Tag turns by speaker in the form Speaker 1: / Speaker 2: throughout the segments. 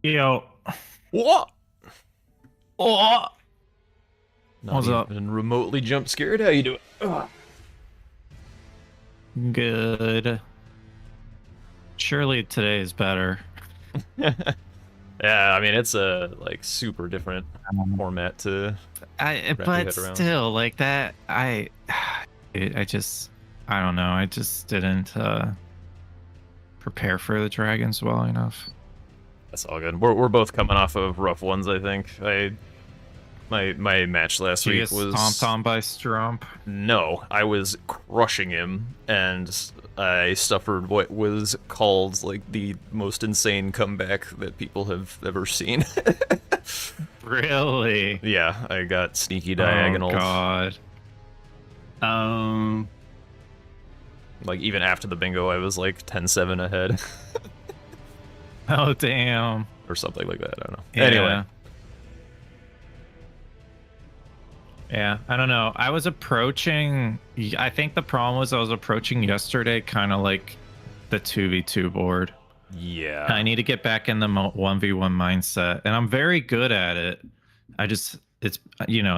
Speaker 1: Yo,
Speaker 2: What?
Speaker 1: what?
Speaker 2: Not
Speaker 1: What's up?
Speaker 2: even remotely jump scared. How you doing? Ugh.
Speaker 1: Good. Surely today is better.
Speaker 2: Yeah, I mean it's a like super different
Speaker 1: Um,
Speaker 2: format to wrap your
Speaker 1: but
Speaker 2: head around.
Speaker 1: still, like that, I just, I don't know. I just didn't prepare for the dragons well enough.
Speaker 2: That's all good. We're both coming off of rough ones, I think. My match last
Speaker 1: Do you get
Speaker 2: week
Speaker 1: stomped
Speaker 2: was
Speaker 1: on by Strump?
Speaker 2: no, I was crushing him and I suffered what was called like the most insane comeback that people have ever seen.
Speaker 1: Really?
Speaker 2: Yeah, I got sneaky
Speaker 1: Oh
Speaker 2: diagonaled.
Speaker 1: God. Um.
Speaker 2: Like even after the bingo, I was like 10-7 ahead
Speaker 1: Oh damn.
Speaker 2: or something like that. I don't know. Anyway,
Speaker 1: Yeah. Yeah, I don't know. I was approaching. I think the problem was I was approaching yesterday kind of like the 2v2 board. I
Speaker 2: yeah,
Speaker 1: need to get back in the 1v1 mindset, and I'm very good at it. It's, it's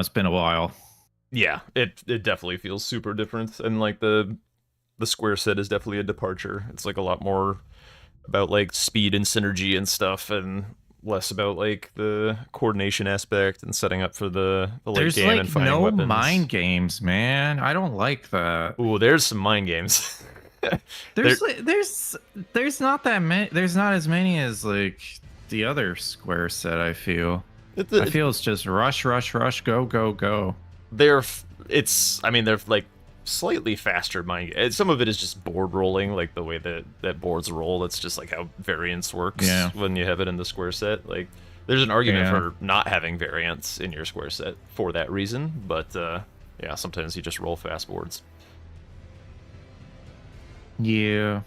Speaker 1: been a while.
Speaker 2: yeah. It definitely feels super different, and like the square set is definitely a departure. It's like a lot more about like speed and synergy and stuff, and less about like the coordination aspect and setting up for the late
Speaker 1: There's
Speaker 2: game and
Speaker 1: like
Speaker 2: finding
Speaker 1: no mind
Speaker 2: weapons.
Speaker 1: games, man. I don't like that.
Speaker 2: Ooh, there's some mind games. there,
Speaker 1: There's not that many. There's not as many as like the other square set. I
Speaker 2: it,
Speaker 1: feel it's just rush, rush, rush, go, go, go.
Speaker 2: they're it's I mean they're like slightly faster mind. Some of it is just board rolling, like the way that boards roll. That's just like how variance works
Speaker 1: Yeah,
Speaker 2: when you have it in the square set. Like there's an argument
Speaker 1: yeah.
Speaker 2: for not having variance in your square set for that reason, but yeah, sometimes you just roll fast boards.
Speaker 1: Yeah.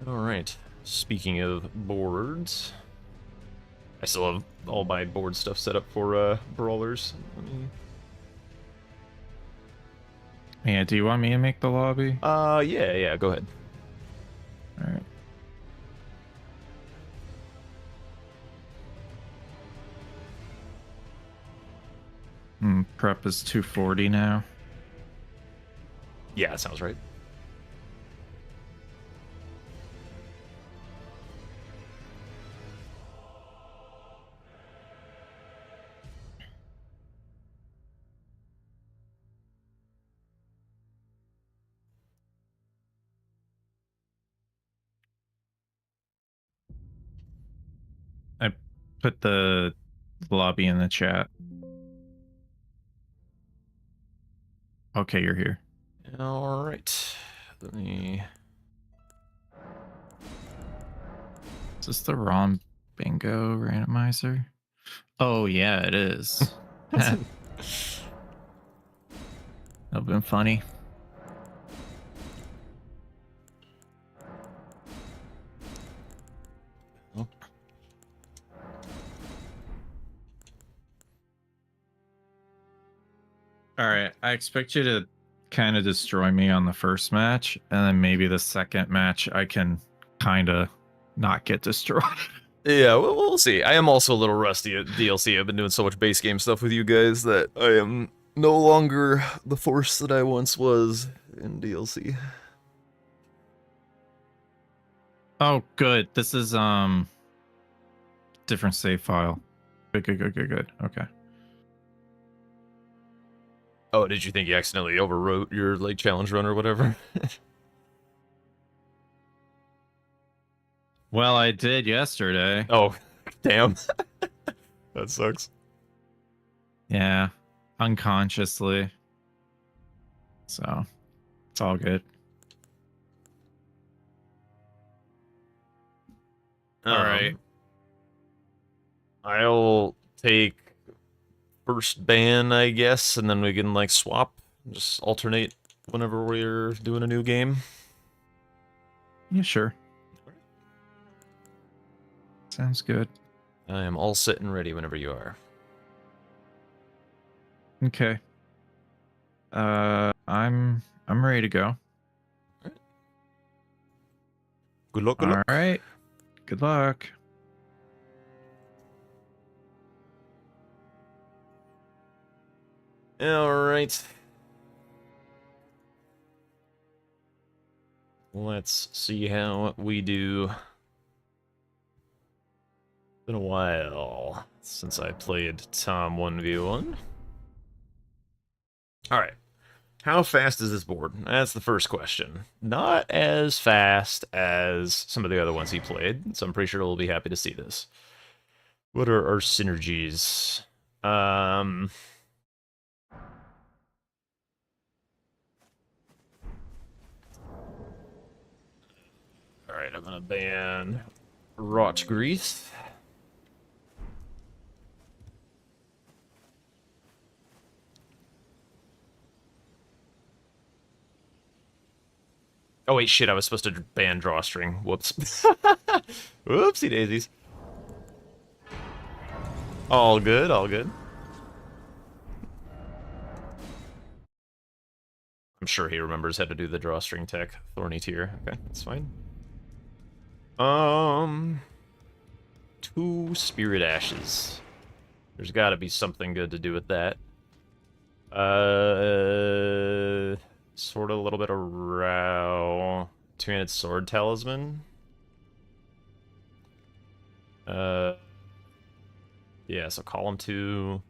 Speaker 2: All right. Speaking of boards, I still have all my board stuff set up for brawlers.
Speaker 1: Yeah, do you want me to make the lobby?
Speaker 2: Yeah, go ahead.
Speaker 1: All right. Prep is 240 now.
Speaker 2: Yeah, that sounds right.
Speaker 1: I put the lobby in the chat. Okay, you're here.
Speaker 2: All right. Let me.
Speaker 1: Is this the wrong bingo randomizer? Oh, yeah, it is. That'd been funny.
Speaker 2: Oh,
Speaker 1: All right, I expect you to kind of destroy me on the first match, and then maybe the second match I can kind of not get destroyed.
Speaker 2: yeah, we'll see. I am also a little rusty at DLC. I've been doing so much base game stuff with you guys that I am no longer the force that I once was in DLC.
Speaker 1: Oh, good. This is different save file. Good, good, good, good, good. Okay.
Speaker 2: Oh, did you think you accidentally overwrote your like challenge run or whatever?
Speaker 1: Well, I did yesterday.
Speaker 2: Oh, damn. That sucks.
Speaker 1: Yeah, unconsciously. So it's all good. All right.
Speaker 2: Um, I'll take first ban, I guess, and then we can like swap, just alternate whenever we're doing a new game.
Speaker 1: Yeah, sure. Sounds good.
Speaker 2: I am all set and ready whenever you are.
Speaker 1: Okay. I'm ready to go.
Speaker 2: Good luck, good
Speaker 1: All
Speaker 2: luck.
Speaker 1: right. Good luck.
Speaker 2: All right. Let's see how we do. Been a while since I played Tom 1v1. Alright. How fast is this board? That's the first question. Not as fast as some of the other ones he played, so I'm pretty sure we'll be happy to see this. What are our synergies? Alright, I'm gonna ban Rot Grease. Oh wait, shit, I was supposed to ban Drawstring. Whoops. Whoopsie daisies. All good, all good. I'm sure he remembers how to do the Drawstring tech. Thorny tier. Okay, that's fine. 2 Spirit Ashes. There's gotta be something good to do with that. Sort of a little bit of Row. 2-handed Sword Talisman. Yeah, so column 2.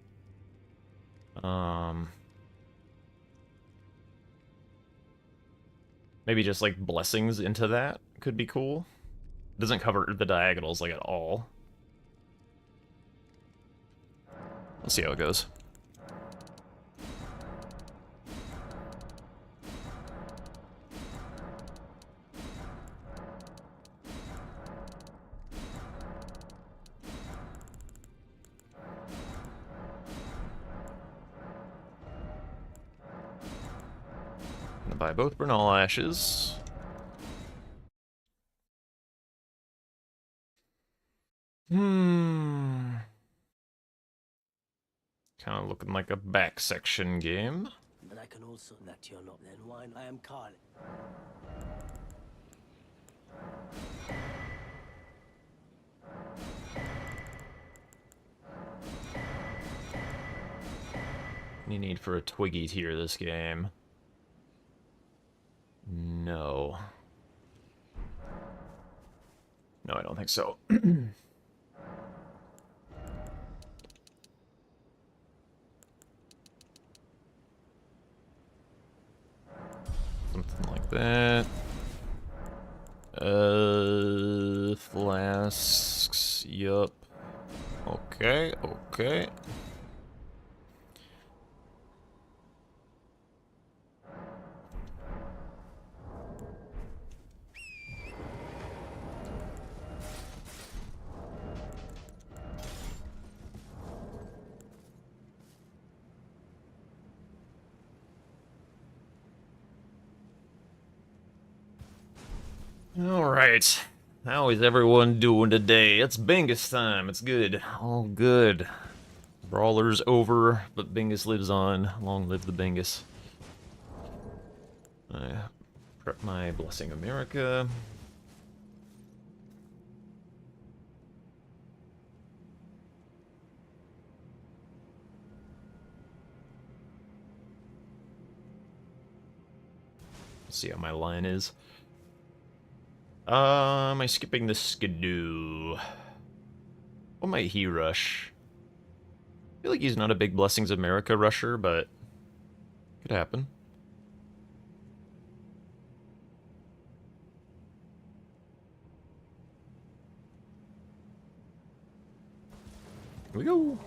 Speaker 2: Maybe just like blessings into that could be cool. It doesn't cover the diagonals like at all. Let's see how it goes. Gonna buy both Bernal Ashes. Kind of looking like a back section game.
Speaker 3: But I can also that you're not then wine. I am Carl.
Speaker 2: Any need for a Twiggy tier this game? No. No, I don't think so. Something like that. Flasks. Yup. Okay, okay. Alright. How is everyone doing today? It's Bingus time. It's good. All good. Brawler's over, but Bingus lives on. Long live the Bingus. I prep my Blessing America. Let's see how my line is. Am I skipping the Skidoo? What might he rush? I feel like he's not a big Blessings America rusher, but could happen. Here we go.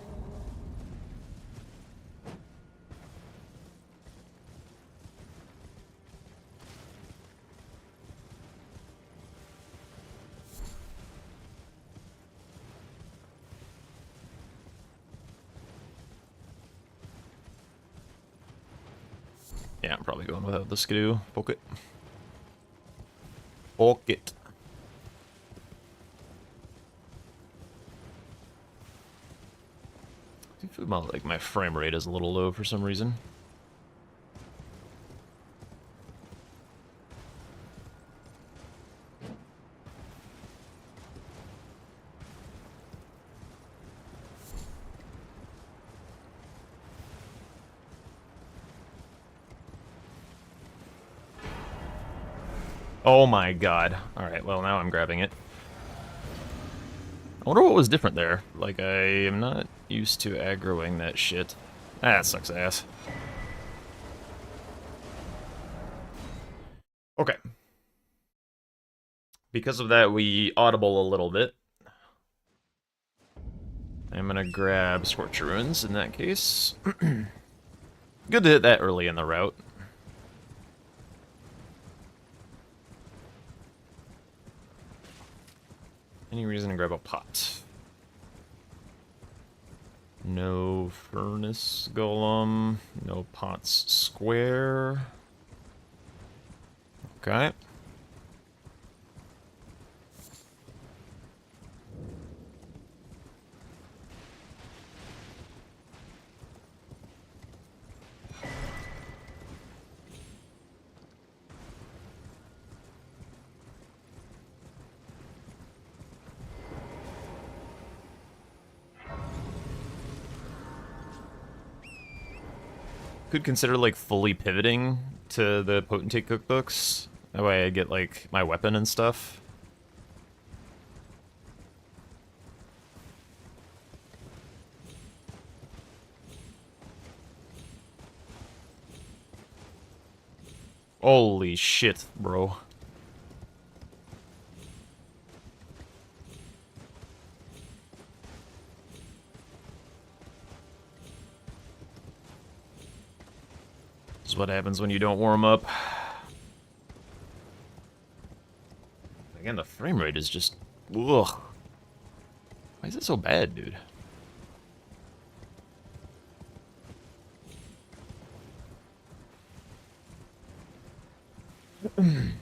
Speaker 2: Yeah, I'm probably going without the Skidoo. Poke it. Poke it. I feel like my frame rate is a little low for some reason. Oh my god. Alright, well now I'm grabbing it. I wonder what was different there. Like, I am not used to aggroing that shit. That sucks ass. Okay. Because of that, we audible a little bit. I'm gonna grab Scorch Ruins in that case. Good to hit that early in the route. Any reason to grab a pot? No Furnace Golem. No Pots Square. Okay. Could consider, like, fully pivoting to the Potentate cookbooks. That way I get, like, my weapon and stuff. Holy shit, bro. This is what happens when you don't warm up. Again, the frame rate is just... ugh. Why is it so bad, dude? I'm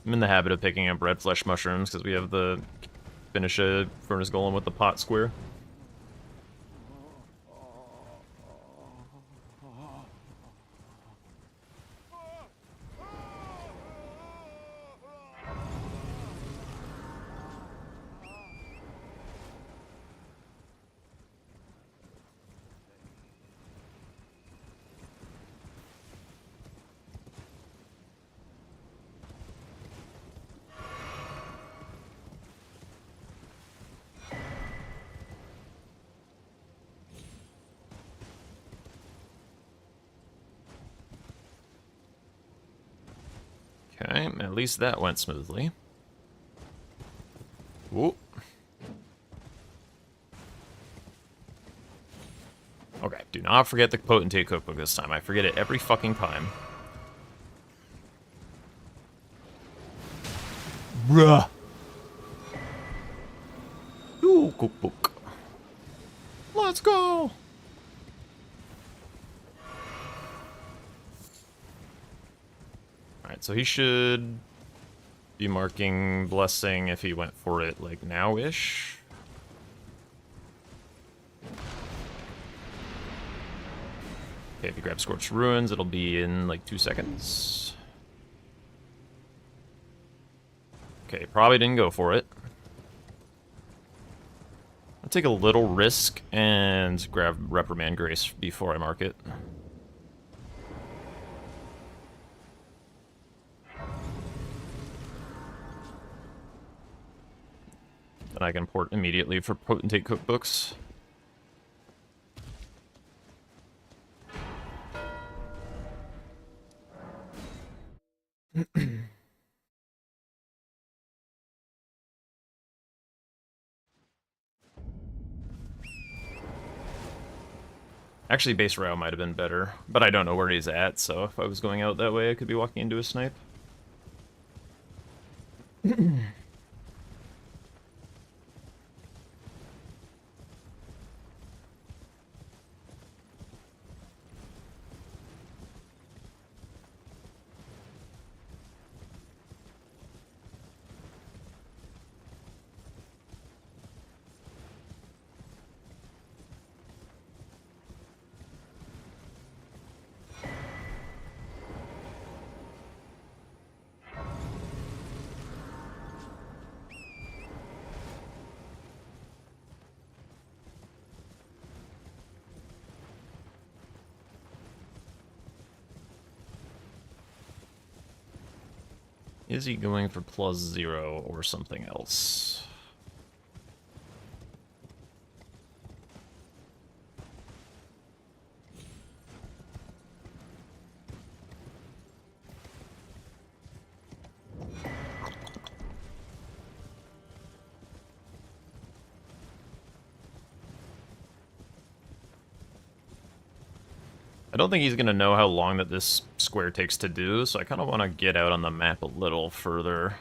Speaker 2: in the habit of picking up red flesh mushrooms because we have the finish a furnace golem with the pot square. Okay, at least that went smoothly. Whoop. Okay, do not forget the Potentate cookbook this time. I forget it every fucking time. Bruh. Ooh, cookbook. Let's go! Alright, so he should be marking Blessing if he went for it, like, now-ish. Okay, if you grab Scorched Ruins, it'll be in, like, 2 seconds. Okay, probably didn't go for it. I'll take a little risk and grab Reprimand Grace before I mark it. Then I can port immediately for Potentate cookbooks. Actually, base row might have been better, but I don't know where he's at, so if I was going out that way, I could be walking into a snipe. Is he going for +0 or something else? I don't think he's going to know how long that this square takes to do, so I kind of want to get out on the map a little further.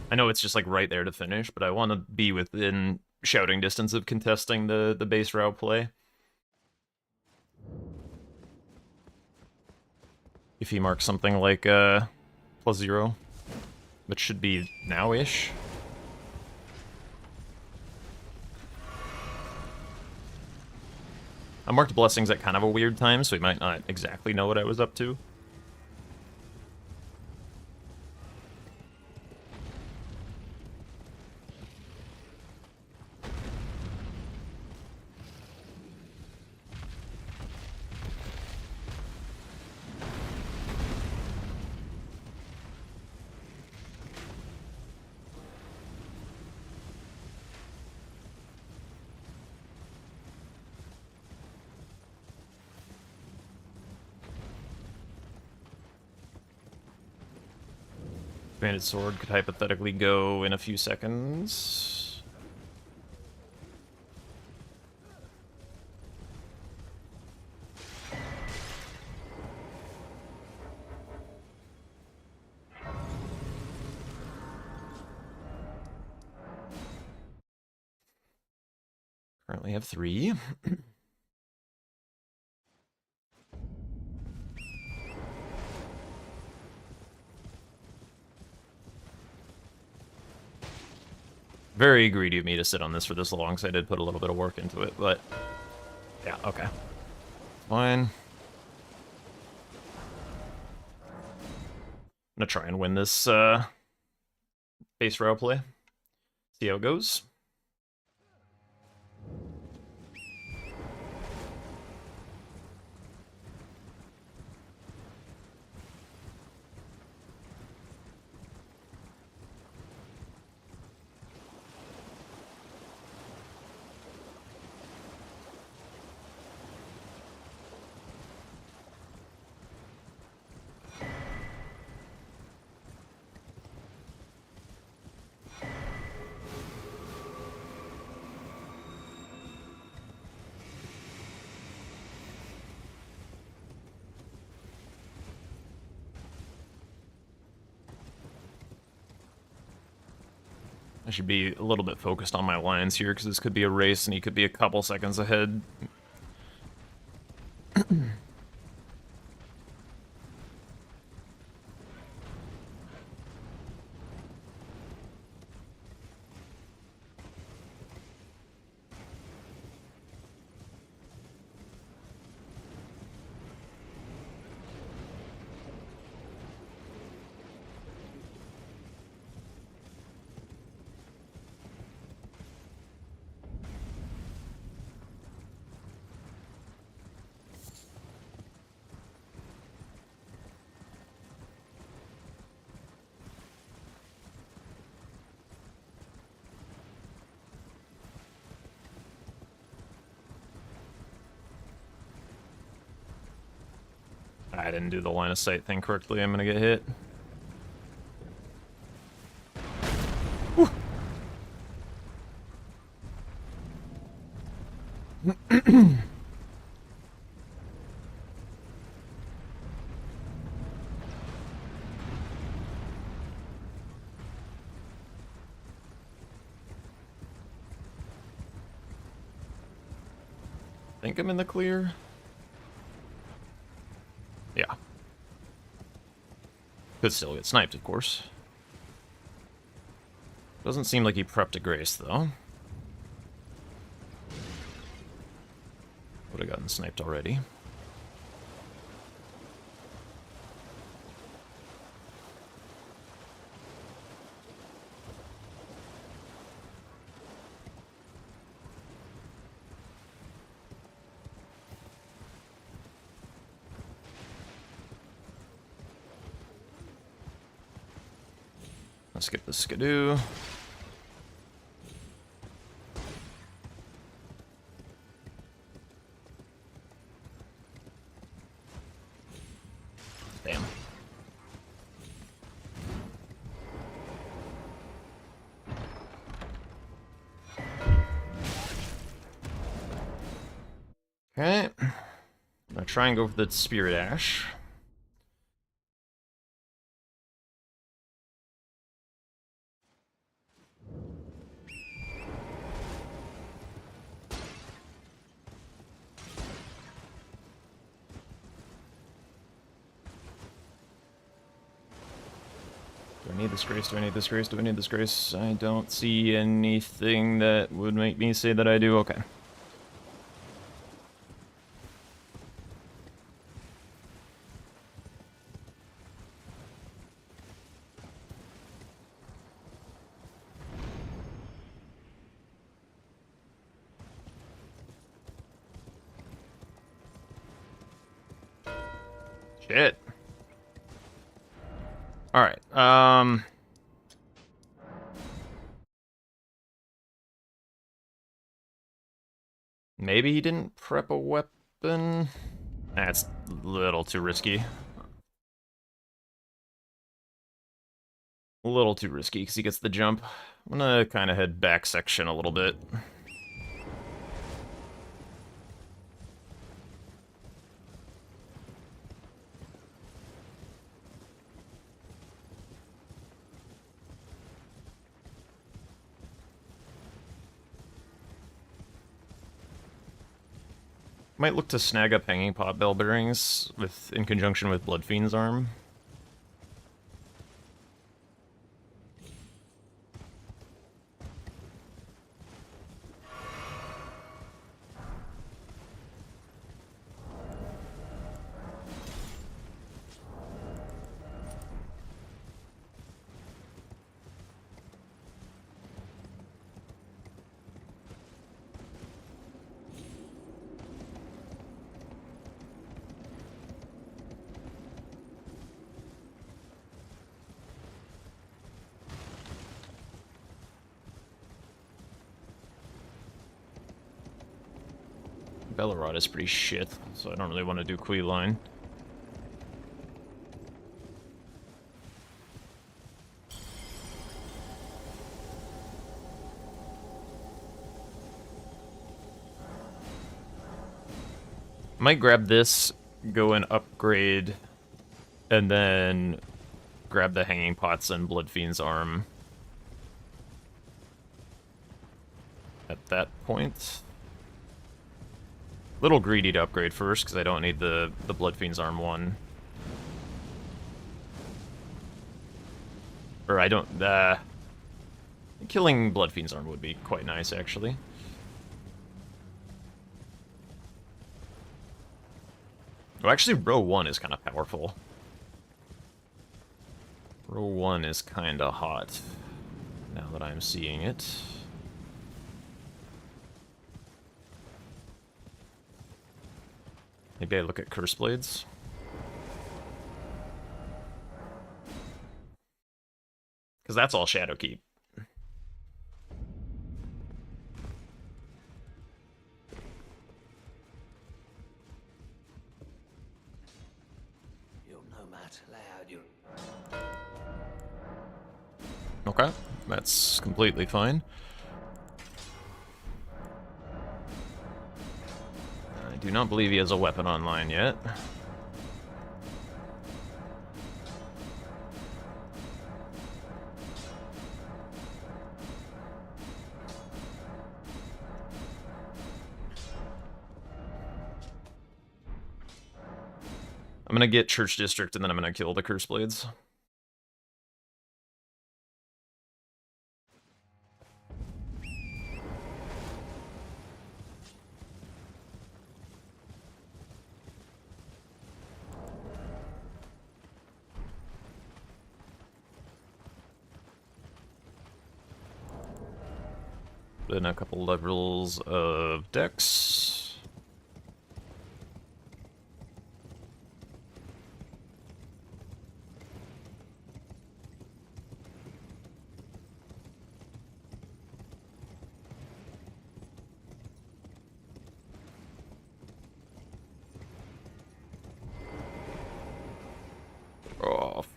Speaker 2: I know it's just like right there to finish, but I want to be within shouting distance of contesting the base route play. If he marks something like +0, which should be now-ish. I marked blessings at kind of a weird time, so he might not exactly know what I was up to. Banded sword could hypothetically go in a few seconds. Currently have 3. Very greedy of me to sit on this for this long, so I did put a little bit of work into it, but yeah, okay. Fine. I'm gonna try and win this base route play. See how it goes. I should be a little bit focused on my lines here, because this could be a race, and he could be a couple seconds ahead. I didn't do the line of sight thing correctly. I'm gonna get hit. Whew. Think I'm in the clear? Yeah. Could still get sniped, of course. Doesn't seem like he prepped a Grace, though. Would have gotten sniped already. Let's skip the skidoo. Damn. Okay. I'm gonna try and go for the Spirit Ash. Do I need this grace? Do I need this grace? Do I need this grace? I don't see anything that would make me say that I do. Okay. Shit. Alright, maybe he didn't prep a weapon? That's a little too risky. A little too risky, because he gets the jump. I'm gonna kind of head back section a little bit. Might look to snag up hanging pot bell bearings in conjunction with Bloodfiend's arm. Bellerod is pretty shit, so I don't really want to do Queeline. Might grab this, go and upgrade, and then grab the hanging pots and Bloodfiend's arm at that point. Little greedy to upgrade first, because I don't need the Bloodfiend's arm one. Or I don't, killing Bloodfiend's arm would be quite nice, actually. Oh, actually, row 1 is kind of powerful. Row 1 is kind of hot, now that I'm seeing it. Maybe I look at Curse Blades. Because that's all Shadowkeep. Okay, that's completely fine. I do not believe he has a weapon online yet. I'm gonna get Church District and then I'm gonna kill the Curse Blades. Then a couple levels of Dex.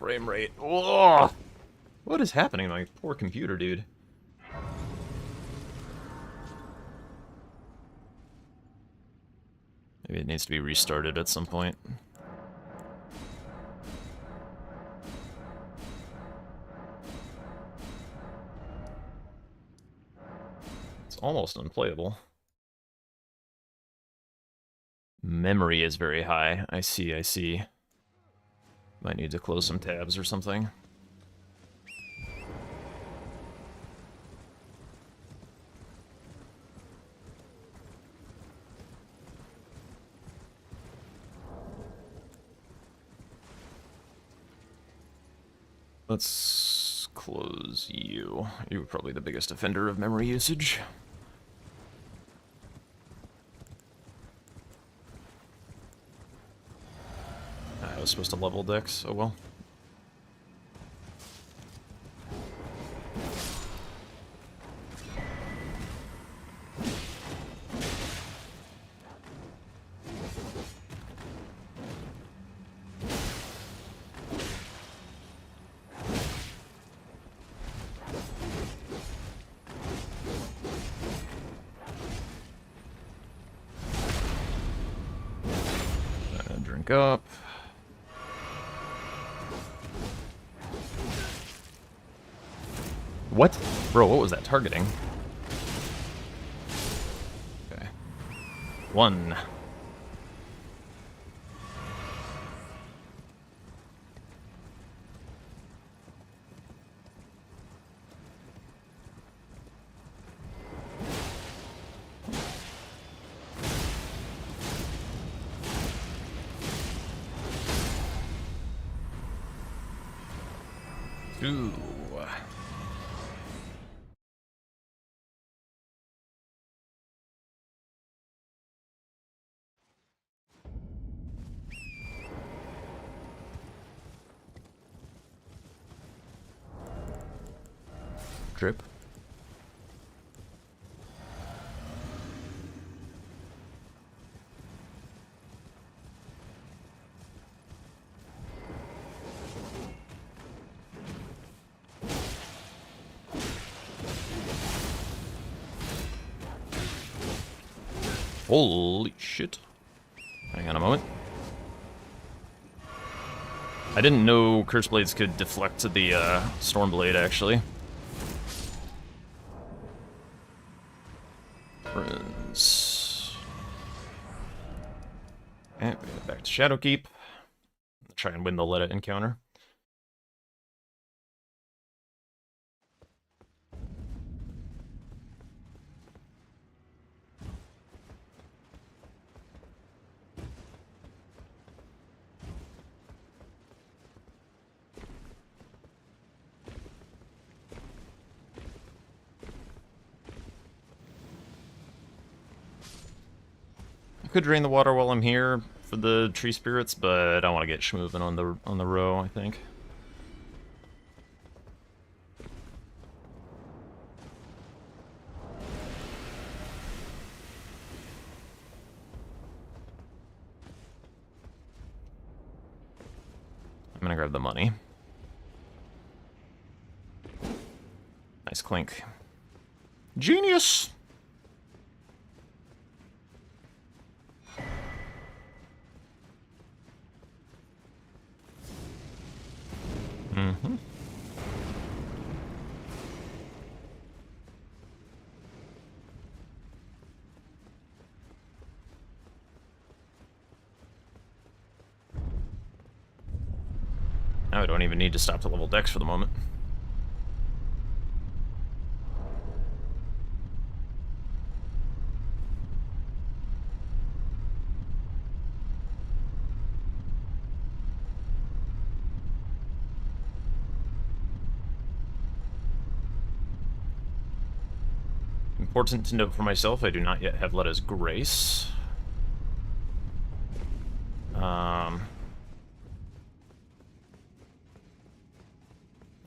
Speaker 2: frame rate. Ugh. What is happening to my poor computer, dude? Maybe it needs to be restarted at some point. It's almost unplayable. Memory is very high. I see, I see. Might need to close some tabs or something. Let's close you. You're probably the biggest offender of memory usage. I was supposed to level Dex, oh well. Drink up. What? Bro, what was that targeting? Okay. 1. Ooh. Drip. Holy shit. Hang on a moment. I didn't know Curse Blades could deflect to the Storm Blade, actually. Friends. And back to Shadowkeep. Try and win the Let It encounter. I could drain the water while I'm here for the tree spirits, but I want to get schmoving on the row, I think. I'm gonna grab the money. Nice clink. Genius! Mm-hmm. Now I don't even need to stop to level Dex for the moment. Important to note for myself, I do not yet have Letta's Grace. I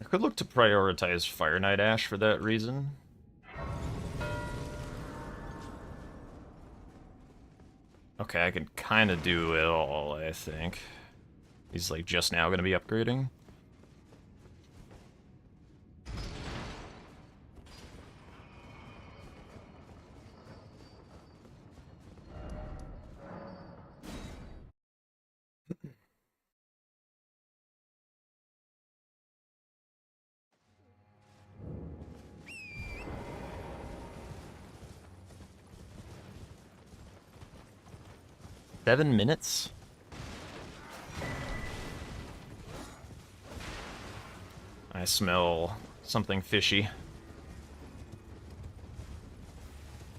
Speaker 2: could look to prioritize Fire Knight Ash for that reason. Okay, I can kind of do it all, I think. He's like just now going to be upgrading. 7 minutes? I smell something fishy.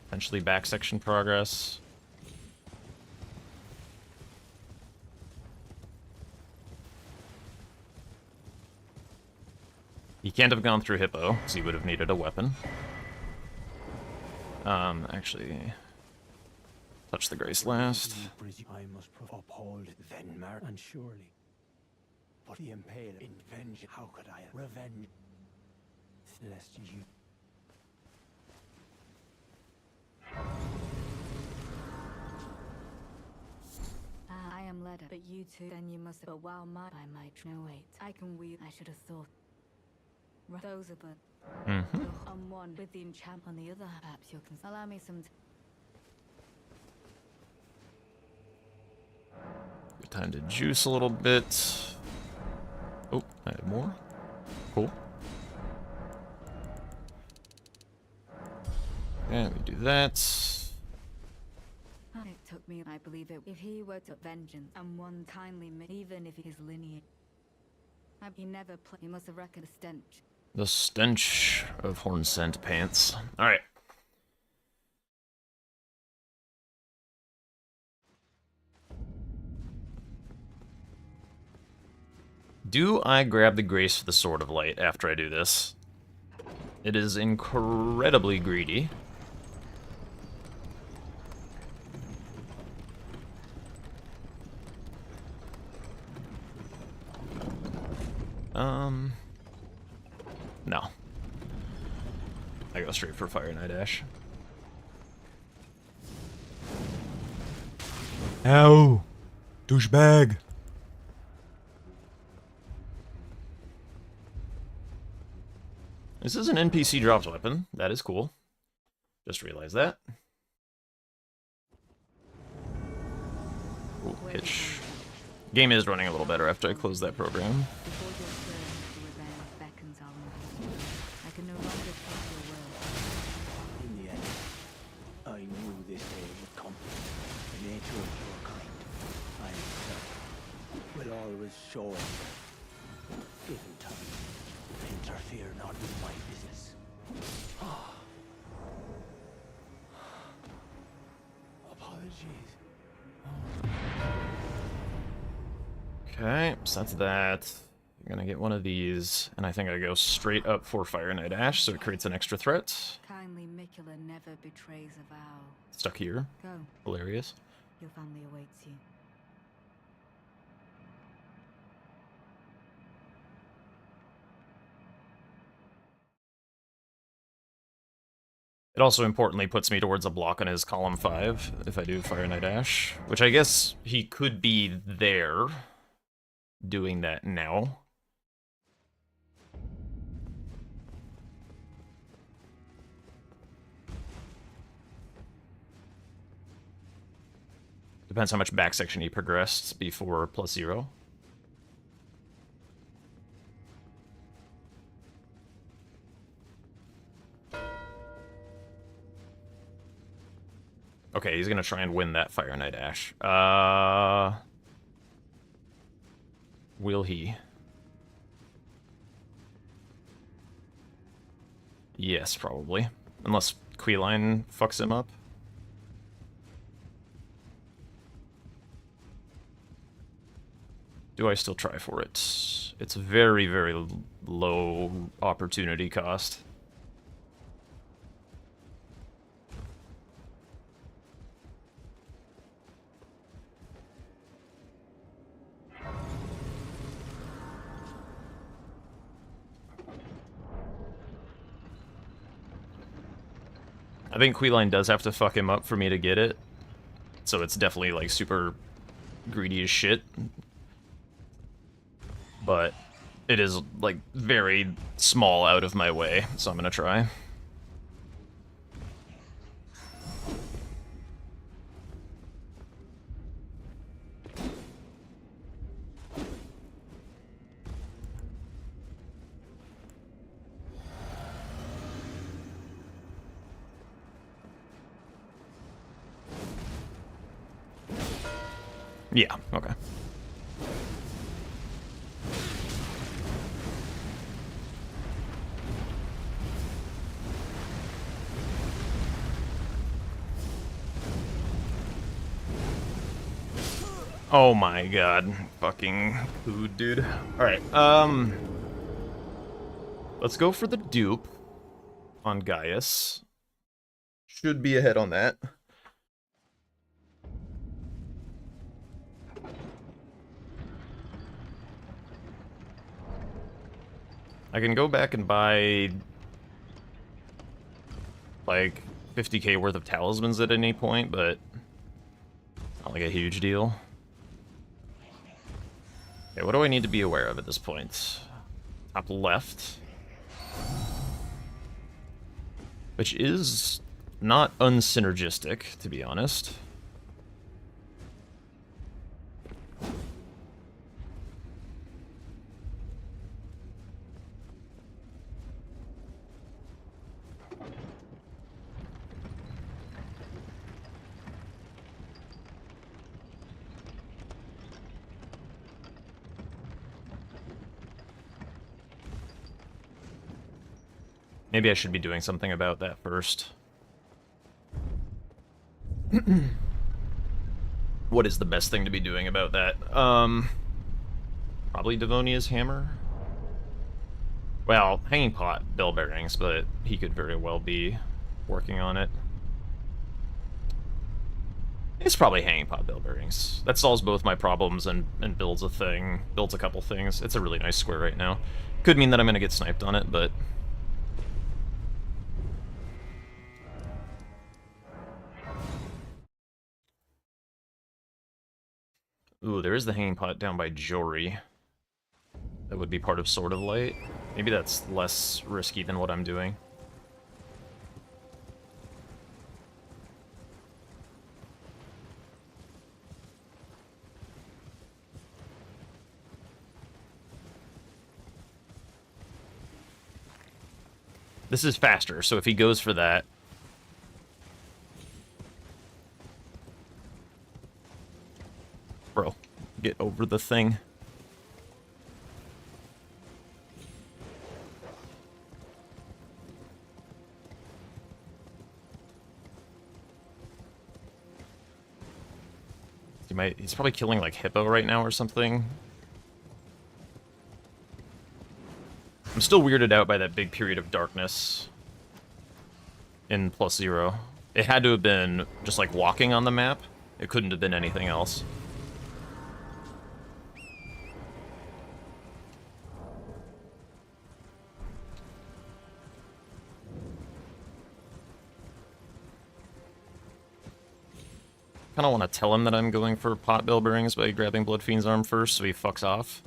Speaker 2: Potentially back section progress. He can't have gone through Hippo, because he would have needed a weapon. Actually... touch the Grace last.
Speaker 3: I must uphold Venmar, and surely. But the Impaler in vengeance, how could I revenge? Celestial, you.
Speaker 4: I am led, but you two, then you must. But while my I might no wait, I can weave. I should have thought. Those are but on one with the enchant on the other. Perhaps you can allow me some.
Speaker 2: Good time to juice a little bit. Oh, I have more. Cool. Yeah, we do that.
Speaker 4: It took me, I believe it. If he were to vengeance and one kindly, even if his lineage, he never played. He must have reckoned a stench.
Speaker 2: The stench of horn scent pants. All right. Do I grab the Grace for the Sword of Light after I do this? It is incredibly greedy. No. I go straight for Fire Knight Ash. Ow! Douchebag! This is an NPC dropped weapon. That is cool. Just realized that. Ooh, hitch. Game is running a little better after I close that program.
Speaker 3: In the end, I knew this day would come. The nature of your kind, I myself, will always show it. Given time, interfere not with my business. Apologies.
Speaker 2: Okay, so that's that. I'm gonna get one of these, and I think I go straight up for Fire Knight Ash, so it creates an extra threat.
Speaker 4: Kindly Mikula never betrays a vow.
Speaker 2: Stuck here.
Speaker 4: Go.
Speaker 2: Hilarious.
Speaker 4: Your family awaits you.
Speaker 2: It also importantly puts me towards a block on his column 5 if I do Fire Knight Ash, which I guess he could be there doing that now. Depends how much back section he progressed before +0. Okay, he's gonna try and win that Fire Knight Ash. Will he? Yes, probably. Unless Queeline fucks him up. Do I still try for it? It's very, very low opportunity cost. I think Queeline does have to fuck him up for me to get it. So it's definitely, like, super greedy as shit. But it is, like, very small out of my way, so I'm gonna try. Yeah, okay. Oh my god. Fucking food, dude. Alright, let's go for the dupe on Gaius. Should be ahead on that. I can go back and buy like 50k worth of talismans at any point, but not like a huge deal. Okay, what do I need to be aware of at this point? Top left. Which is not unsynergistic, to be honest. Maybe I should be doing something about that first. What is the best thing to be doing about that? Probably Devonia's hammer. Well, hanging pot, bell bearings, but he could very well be working on it. It's probably hanging pot bell bearings. That solves both my problems and builds a thing, builds a couple things. It's a really nice square right now. Could mean that I'm gonna get sniped on it, but ooh, there is the hanging pot down by Jory. That would be part of Sword of Light. Maybe that's less risky than what I'm doing. This is faster, so if he goes for that... Bro, get over the thing. He's probably killing like Hippo right now or something. I'm still weirded out by that big period of darkness in +0. It had to have been just like walking on the map. It couldn't have been anything else. Kind of want to tell him that I'm going for pot bell bearings by grabbing Bloodfiend's arm first so he fucks off.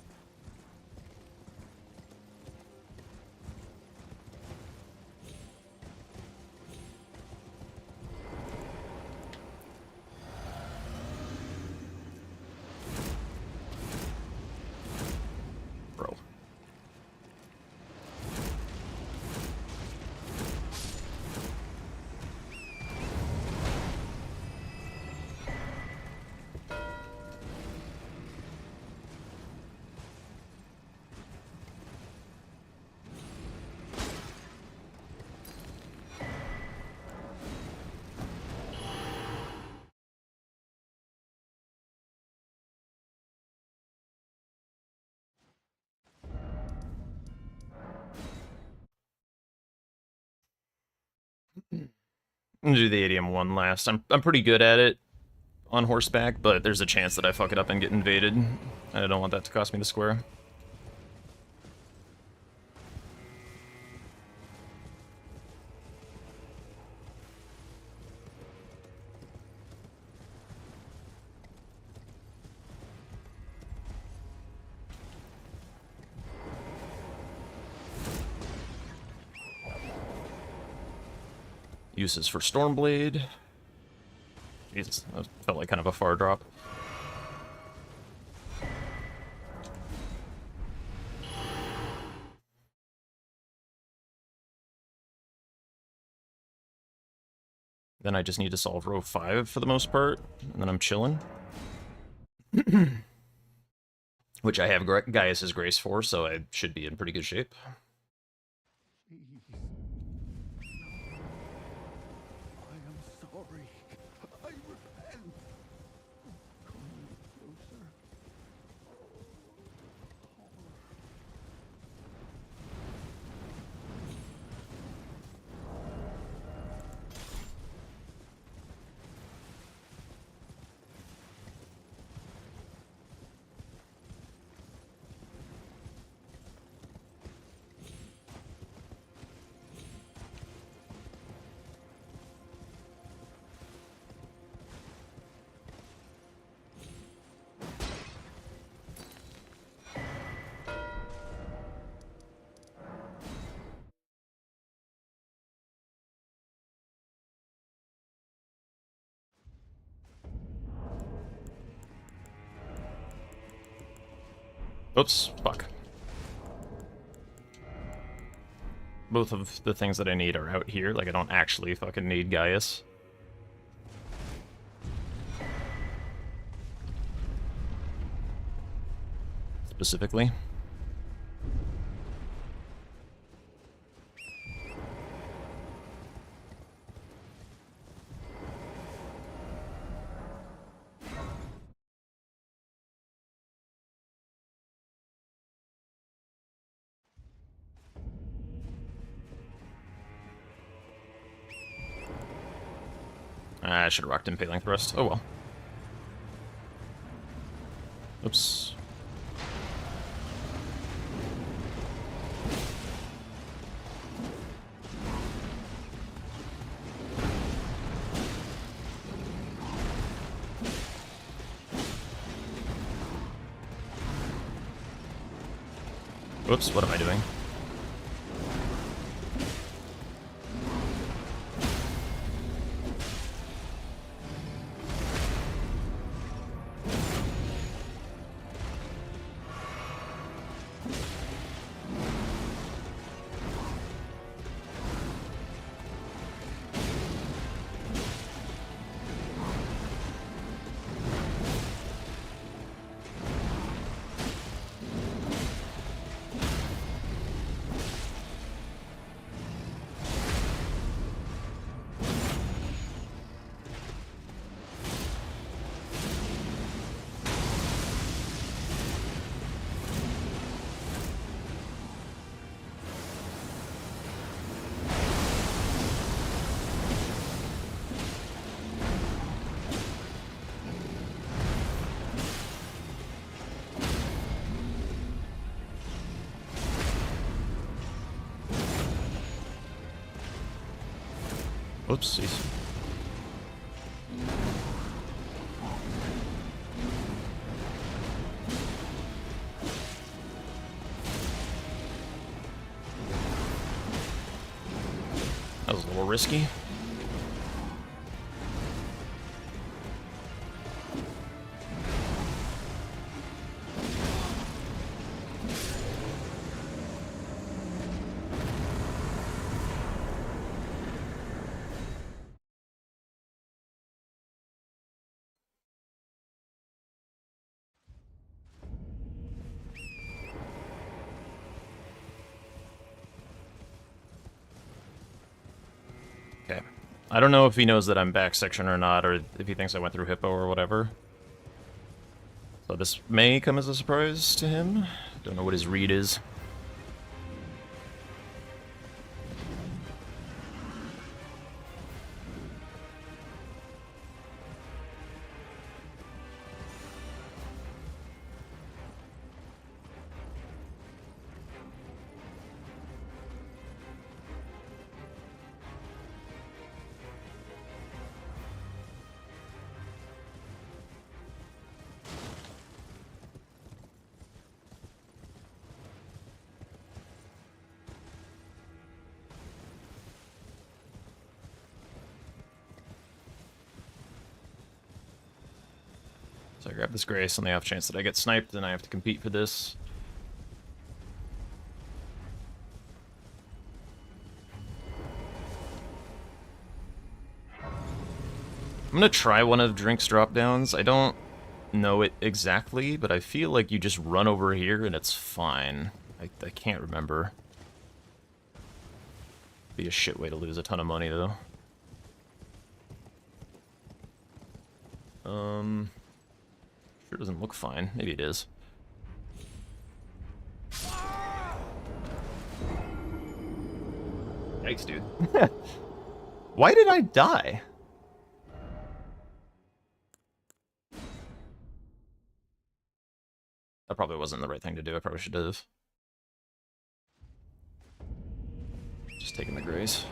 Speaker 2: Bro. I'm gonna do the ADM one last. I'm pretty good at it on horseback, but there's a chance that I fuck it up and get invaded. And I don't want that to cost me the square. Uses for Stormblade. Jesus, that felt like kind of a far drop. Then I just need to solve row 5 for the most part, and then I'm chilling. Which I have Gaius's Grace for, so I should be in pretty good shape.
Speaker 3: I am sorry. I repent. Come closer.
Speaker 2: Oops, fuck. Both of the things that I need are out here. Like, I don't actually fucking need Gaius. Specifically. I should have rocked Impaling Thrust. Oh well. Oops. Oops, what am I doing? Oopsies. That was a little risky. Okay. I don't know if he knows that I'm back section or not, or if he thinks I went through Hippo or whatever. So this may come as a surprise to him. Don't know what his read is. So I grab this Grace on the off chance that I get sniped and I have to compete for this. I'm gonna try one of Drink's drop downs. I don't know it exactly, but I feel like you just run over here and it's fine. I can't remember. Be a shit way to lose a ton of money, though. Sure doesn't look fine. Maybe it is. Yikes, dude. Why did I die? That probably wasn't the right thing to do. I probably should have. Just taking the grace.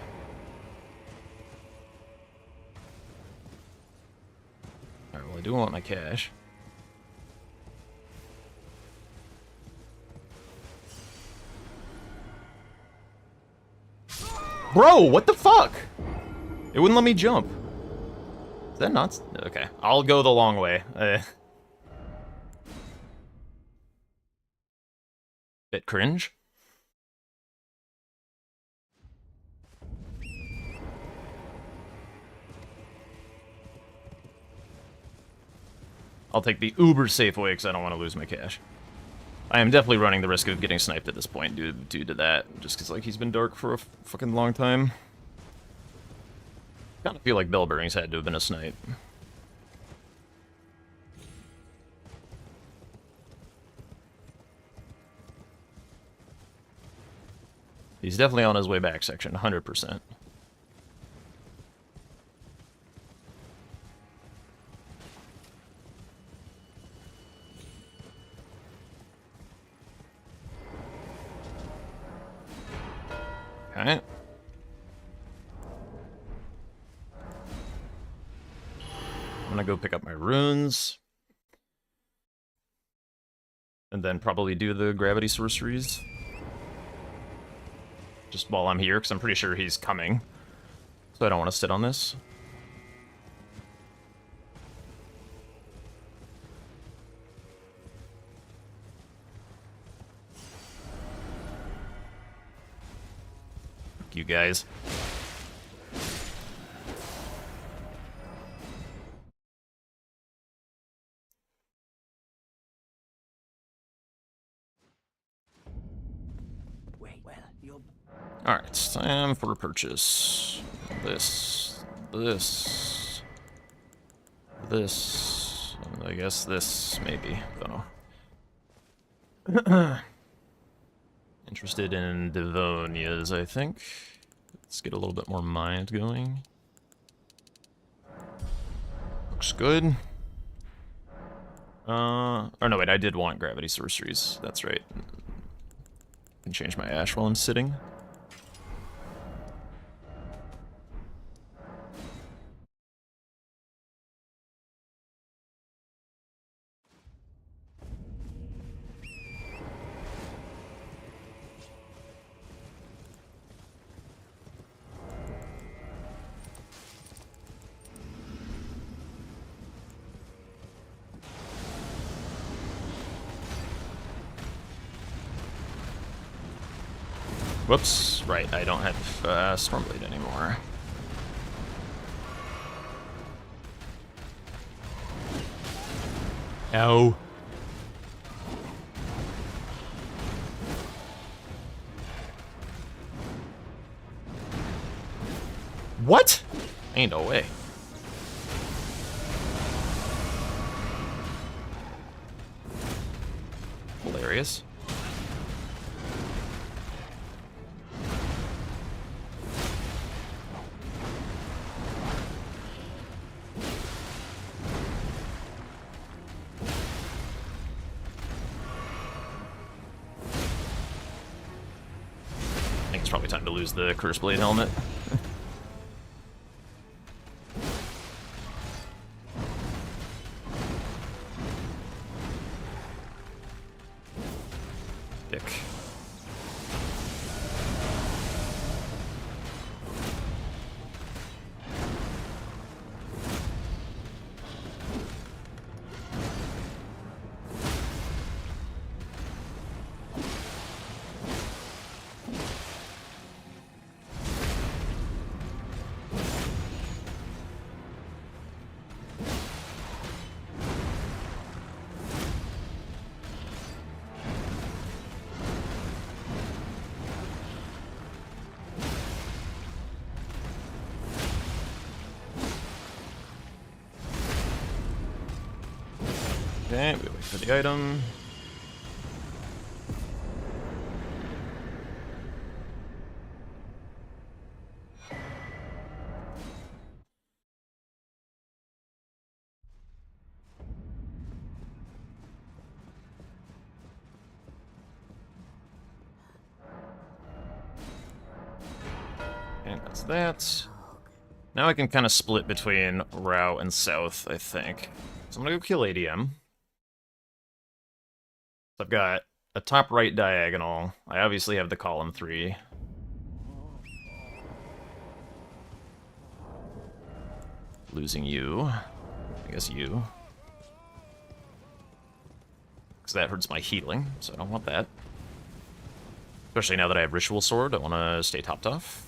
Speaker 2: Alright, well, I do want my cash. Bro, what the fuck? It wouldn't let me jump. Is that nuts? Okay, I'll go the long way. Bit cringe. I'll take the uber safe way because I don't want to lose my cash. I am definitely running the risk of getting sniped at this point due to that, just because like he's been dark for a fucking long time. Kind of feel like bell bearings had to have been a snipe. He's definitely on his way back section, 100%. Okay. I'm gonna go pick up my runes. And then probably do the gravity sorceries. Just while I'm here, because I'm pretty sure he's coming. So I don't want to sit on this. Fuck you guys. Alright, time for purchase. This. And I guess this, maybe. Don't know. Interested in Devonias, I think. Let's get a little bit more mind going. Looks good. Or no, wait, I did want gravity sorceries. That's right. I can change my ash while I'm sitting. Whoops, right, I don't have Stormblade anymore. Ow. What? Ain't no way. Hilarious. I think it's probably time to lose the Curse Blade helmet. Dick. Okay, we wait for the item. And that's that. Now I can kind of split between Rao and South, I think. So I'm gonna go kill ADM. So I've got a top right diagonal. I obviously have the column 3. Losing you. I guess you. Because that hurts my healing, so I don't want that. Especially now that I have Ritual Sword, I want to stay topped off.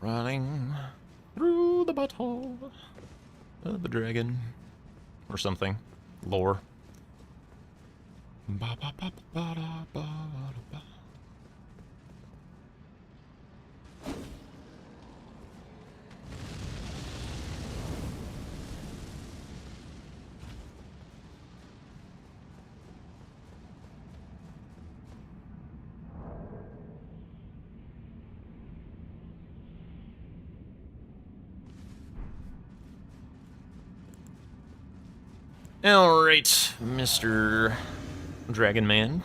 Speaker 2: Running through the butthole of the dragon. Or something. Lore. Alright, Mr. Dragon Man.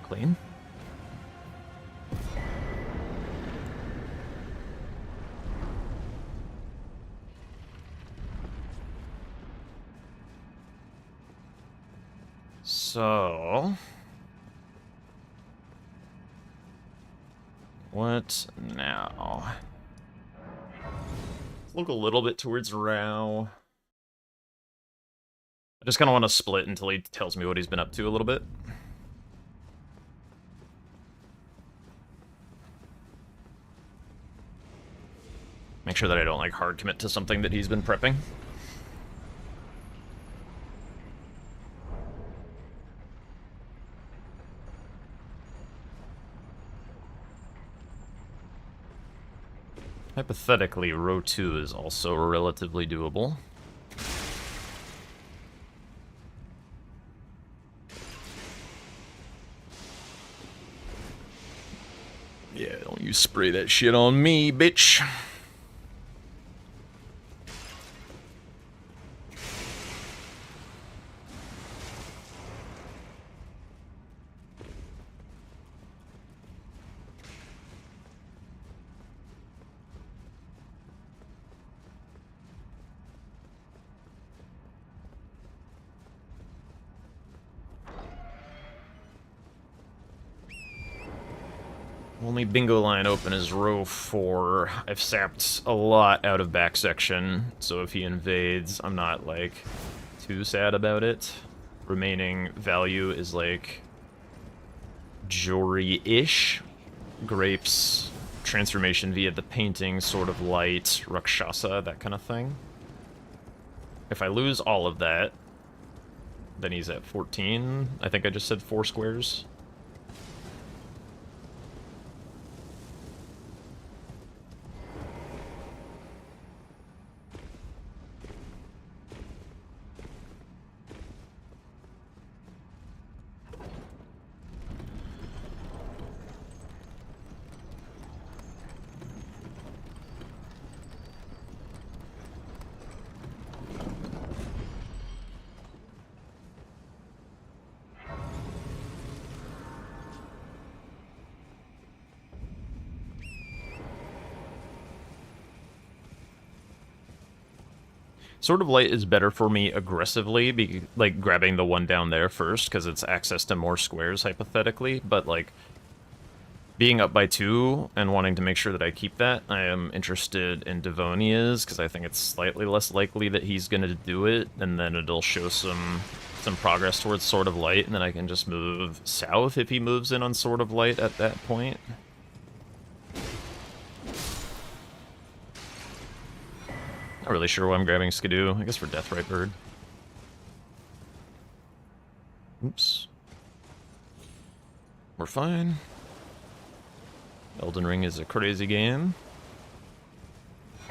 Speaker 2: Clean. So... what now? Look a little bit towards Rao. I just kind of want to split until he tells me what he's been up to a little bit. Make sure that I don't, like, hard commit to something that he's been prepping. Hypothetically, row 2 is also relatively doable. Yeah, don't you spray that shit on me, bitch. Only bingo line open is row 4. I've sapped a lot out of back section, so if he invades, I'm not, like, too sad about it. Remaining value is, like, Jory-ish. Grapes, transformation via the painting, Sword of Light, Rakshasa, that kind of thing. If I lose all of that, then he's at 14. I think I just said 4 squares. Sword of Light is better for me aggressively, like grabbing the one down there first, because it's access to more squares, hypothetically, but like being up by 2 and wanting to make sure that I keep that, I am interested in Devonia's, because I think it's slightly less likely that he's going to do it, and then it'll show some progress towards Sword of Light, and then I can just move south if he moves in on Sword of Light at that point. Not really sure why I'm grabbing Skidoo. I guess for Deathrite Bird. Oops. We're fine. Elden Ring is a crazy game. I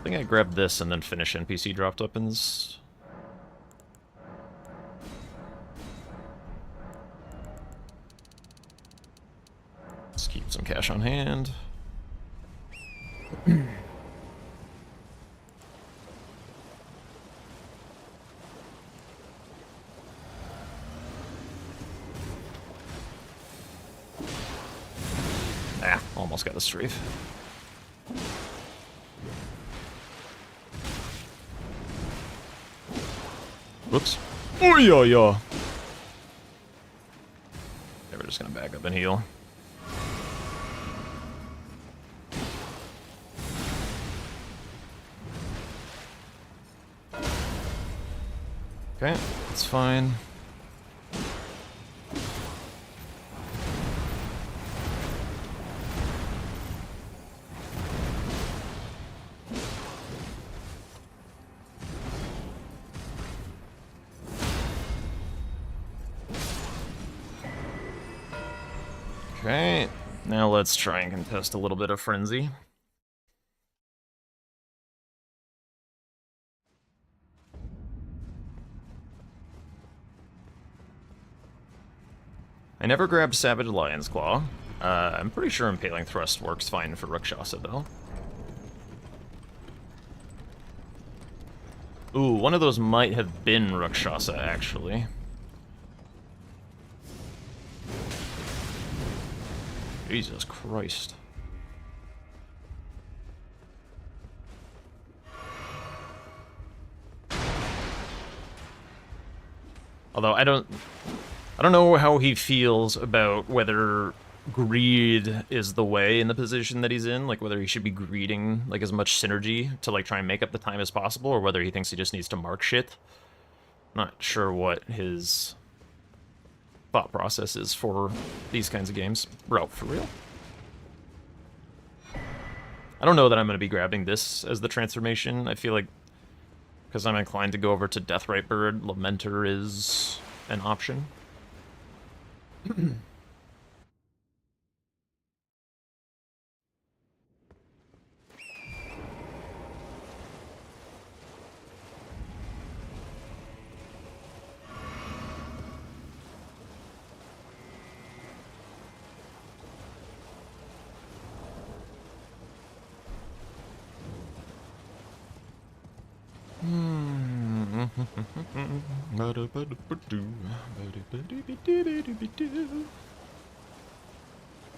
Speaker 2: think I grabbed this and then finish NPC dropped weapons. Let's keep some cash on hand. Almost got the strafe. Whoops. Oh yeah, yeah. Okay, we're just gonna back up and heal. Okay, that's fine. Okay, now let's try and contest a little bit of Frenzy. I never grabbed Savage Lion's Claw. I'm pretty sure Impaling Thrust works fine for Rakshasa, though. Ooh, one of those might have been Rakshasa, actually. Jesus Christ. Although I don't know how he feels about whether greed is the way in the position that he's in, like whether he should be greeding like as much synergy to like try and make up the time as possible, or whether he thinks he just needs to mark shit. Not sure what his thought process is for these kinds of games. Bro, for real? I don't know that I'm going to be grabbing this as the transformation. I feel like because I'm inclined to go over to Deathrite Bird, Lamenter is an option.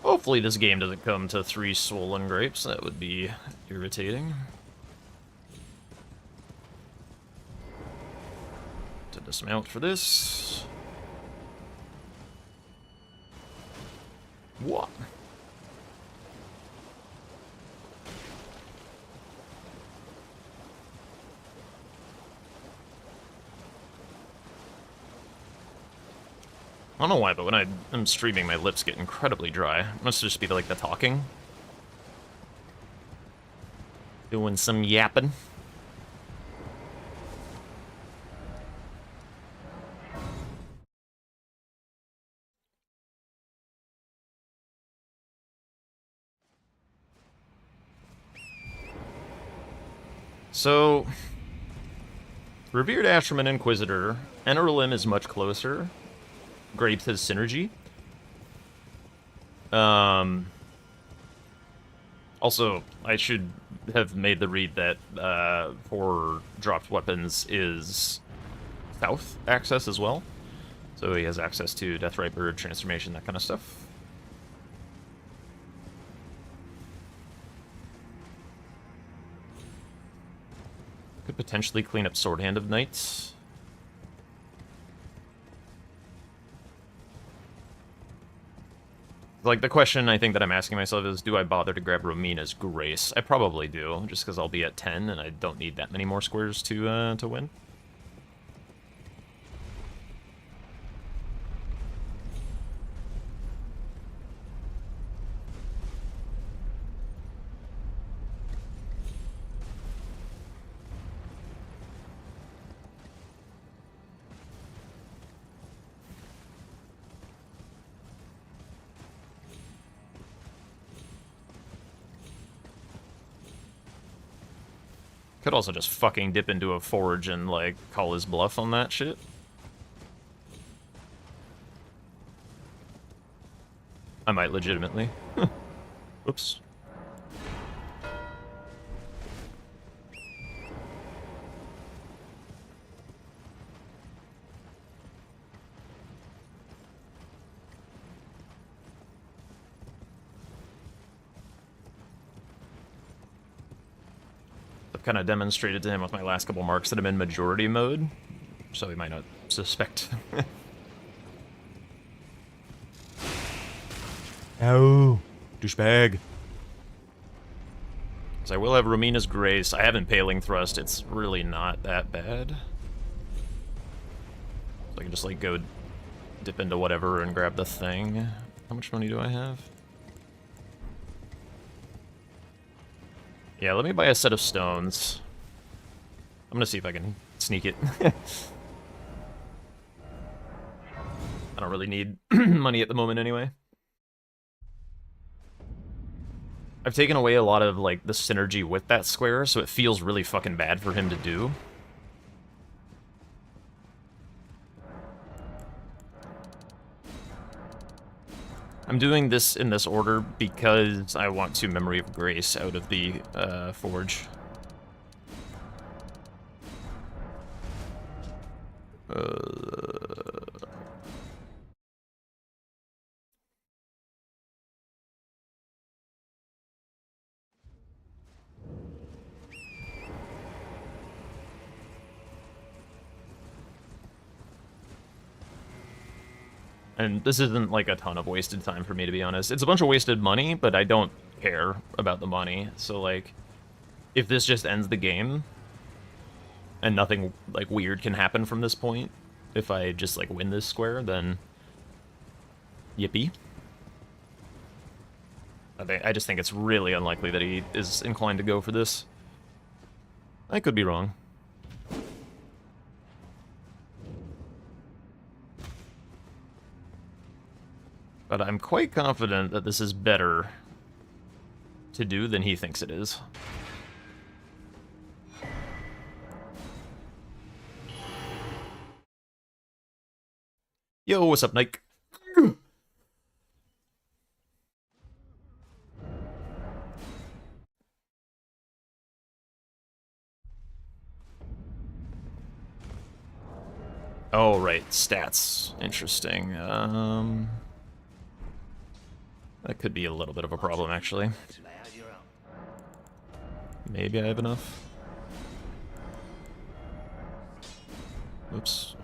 Speaker 2: Hopefully this game doesn't come to 3 swollen grapes. That would be irritating. To dismount for this. What? I don't know why, but when I'm streaming, my lips get incredibly dry. It must just be like the talking. Doing some yapping. So, Revered Ashram Inquisitor, Enerlim is much closer. Grapes has synergy. Also, I should have made the read that for dropped weapons is south access as well. So he has access to Deathrite Bird, transformation, that kind of stuff. Potentially clean up Sword Hand of Knights. Like, the question I think that I'm asking myself is, do I bother to grab Romina's Grace? I probably do, just because I'll be at 10, and I don't need that many more squares to win. Could also just fucking dip into a forge and, like, call his bluff on that shit. I might legitimately. Oops. I've kind of demonstrated to him with my last couple marks that I'm in majority mode, so he might not suspect. Ow, douchebag. So I will have Romina's Grace. I have Impaling Thrust. It's really not that bad. So I can just, like, go dip into whatever and grab the thing. How much money do I have? Yeah, let me buy a set of stones. I'm gonna see if I can sneak it. I don't really need money at the moment anyway. I've taken away a lot of, like, the synergy with that square, so it feels really fucking bad for him to do. I'm doing this in this order because I want to Memory of Grace out of the forge. And this isn't, like, a ton of wasted time for me, to be honest. It's a bunch of wasted money, but I don't care about the money. So, like, if this just ends the game, and nothing, like, weird can happen from this point, if I just, like, win this square, then yippee. I just think it's really unlikely that he is inclined to go for this. I could be wrong. But I'm quite confident that this is better to do than he thinks it is. Yo, what's up, Nike? Oh, right, stats. Interesting. That could be a little bit of a problem, actually. Maybe I have enough. Oops.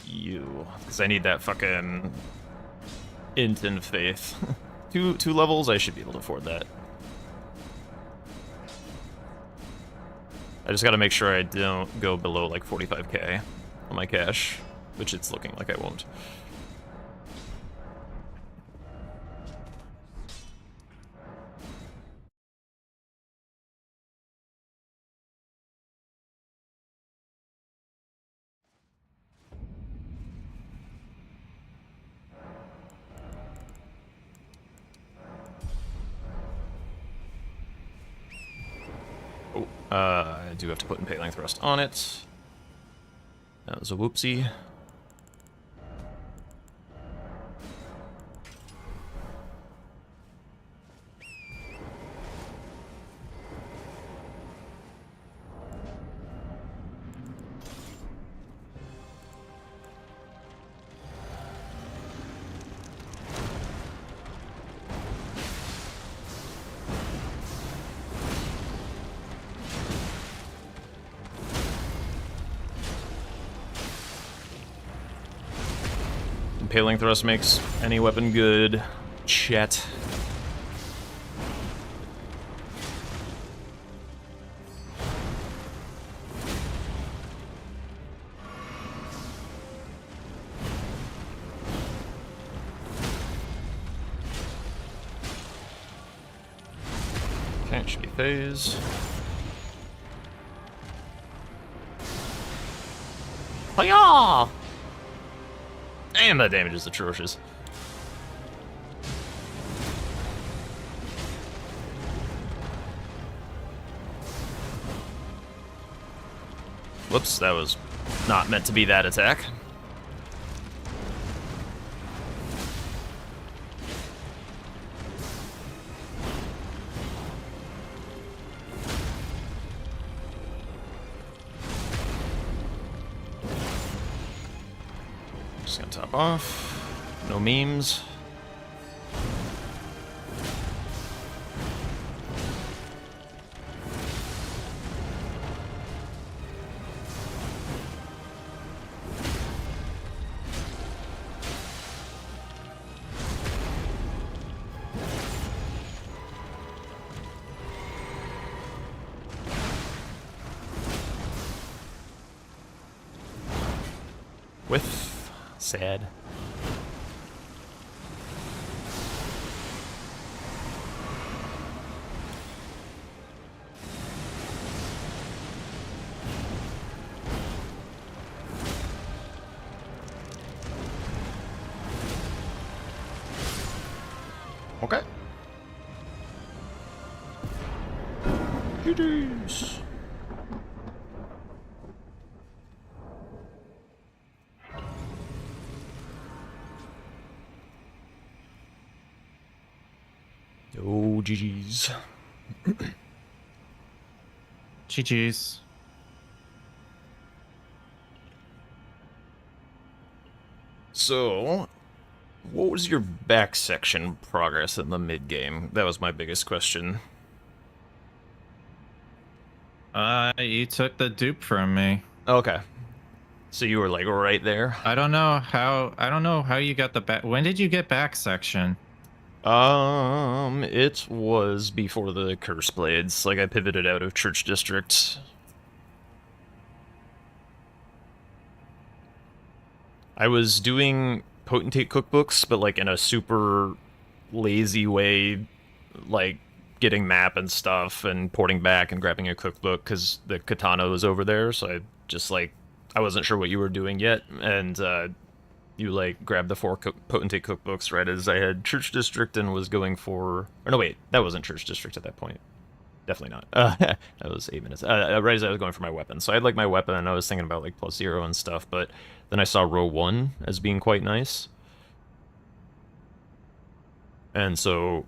Speaker 2: You. Because I need that fucking int and faith. two levels, I should be able to afford that. I just gotta make sure I don't go below, like, 45k on my cash, which it's looking like I won't. I do have to put Impaling Thrust on it. That was a whoopsie. Impaling thrust makes any weapon good. Chat. Okay, it should be phase. Hiya! Damn, that damage is atrocious. Whoops, that was not meant to be that attack. Just gonna top off. No memes. With sad. Okay. GG's. Oh, GG's.
Speaker 1: GG's.
Speaker 2: So, what was your back section progress in the mid game? That was my biggest question.
Speaker 1: You took the dupe from me.
Speaker 2: Okay. So you were like right there?
Speaker 1: I don't know how you got the back. When did you get back section?
Speaker 2: It was before the Curse Blades. Like, I pivoted out of Church District. I was doing Potentate cookbooks, but, like, in a super lazy way, like, getting map and stuff, and porting back and grabbing a cookbook, because the katana was over there, so I just, like, I wasn't sure what you were doing yet, and, you, like, grabbed the 4 Potentate cookbooks right as I had Church District and was going for... Or no, wait, that wasn't Church District at that point. Definitely not. That was 8 minutes. Right as I was going for my weapon. So I had, like, my weapon, and I was thinking about, like, +0 and stuff, but then I saw row 1 as being quite nice. And so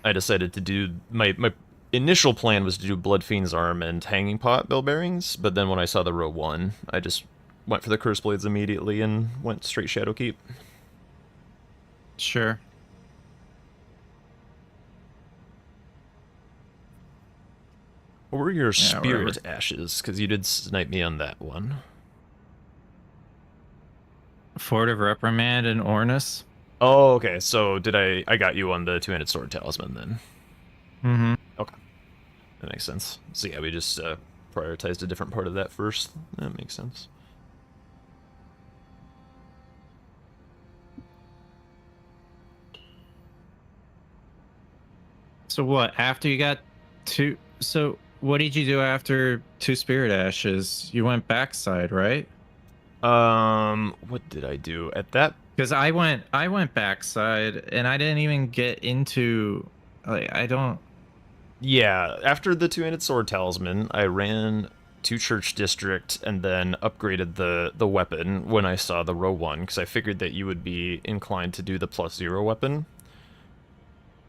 Speaker 2: I decided to do... My initial plan was to do Blood Fiend's Arm and Hanging Pot Bell Bearings, but then when I saw the row 1, I just went for the Curse Blades immediately and went straight Shadowkeep.
Speaker 1: Sure.
Speaker 2: What were your Spirit Ashes? Because you did snipe me on that one.
Speaker 1: Fort of Reprimand and Ornus.
Speaker 2: Oh, okay. So did I got you on the Two-Handed Sword Talisman then?
Speaker 1: Mm-hmm.
Speaker 2: Okay. That makes sense. So yeah, we just prioritized a different part of that first. That makes sense.
Speaker 1: So what? After you got 2... So what did you do after 2 Spirit Ashes? You went backside, right?
Speaker 2: What did I do at that?
Speaker 1: Because I went backside, and I didn't even get into... Like, I don't...
Speaker 2: Yeah, after the Two-Handed Sword Talisman, I ran to Church District and then upgraded the weapon when I saw the row 1, because I figured that you would be inclined to do the +0 weapon.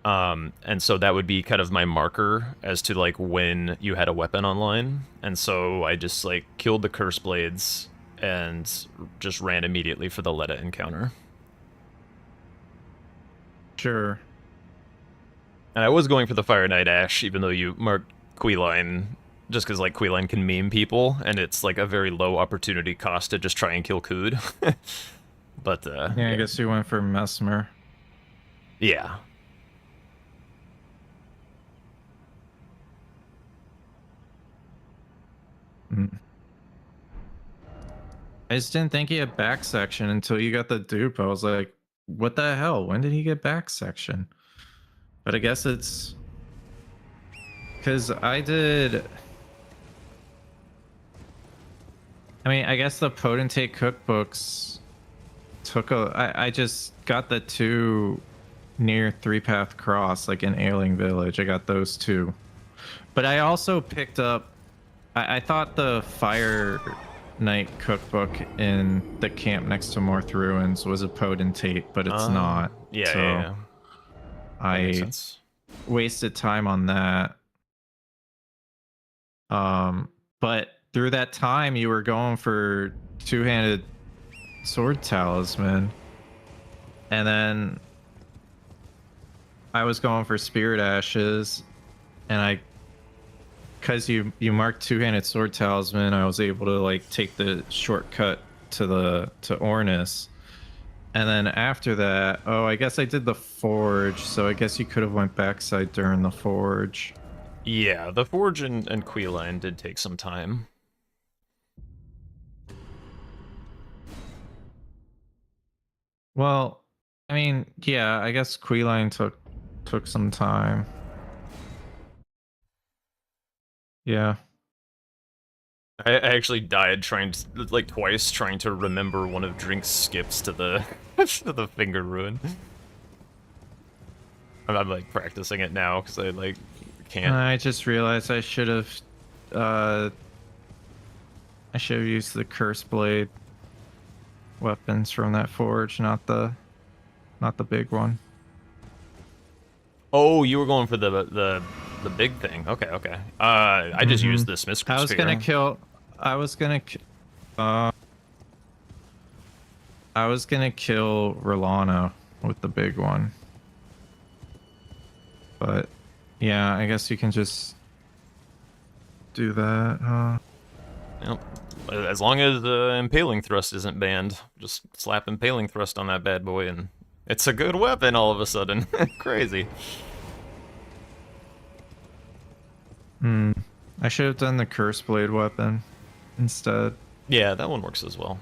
Speaker 2: And so that would be kind of my marker as to, like, when you had a weapon online. And so I just, like, killed the Curse Blades and just ran immediately for the Letta encounter.
Speaker 1: Sure.
Speaker 2: And I was going for the Fire Knight Ash, even though you marked Queeline, just because, like, Queeline can meme people, and it's, like, a very low opportunity cost to just try and kill Kood. But
Speaker 1: Yeah, I guess you went for Mesmer.
Speaker 2: yeah.
Speaker 1: Mm. I just didn't think he had back section until you got the dupe. I was like, what the hell? When did he get back section? But I guess it's because I did. I mean, I guess the Potentate cookbooks took I just got the 2 near 3-path cross, like in Ailing Village. I got those 2. But I also picked up. I thought the Fire Knight cookbook in the camp next to Morth Ruins was a Potentate, but it's not.
Speaker 2: Yeah,
Speaker 1: so
Speaker 2: yeah. That makes
Speaker 1: I
Speaker 2: sense.
Speaker 1: wasted time on that. But through that time, you were going for 2-handed sword talisman, and then I was going for spirit ashes, and because you marked 2-handed sword talisman, I was able to like take the shortcut to Ornis. And then after that, oh, I guess I did the forge, so I guess you could have went backside during the forge.
Speaker 2: Yeah, the Forge and Queeline did take some time.
Speaker 1: Well, I mean, yeah, I guess Queeline took some time. Yeah.
Speaker 2: I actually died trying to, like, twice trying to remember one of Drink's skips to the to the finger ruin. I'm like practicing it now because I like can't.
Speaker 1: I just realized I should have used the curse blade weapons from that forge, not the big one.
Speaker 2: Oh, you were going for the big thing. Okay, okay. I just used the Smith's
Speaker 1: I was
Speaker 2: Spear.
Speaker 1: gonna kill. I was gonna kill Rolano with the big one. But yeah, I guess you can just do that, huh?
Speaker 2: Yep. As long as Impaling Thrust isn't banned, just slap Impaling Thrust on that bad boy and it's a good weapon all of a sudden. Crazy.
Speaker 1: I should have done the curse blade weapon instead.
Speaker 2: Yeah, that one works as well.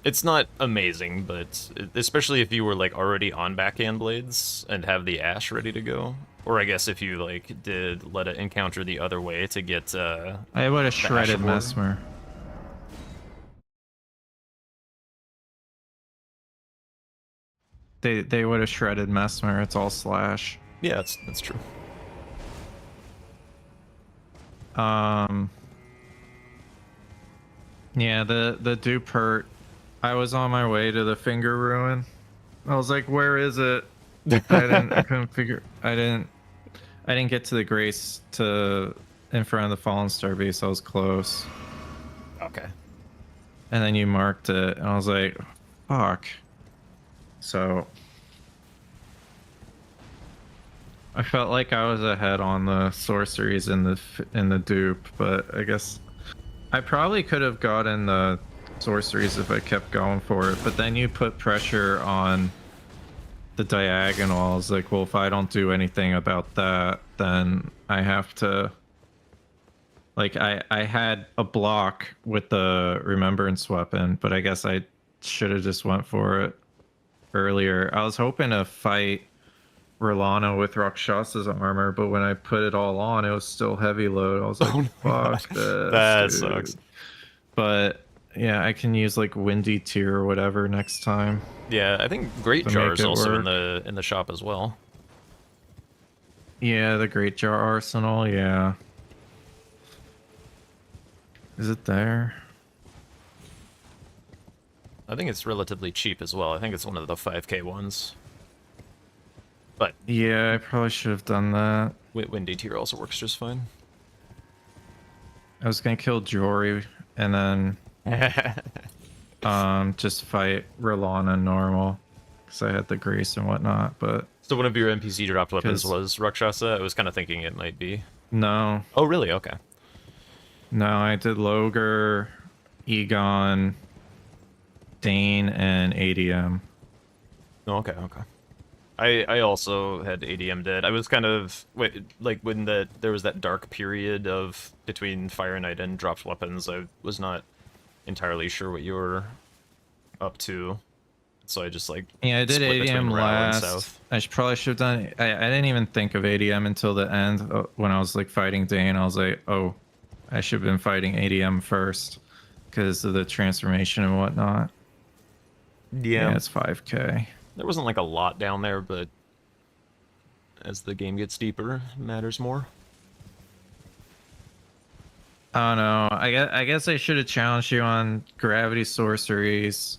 Speaker 2: It's not amazing, but especially if you were like already on backhand blades and have the ash ready to go, or I guess if you like did let it encounter the other way to get
Speaker 1: I would have shredded
Speaker 2: Asheborn.
Speaker 1: Mesmer. They would have shredded Mesmer. It's all slash.
Speaker 2: Yeah, that's true.
Speaker 1: Yeah, the dupe hurt. I was on my way to the finger ruin. I was like, where is it? I couldn't figure. I didn't get to the grace to in front of the fallen star base. I was close.
Speaker 2: Okay.
Speaker 1: And then you marked it, and I was like, fuck. So I felt like I was ahead on the sorceries in the dupe, but I guess I probably could have gotten the sorceries if I kept going for it. But then you put pressure on the diagonal. I was like, well, if I don't do anything about that, then I have to. Like I had a block with the remembrance weapon, but I guess I should have just went for it earlier. I was hoping to fight Rolano with Rakshasa's armor, but when I put it all on, it was still heavy load. I was like, fuck this.
Speaker 2: That
Speaker 1: dude.
Speaker 2: sucks.
Speaker 1: But yeah, I can use like Windy Tear or whatever next time.
Speaker 2: Yeah, I think Great
Speaker 1: To
Speaker 2: Jar
Speaker 1: make
Speaker 2: is
Speaker 1: it
Speaker 2: also
Speaker 1: work.
Speaker 2: in the shop as well.
Speaker 1: Yeah, the Great Jar Arsenal, yeah. Is it there?
Speaker 2: I think it's relatively cheap as well. I think it's one of the 5K ones. But
Speaker 1: Yeah, I probably should have done that.
Speaker 2: Windy Tier also works just fine.
Speaker 1: I was gonna kill Jory and then just fight Rolana normal because I had the grace and whatnot. But
Speaker 2: So one of your NPC dropped weapons
Speaker 1: 'Cause-
Speaker 2: was Rakshasa? I was kind of thinking it might be.
Speaker 1: no,
Speaker 2: Oh, really? Okay.
Speaker 1: I did Loger, Egon, Dane and ADM.
Speaker 2: Oh, okay, okay. I also had ADM dead. I was kind of like when there was that dark period of between Fire Knight and dropped weapons. I was not entirely sure what you were up to, so I just like
Speaker 1: Yeah, I did
Speaker 2: split between
Speaker 1: ADM
Speaker 2: Rao and
Speaker 1: last.
Speaker 2: South.
Speaker 1: Probably should have done. I didn't even think of ADM until the end when I was like fighting Dane. I was like, oh, I should have been fighting ADM first because of the transformation and whatnot.
Speaker 2: Yeah,
Speaker 1: Yeah, it's 5K.
Speaker 2: there wasn't like a lot down there, but as the game gets deeper, it matters more.
Speaker 1: I don't know. I guess I should have challenged you on gravity sorceries.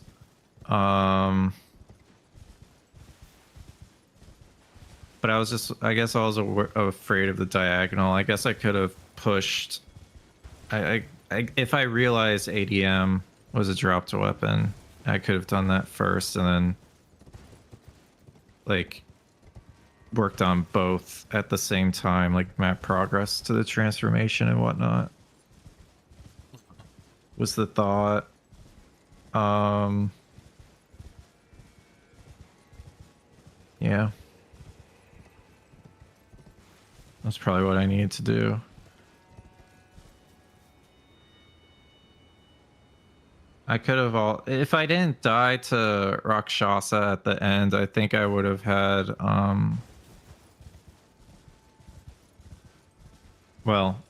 Speaker 1: But I guess I was afraid of the diagonal. I guess I could have pushed. If I realized ADM was a dropped weapon, I could have done that first and then like worked on both at the same time, like map progress to the transformation and whatnot. Was the thought. Yeah. That's probably what I needed to do. I could have if I didn't die to Rakshasa at the end, I think I would have had well,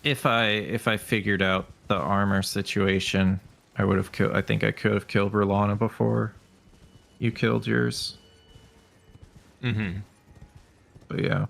Speaker 1: if I figured out the armor situation, I would have killed. I think I could have killed Berlana before you killed yours.
Speaker 2: Mm-hmm.
Speaker 1: But yeah.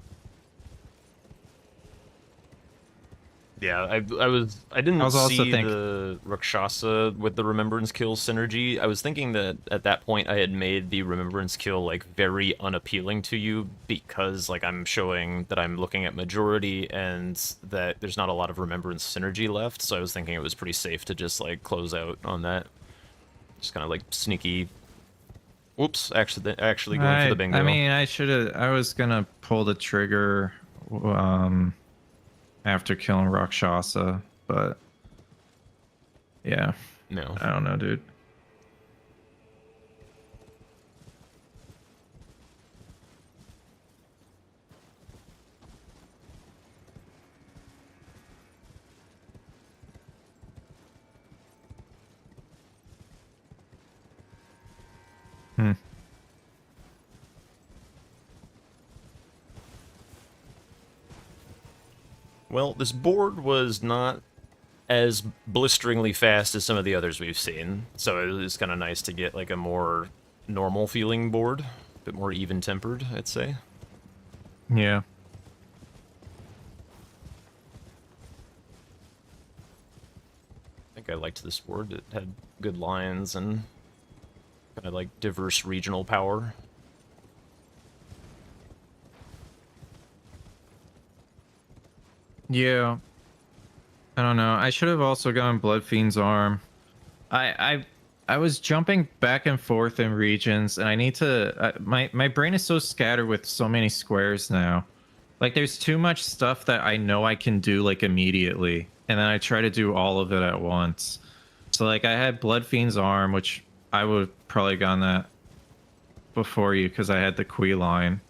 Speaker 2: Yeah, I didn't
Speaker 1: I was also
Speaker 2: see
Speaker 1: think-
Speaker 2: the Rakshasa with the Remembrance Kill synergy. I was thinking that at that point I had made the Remembrance Kill like very unappealing to you because like I'm showing that I'm looking at majority and that there's not a lot of Remembrance synergy left, so I was thinking it was pretty safe to just like close out on that. Just kind of like sneaky. Whoops, actually going for the bingo.
Speaker 1: I mean, I was gonna pull the trigger after killing Rakshasa, but yeah.
Speaker 2: No.
Speaker 1: I don't know, dude.
Speaker 2: Well, this board was not as blisteringly fast as some of the others we've seen, so it was kind of nice to get like a more normal feeling board, a bit more even tempered, I'd say.
Speaker 1: Yeah.
Speaker 2: I think I liked this board. It had good lines and kind of like diverse regional power.
Speaker 1: Yeah. I don't know. I should have also gone Bloodfiend's Arm. I was jumping back and forth in regions, and I need to. My brain is so scattered with so many squares now. Like, there's too much stuff that I know I can do like immediately, and then I try to do all of it at once. So like, I had Bloodfiend's Arm, which I would have probably gone that before you because I had the Qui line.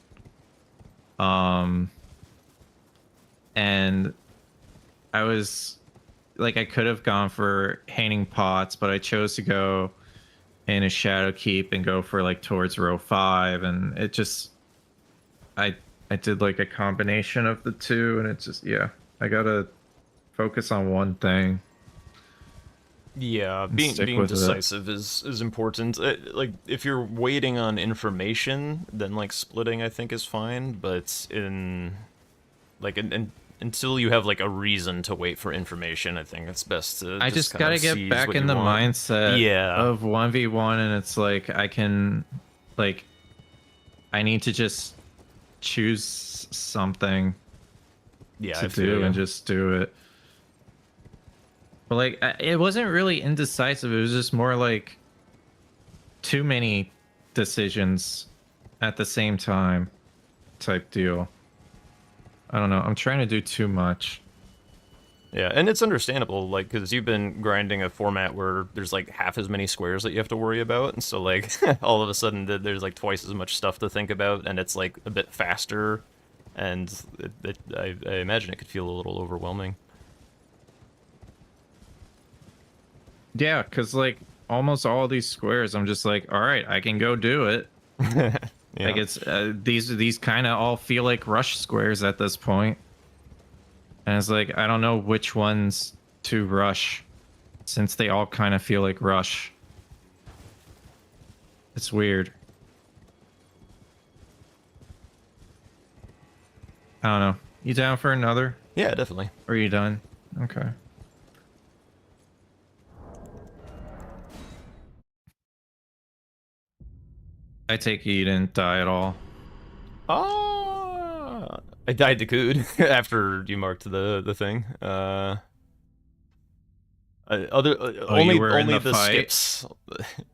Speaker 1: And I was like, I could have gone for Hanging Pots, but I chose to go in a Shadow Keep and go for like towards row 5, and it just I did like a combination of the two, and it's just I gotta focus on one thing.
Speaker 2: Yeah,
Speaker 1: And
Speaker 2: being
Speaker 1: stick with it.
Speaker 2: decisive is important. Like if you're waiting on information, then like splitting I think is fine, but in like until you have like a reason to wait for information, I think it's best to
Speaker 1: I just
Speaker 2: kind
Speaker 1: gotta
Speaker 2: of
Speaker 1: get
Speaker 2: seize
Speaker 1: back
Speaker 2: what
Speaker 1: in
Speaker 2: you
Speaker 1: the
Speaker 2: want.
Speaker 1: mindset
Speaker 2: Yeah.
Speaker 1: of 1v1, and it's like I can like I need to just choose something
Speaker 2: Yeah,
Speaker 1: to
Speaker 2: I feel
Speaker 1: do
Speaker 2: ya.
Speaker 1: and just do it. But like it wasn't really indecisive, it was just more like too many decisions at the same time type deal. I don't know, I'm trying to do too much.
Speaker 2: Yeah, and it's understandable, like, because you've been grinding a format where there's, like, half as many squares that you have to worry about, and so, like, all of a sudden there's, like, twice as much stuff to think about, and it's, like, a bit faster, and I imagine it could feel a little overwhelming.
Speaker 1: Yeah, because, like, almost all these squares, I'm just like, all right, I can go do it.
Speaker 2: Yeah.
Speaker 1: Like, it's these kind of all feel like rush squares at this point. And it's like, I don't know which ones to rush, since they all kind of feel like rush. It's weird. I don't know. You down for another?
Speaker 2: Yeah, definitely.
Speaker 1: Or are you done? Okay. I take it you didn't die at all.
Speaker 2: I died to Cood after you marked the thing.
Speaker 1: Oh, you were in
Speaker 2: only
Speaker 1: the
Speaker 2: the
Speaker 1: fight?
Speaker 2: skips.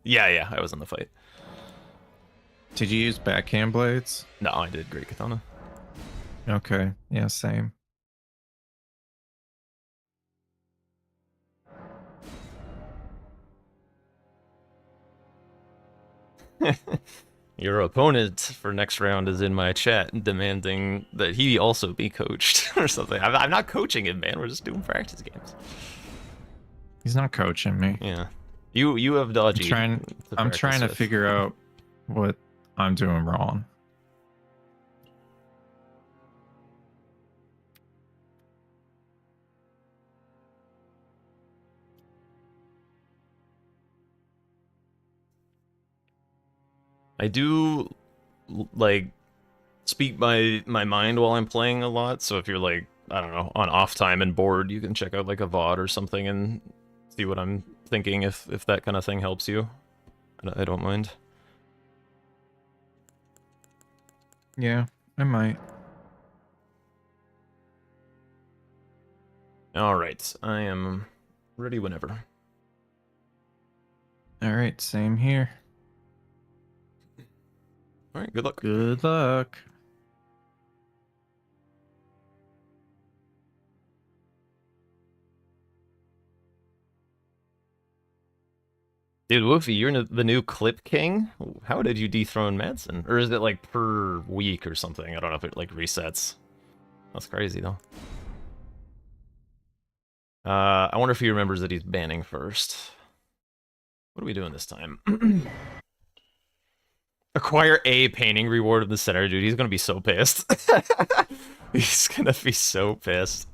Speaker 2: Yeah, I was in the fight.
Speaker 1: Did you use backhand blades?
Speaker 2: No, I did Great Katana.
Speaker 1: Okay. Yeah, same.
Speaker 2: Your opponent for next round is in my chat demanding that he also be coached or something. I'm not coaching him, man. We're just doing practice games.
Speaker 1: He's not coaching me.
Speaker 2: Yeah. You have dodgy.
Speaker 1: I'm trying to figure out what I'm doing wrong.
Speaker 2: I do like speak my mind while I'm playing a lot, so if you're like, I don't know, on off time and bored, you can check out like a VOD or something and see what I'm thinking if that kind of thing helps you. I don't mind.
Speaker 1: Yeah, I might.
Speaker 2: Alright, I am ready whenever.
Speaker 1: Alright, same here.
Speaker 2: Alright, good luck.
Speaker 1: Good luck.
Speaker 2: Dude, Woofy, you're the new Clip King? How did you dethrone Madsen? Or is it like per week or something? I don't know if it like resets. That's crazy though. I wonder if he remembers that he's banning first. What are we doing this time? Acquire a painting reward in the center, dude. He's gonna be so pissed. He's gonna be so pissed.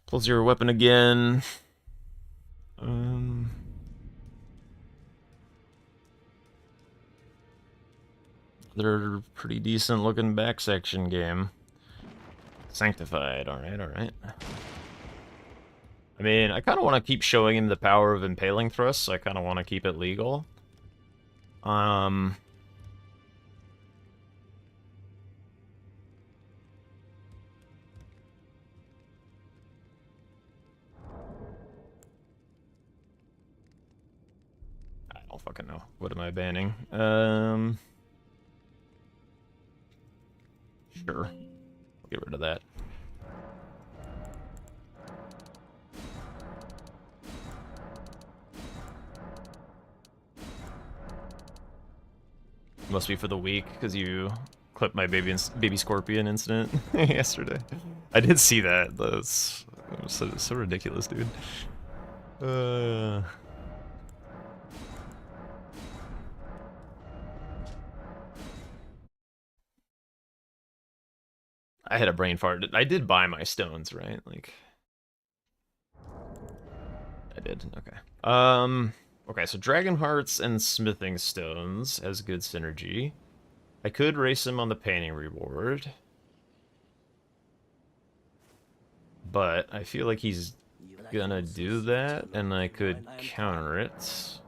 Speaker 2: Pulls your weapon again. They're pretty decent looking back section game. Sanctified, alright. I mean, I kind of want to keep showing him the power of impaling thrusts, so I kind of want to keep it legal. I don't fucking know. What am I banning? Sure. I'll get rid of that. Must be for the week, because you clipped my baby scorpion incident yesterday. I did see that. That's so ridiculous, dude. I had a brain fart. I did buy my stones, right? Like, I did. Okay. Okay, so Dragon Hearts and Smithing Stones has good synergy. I could race him on the painting reward. But I feel like he's gonna do that, and I could counter it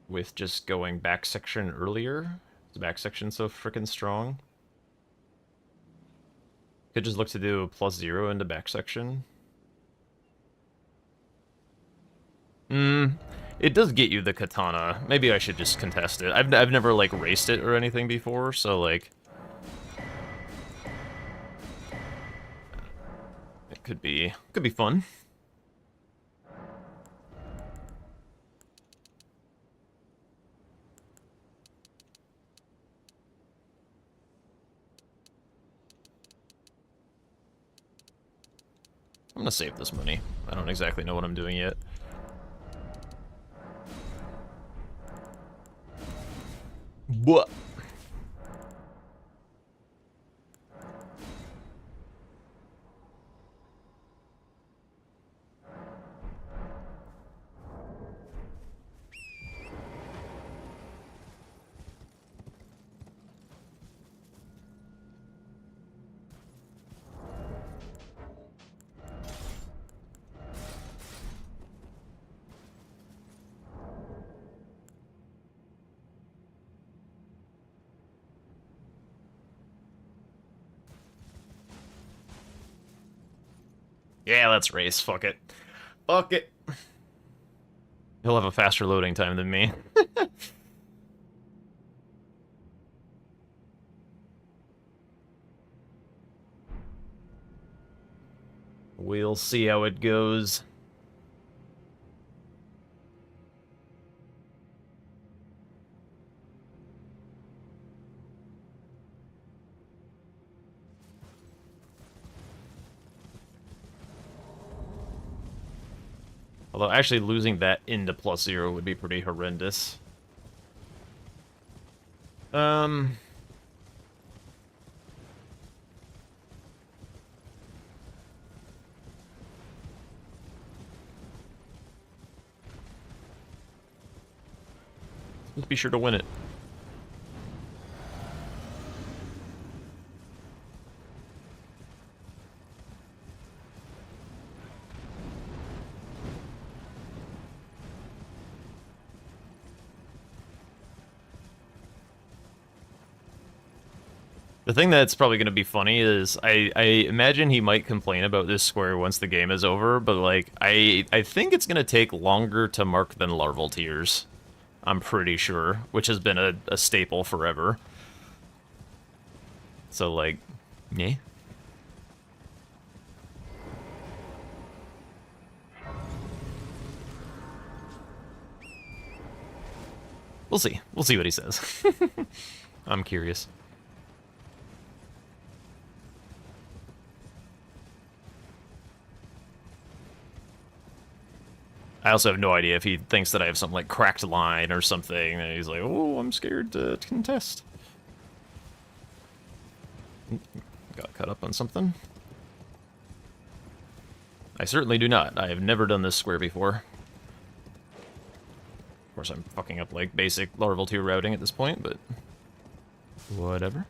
Speaker 2: with just going back section earlier. The back section's so freaking strong. Could just look to do +0 into back section. It does get you the katana. Maybe I should just contest it. I've never, like, raced it or anything before, so, like... It could be fun. I'm gonna save this money. I don't exactly know what I'm doing yet. What? Yeah, let's race. Fuck it. Fuck it. He'll have a faster loading time than me. We'll see how it goes. Although actually losing that into +0 would be pretty horrendous. Just be sure to win it. The thing that's probably going to be funny is I imagine he might complain about this square once the game is over, but like I think it's going to take longer to mark than larval tears. I'm pretty sure, which has been a staple forever. So like, yeah. We'll see. We'll see what he says. I'm curious. I also have no idea if he thinks that I have some, like, cracked line or something, and he's like, oh, I'm scared to contest. Got caught up on something. I certainly do not. I have never done this square before. Of course, I'm fucking up, like, basic larval tier routing at this point, but... whatever.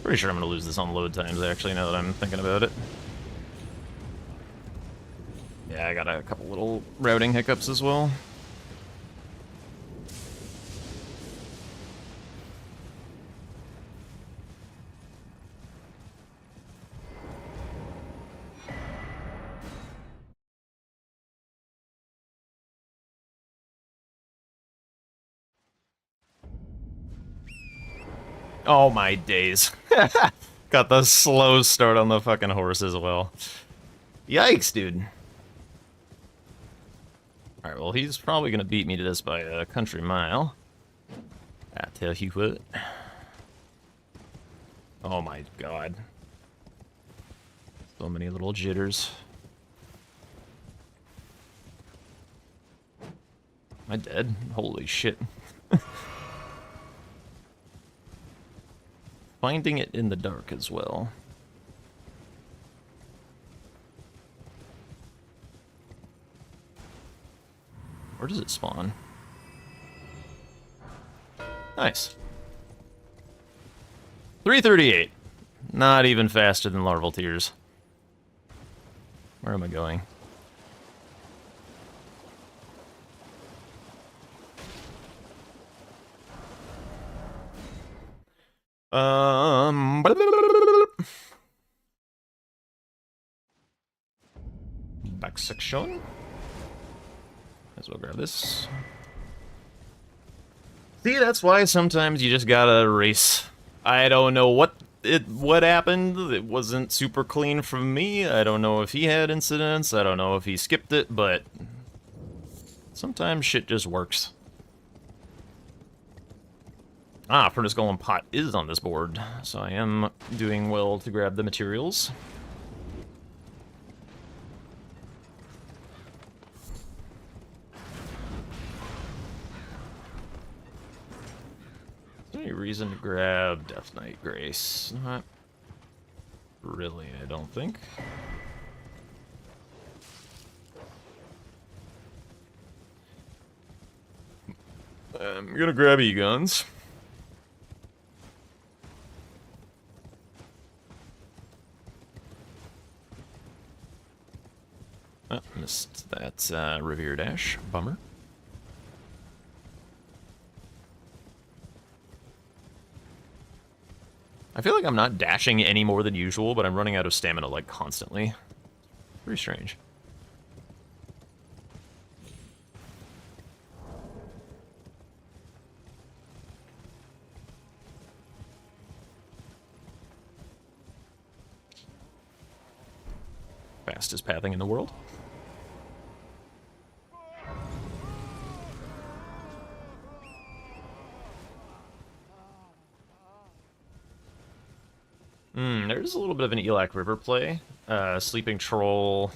Speaker 2: Pretty sure I'm gonna lose this on load times, actually, now that I'm thinking about it. Yeah, I got a couple little routing hiccups as well. Oh my days. Got the slow start on the fucking horse as well. Yikes, dude. Alright, well, he's probably gonna beat me to this by a country mile. I tell you what. Oh my god. So many little jitters. Am I dead? Holy shit. Finding it in the dark as well. Where does it spawn? Nice. 338. Not even faster than Larval Tears. Where am I going? Back section. Might as well grab this. See, that's why sometimes you just gotta race. I don't know what happened. It wasn't super clean from me. I don't know if he had incidents. I don't know if he skipped it, but sometimes shit just works. Ah, Furnace Golem Pot is on this board, so I am doing well to grab the materials. Any reason to grab Death Knight Grace? Not really, I don't think. I'm gonna grab E-Guns. Oh, missed that Revere Dash. Bummer. I feel like I'm not dashing any more than usual, but I'm running out of stamina, like, constantly. Pretty strange. Fastest pathing in the world. There's a little bit of an Elac River play. Sleeping Troll,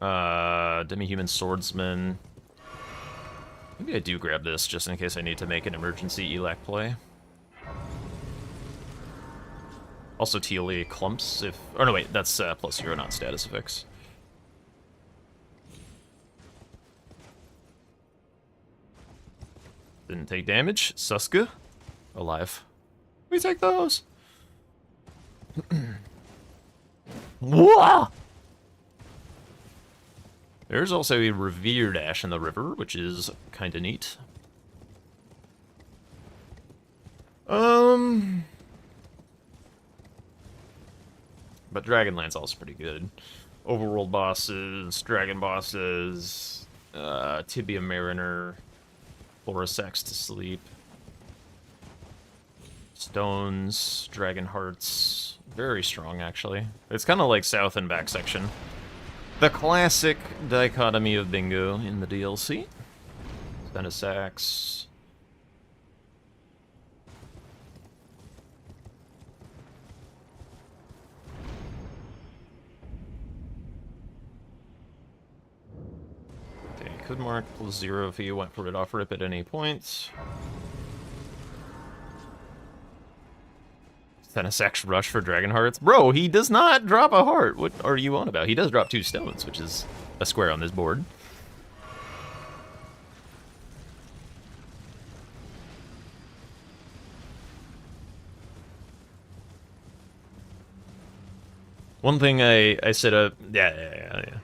Speaker 2: Demi-Human Swordsman. Maybe I do grab this just in case I need to make an emergency Elac play. Also TLE Clumps if... Oh no wait, that's +0, not status effects. Didn't take damage. Suska, alive. We take those! Whoa! There's also a Revere Dash in the river, which is kinda neat. But Dragonland's also pretty good. Overworld bosses, dragon bosses, Tibia Mariner, Florisax to sleep, stones, dragon hearts. Very strong, actually. It's kind of like South and Back section. The classic dichotomy of bingo in the DLC. Stenisax. Okay, could mark +0 if you went for it off rip at any point. Stenisax rush for dragon hearts. Bro, he does not drop a heart. What are you on about? He does drop 2 stones, which is a square on this board. One thing I set up... Yeah.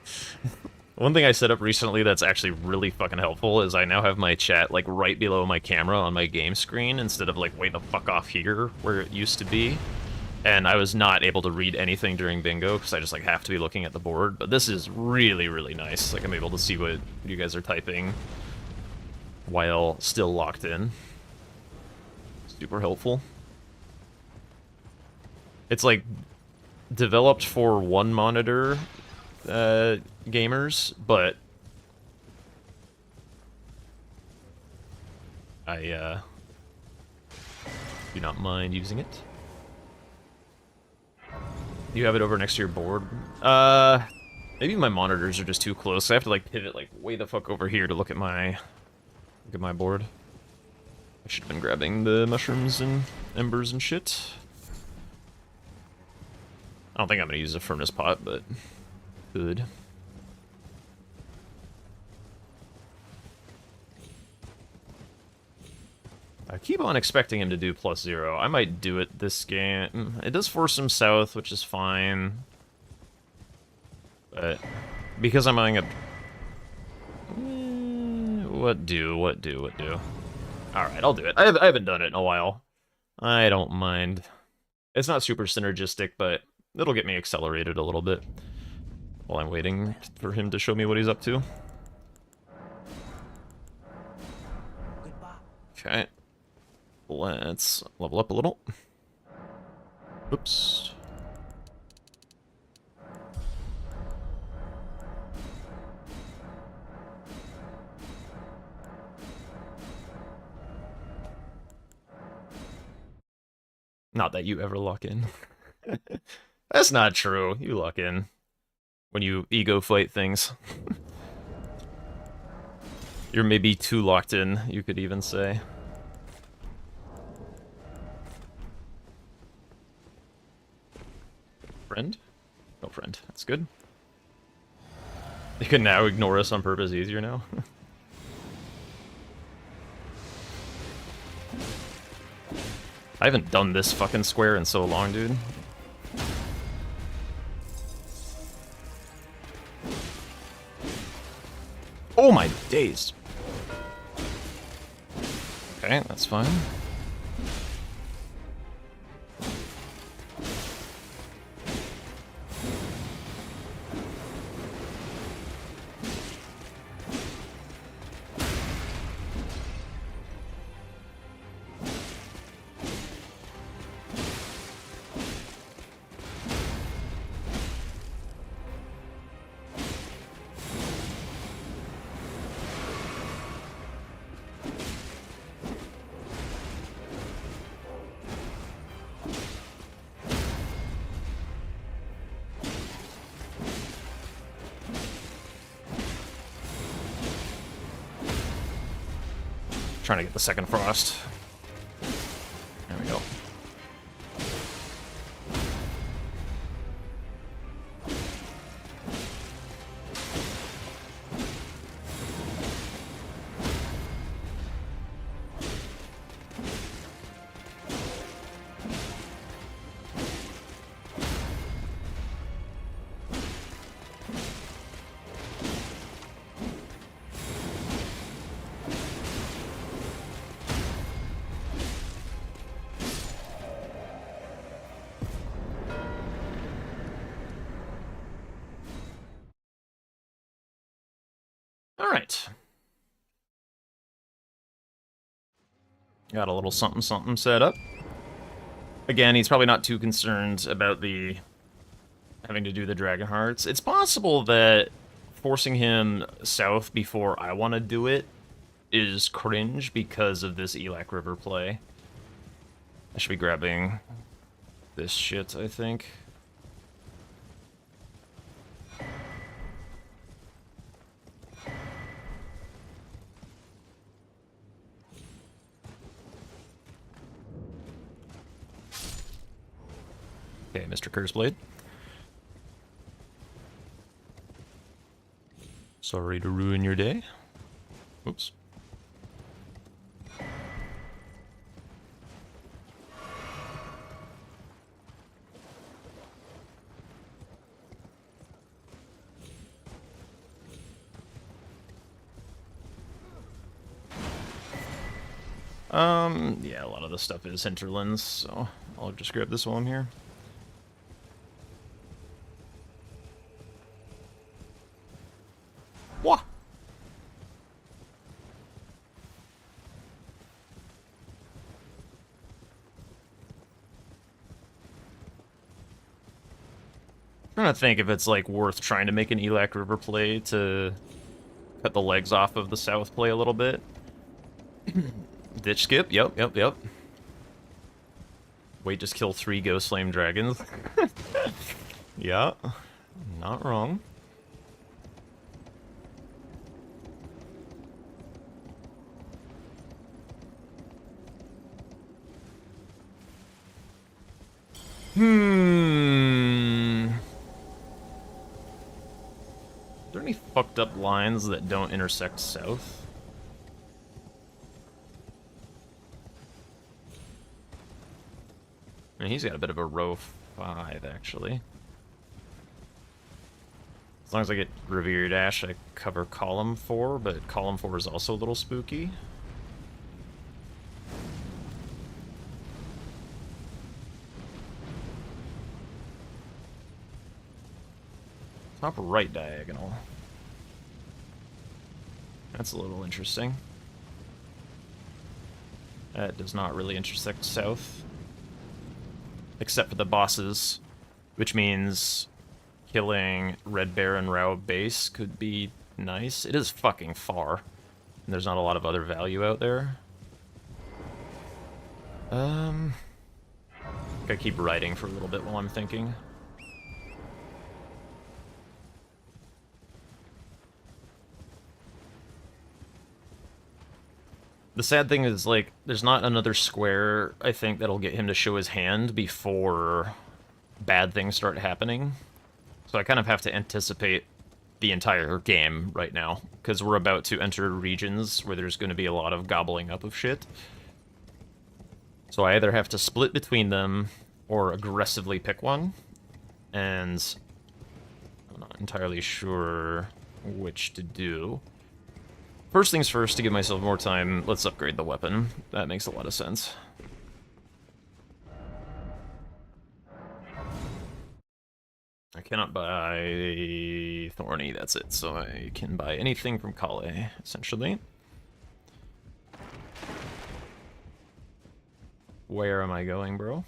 Speaker 2: One thing I set up recently that's actually really fucking helpful is I now have my chat, like, right below my camera on my game screen instead of, like, way the fuck off here where it used to be. And I was not able to read anything during bingo because I just, like, have to be looking at the board. But this is really, really nice. Like, I'm able to see what you guys are typing while still locked in. Super helpful. It's, like, developed for one monitor gamers, but I do not mind using it. You have it over next to your board? Maybe my monitors are just too close. I have to like pivot like way the fuck over here to look at my Look at my board. I should have been grabbing the mushrooms and embers and shit. I don't think I'm gonna use a furnace pot, but good. I keep on expecting him to do +0. I might do it this game. It does force him south, which is fine. But because I'm eyeing up... What do? Alright, I'll do it. I haven't done it in a while. I don't mind. It's not super synergistic, but it'll get me accelerated a little bit while I'm waiting for him to show me what he's up to. Okay. Let's level up a little. Oops. Not that you ever lock in. That's not true. You lock in when you ego fight things. You're maybe too locked in, you could even say. Friend? No friend. That's good. You can now ignore us on purpose easier now. I haven't done this fucking square in so long, dude. Oh my days. Okay, that's fine. Trying to get the second frost. There we go. Alright. Got a little something something set up. Again, he's probably not too concerned about the having to do the Dragon Hearts. It's possible that forcing him south before I want to do it is cringe because of this Elac River play. I should be grabbing this shit, I think. Okay, Mr. Curseblade. Sorry to ruin your day. Oops. Yeah, a lot of the stuff is hinterlands, so I'll just grab this while I'm here. What? I'm trying to think if it's like worth trying to make an Elac River play to cut the legs off of the south play a little bit. Ditch skip, yep. Wait, just kill 3 Ghost Flame Dragons. Yeah, not wrong. Are there any fucked up lines that don't intersect south? I mean, he's got a bit of a row 5, actually. As long as I get Revered Ash, I cover column 4, but column 4 is also a little spooky. Top right diagonal. That's a little interesting. That does not really intersect south. Except for the bosses, which means killing Red Bear and Rao base could be nice. It is fucking far, and there's not a lot of other value out there. Gotta keep writing for a little bit while I'm thinking. The sad thing is, like, there's not another square, I think, that'll get him to show his hand before bad things start happening. So I kind of have to anticipate the entire game right now, because we're about to enter regions where there's going to be a lot of gobbling up of shit. So I either have to split between them, or aggressively pick one, and I'm not entirely sure which to do. First things first, to give myself more time, let's upgrade the weapon. That makes a lot of sense. I cannot buy Thorny, that's it. So I can buy anything from Kale, essentially. Where am I going, bro?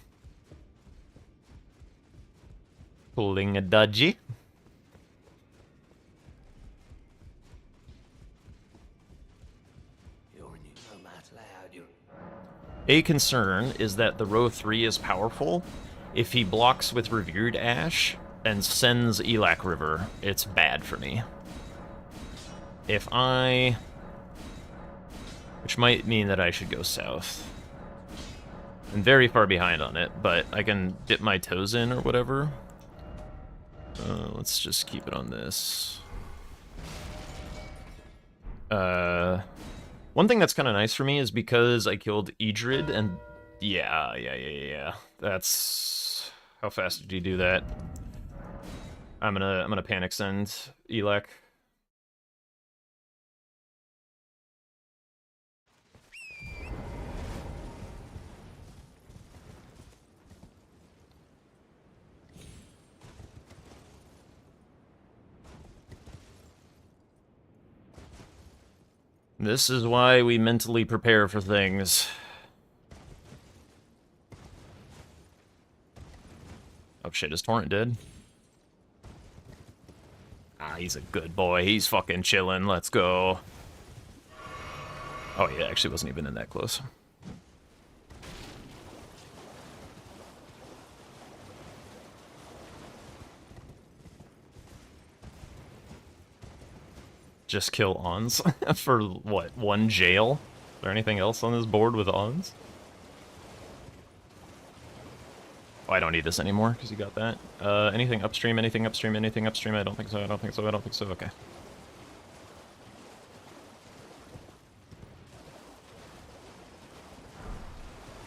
Speaker 2: Pulling a dodgy. A concern is that the row 3 is powerful. If he blocks with Revered Ash and sends Elak River, it's bad for me. If I... Which might mean that I should go south. I'm very far behind on it, but I can dip my toes in or whatever. Let's just keep it on this. One thing that's kind of nice for me is because I killed Idrid, and yeah. That's... How fast did you do that? I'm gonna panic send Elak. This is why we mentally prepare for things. Oh shit, is Torrent dead? Ah, he's a good boy. He's fucking chilling. Let's go. Oh yeah, actually wasn't even in that close. Just kill Ons for what, 1 jail? Is there anything else on this board with Ons? Oh, I don't need this anymore because you got that. Anything upstream, anything upstream, anything upstream? I don't think so, I don't think so, I don't think so, okay.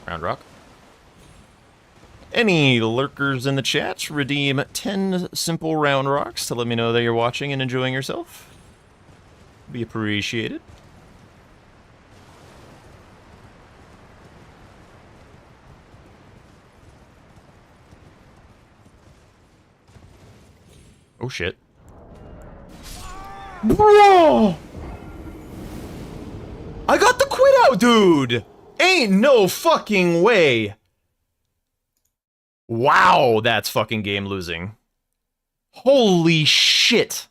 Speaker 2: Round rock. Any lurkers in the chat, redeem 10 simple round rocks to let me know that you're watching and enjoying yourself. Be appreciated. Oh shit. Bro! I got the quit out, dude! Ain't no fucking way! Wow, that's fucking game losing. Holy shit!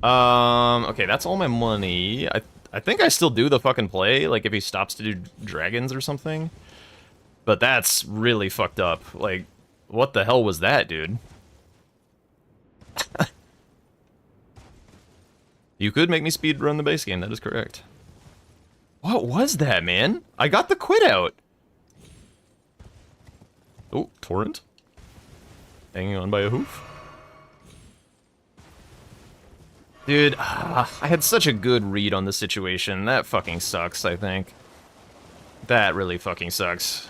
Speaker 2: Okay, that's all my money. I think I still do the fucking play, like if he stops to do dragons or something. But that's really fucked up. Like, what the hell was that, dude? You could make me speedrun the base game, that is correct. What was that, man? I got the quit out! Oh, Torrent? Hanging on by a hoof. Dude, I had such a good read on the situation. That fucking sucks, I think. That really fucking sucks.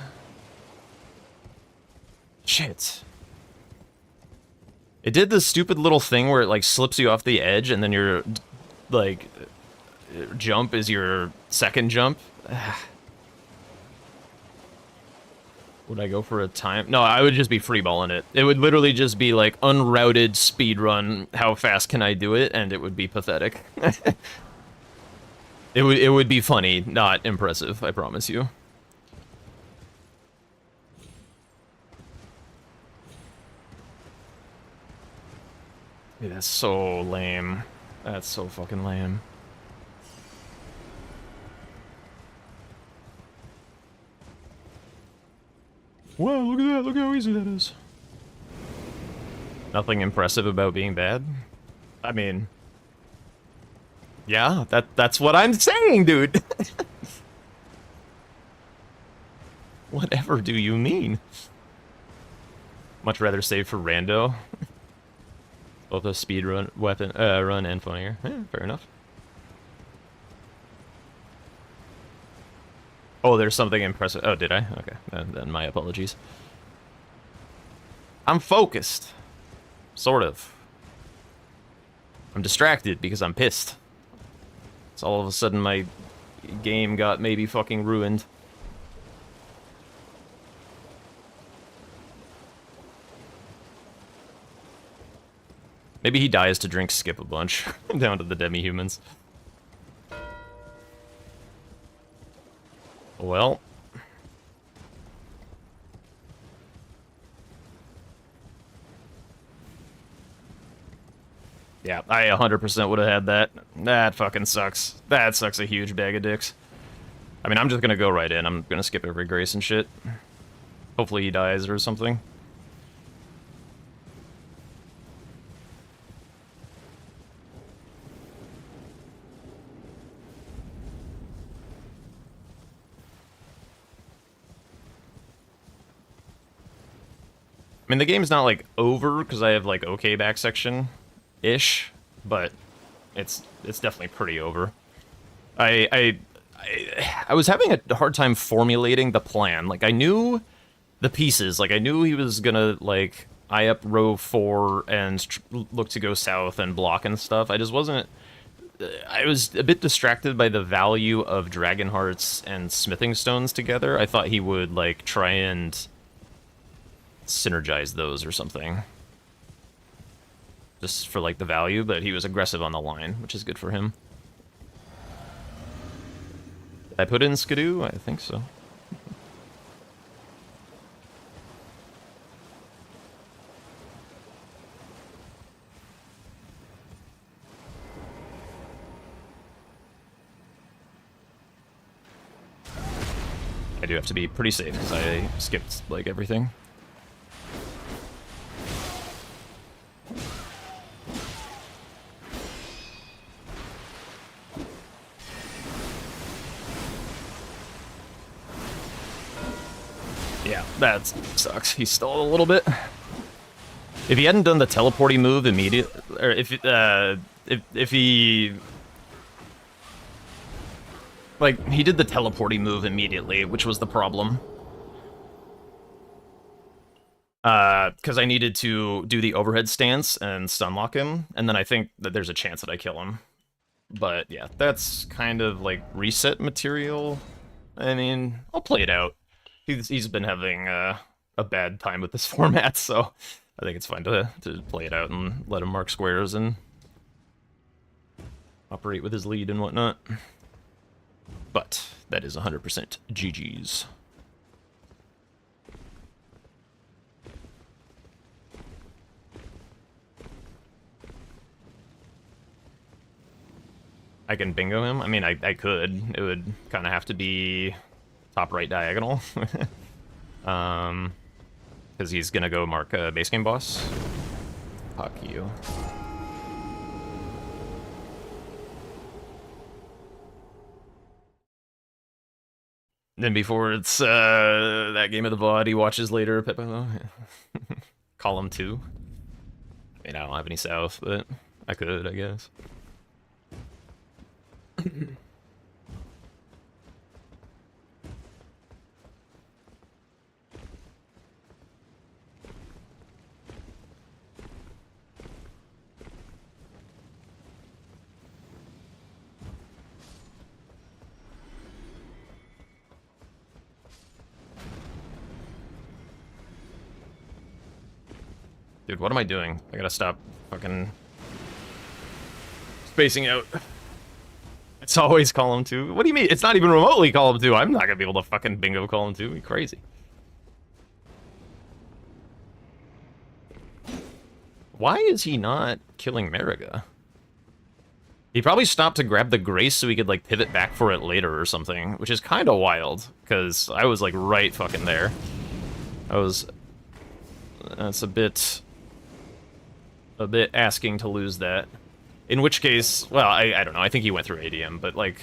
Speaker 2: Shit. It did this stupid little thing where it, like, slips you off the edge, and then your, like, jump is your second jump. Would I go for a time? No, I would just be freeballing it. It would literally just be like unrouted speedrun. How fast can I do it? And it would be pathetic. It would be funny, not impressive. I promise you. Dude, that's so lame. That's so fucking lame. Wow, look at that, look how easy that is. Nothing impressive about being bad? I mean... Yeah, that's what I'm saying, dude! Whatever do you mean? Much rather save for rando. Both a speed run, run and funnier. Yeah, fair enough. Oh, there's something impressive. Oh, did I? Okay, then my apologies. I'm focused. Sort of. I'm distracted because I'm pissed. So all of a sudden my game got maybe fucking ruined. Maybe he dies to drink skip a bunch. Down to the demi-humans. Well. Yeah, I 100% would have had that. That fucking sucks. That sucks a huge bag of dicks. I mean, I'm just gonna go right in. I'm gonna skip every grace and shit. Hopefully he dies or something. I mean, the game's not, like, over, because I have, like, okay back section-ish, but it's definitely pretty over. I was having a hard time formulating the plan. Like, I knew the pieces. Like, I knew he was gonna, like, eye up row 4 and look to go south and block and stuff. I just wasn't... I was a bit distracted by the value of Dragon Hearts and Smithing Stones together. I thought he would, like, try and synergize those or something. Just for, like, the value, but he was aggressive on the line, which is good for him. Did I put in Skidoo? I think so. I do have to be pretty safe, because I skipped, like, everything. Yeah, that sucks. He stalled a little bit. If he hadn't done the teleporty move immediately, or if he... Like, he did the teleporty move immediately, which was the problem. Because I needed to do the overhead stance and stunlock him, and then I think that there's a chance that I kill him. But yeah, that's kind of like reset material. I mean, I'll play it out. He's been having a bad time with this format, so I think it's fine to play it out and let him mark squares and operate with his lead and whatnot. But that is 100% GG's. I can bingo him? I mean, I could. It would kind of have to be top right diagonal. Because he's gonna go mark a base game boss. Fuck you. Then before it's that game of the VOD he watches later, Peppo. Column 2. I mean, I don't have any south, but I could, I guess. Dude, what am I doing? I gotta stop fucking spacing out. It's always column 2. What do you mean? It's not even remotely column 2. I'm not gonna be able to fucking bingo column 2. You're crazy. Why is he not killing Mariga? He probably stopped to grab the Grace so he could, like, pivot back for it later or something, which is kind of wild, because I was, like, right fucking there. That's a bit asking to lose that. In which case, well, I don't know, I think he went through ADM, but, like,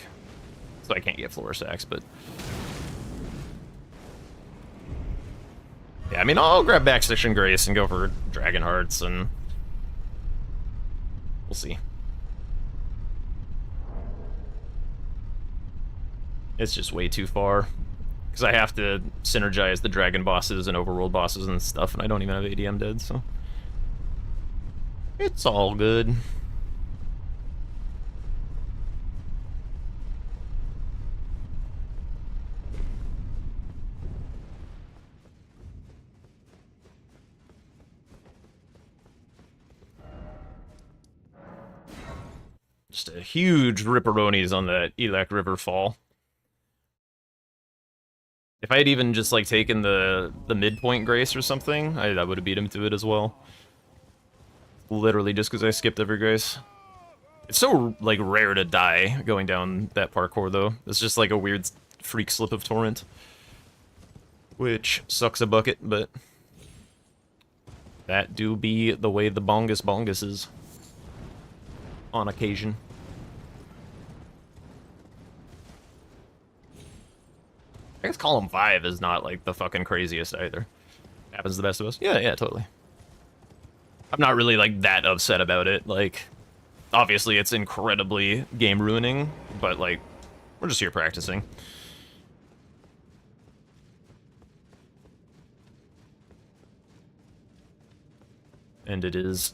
Speaker 2: so I can't get floor sacks, but... Yeah, I mean, I'll grab Backstition Grace and go for Dragon Hearts, and... we'll see. It's just way too far. Because I have to synergize the Dragon bosses and Overworld bosses and stuff, and I don't even have ADM dead, so... It's all good. Just a huge ripperonis on that Elec River fall. If I had even just, like, taken the midpoint Grace or something, I would have beat him to it as well. Literally just because I skipped every Grace. It's so, like, rare to die going down that parkour, though. It's just, like, a weird freak slip of Torrent. Which sucks a bucket, but... that do be the way the bongus is. On occasion. I guess column 5 is not, like, the fucking craziest either. Happens to the best of us. Yeah, totally. I'm not really, like, that upset about it. Like, obviously it's incredibly game-ruining, but, like, we're just here practicing. And it is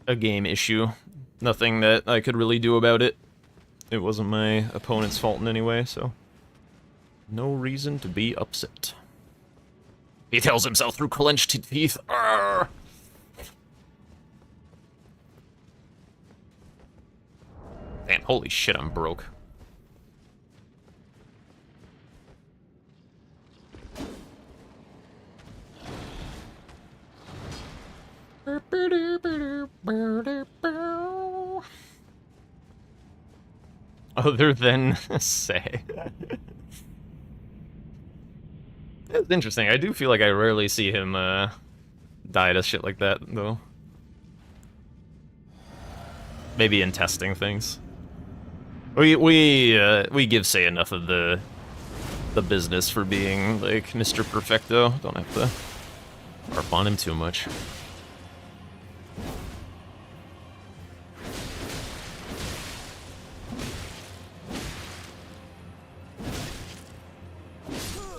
Speaker 2: a game issue. Nothing that I could really do about it. It wasn't my opponent's fault in any way, so... no reason to be upset. He tells himself through clenched teeth. Arrgh! Damn, holy shit, I'm broke. Other than say. It's interesting. I do feel like I rarely see him die to shit like that, though. Maybe in testing things. We give Say enough of the business for being like Mr. Perfecto. Don't have to harp on him too much.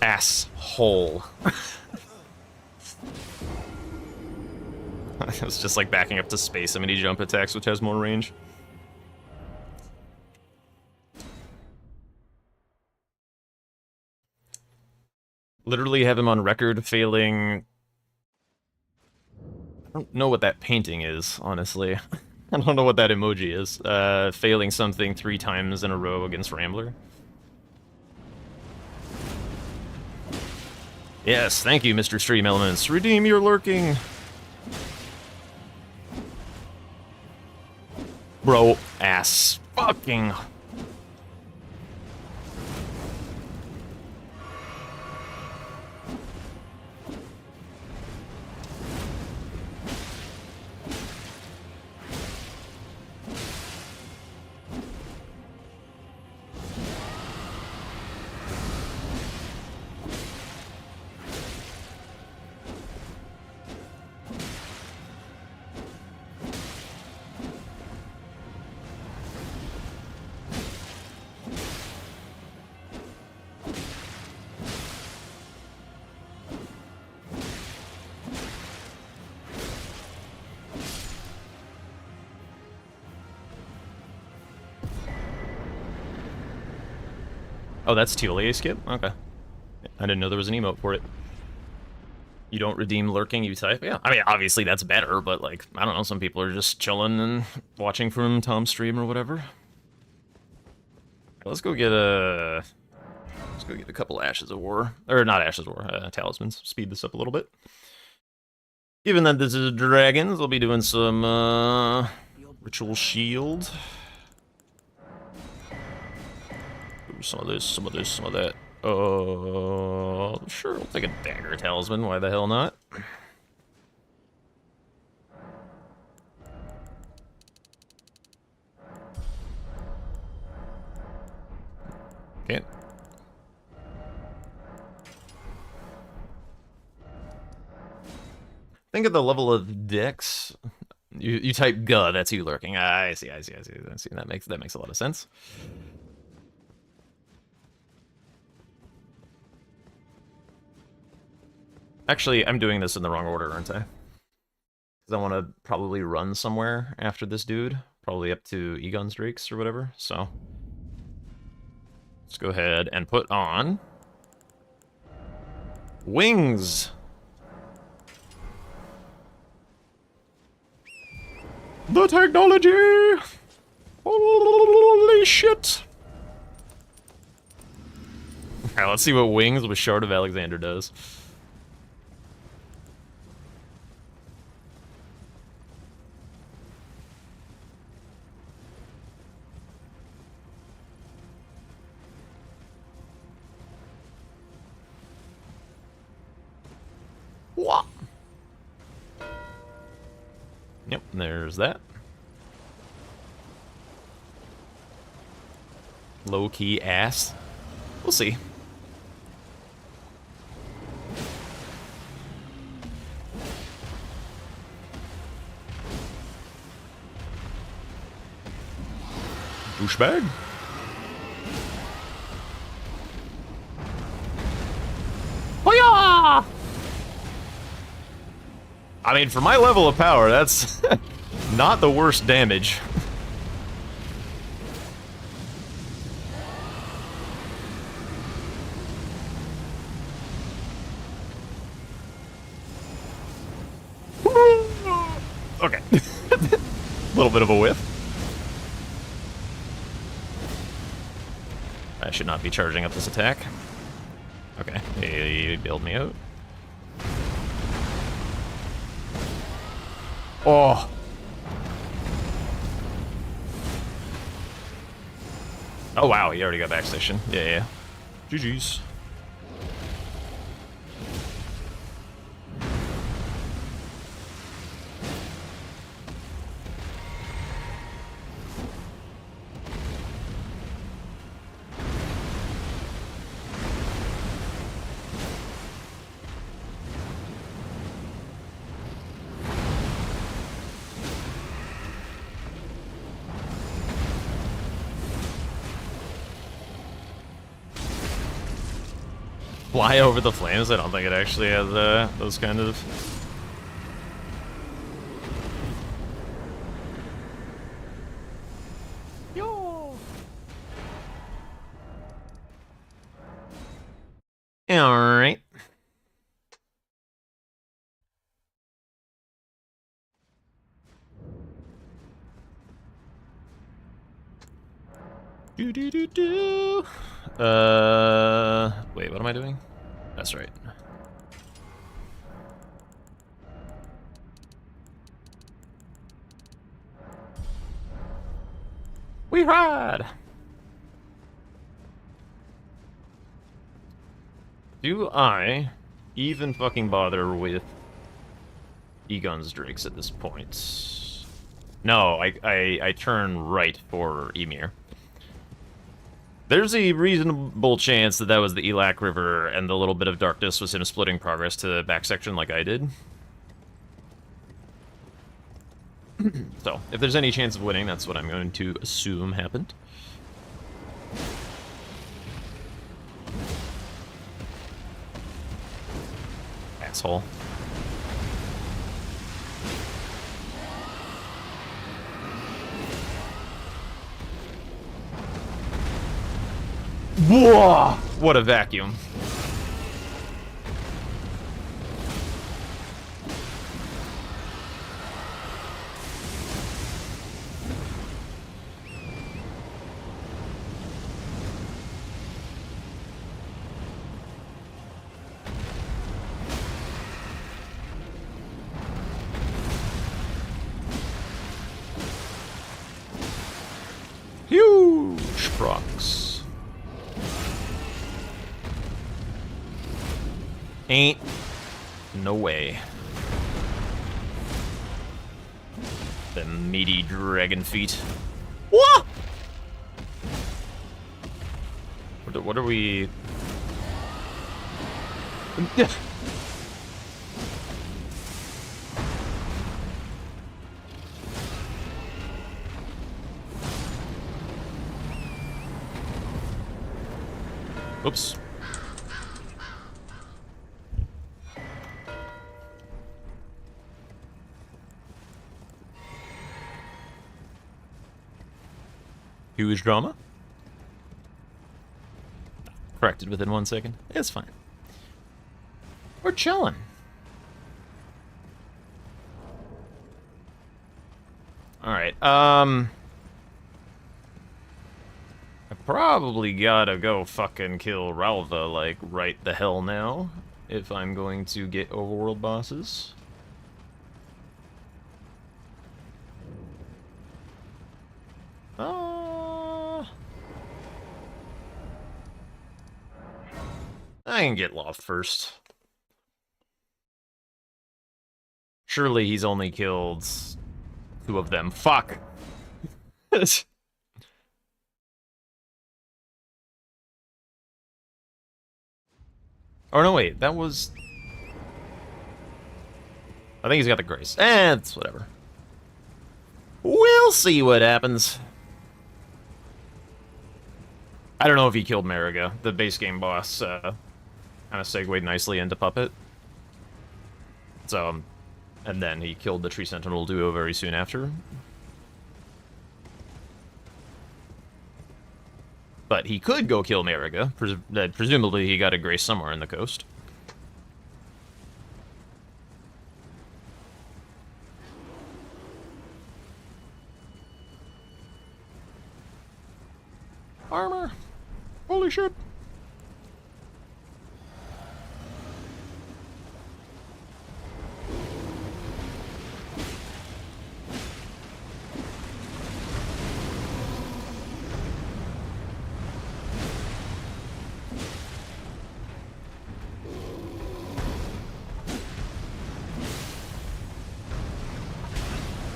Speaker 2: Asshole. It's just like backing up to space. Mini jump attacks, which has more range. Literally have him on record failing... I don't know what that painting is, honestly. I don't know what that emoji is. Failing something 3 times in a row against Rambler. Yes, thank you, Mr. Stream Elements. Redeem your lurking. Bro, ass. Fucking... Oh, that's Teolia skip? Okay. I didn't know there was an emote for it. You don't redeem lurking, you type? Yeah. I mean, obviously that's better, but like, I don't know, some people are just chilling and watching from Tom's stream or whatever. Let's go get a... Let's go get a couple Ashes of War. Or not Ashes of War, Talismans. Speed this up a little bit. Given that this is dragons, we'll be doing some, Ritual Shield. Ooh, some of this, some of this, some of that. Sure, we'll take a Dagger Talisman, why the hell not? Okay. Think of the level of Dex. You type "guh," that's you lurking. I see. That makes a lot of sense. Actually, I'm doing this in the wrong order, aren't I? Because I want to probably run somewhere after this dude, probably up to Egon's Drakes or whatever. So let's go ahead and put on wings. The technology! Holy shit! Alright, let's see what Wings with Shard of Alexander does. What? Yep, there's that. Low-key ass. We'll see. Douchebag. Hoya! I mean, for my level of power, that's not the worst damage. Okay. A little bit of a whiff. I should not be charging up this attack. Okay, he bailed me out. Oh. Oh wow, he already got backstation. Yeah. GG's. Fly over the flames? I don't think it actually has those kind of... Yo! Alright. Do. Wait, what am I doing? That's right. We ride! Do I even fucking bother with Egon's Drakes at this point? No, I turn right for Emir. There's a reasonable chance that that was the Elac River, and the little bit of darkness was him splitting progress to the back section like I did. So, if there's any chance of winning, that's what I'm going to assume happened. Asshole. Whoa! What a vacuum. Huge procs. Ain't no way. The meaty dragon feet. What? What are we? Oops. Huge drama. Corrected within 1 second. It's fine. We're chilling. Alright, I probably gotta go fucking kill Ralva, like, right the hell now, if I'm going to get overworld bosses. I can get Loft first. Surely he's only killed 2 of them. Fuck! Oh no, wait, that was... I think he's got the grace. It's whatever. We'll see what happens. I don't know if he killed Mariga, the base game boss, kind of segued nicely into Puppet. So, and then he killed the Tree Sentinel duo very soon after. But he could go kill Mariga. Presumably he got a grace somewhere in the coast. Armor! Holy shit!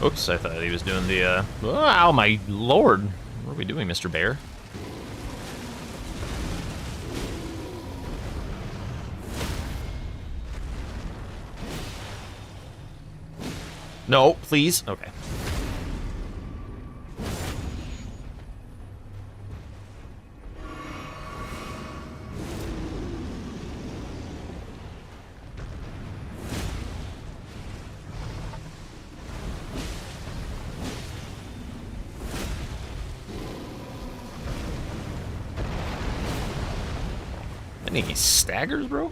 Speaker 2: Oops, I thought he was doing the, oh my lord! What are we doing, Mr. Bear? No, please. Okay. I think he staggers, bro.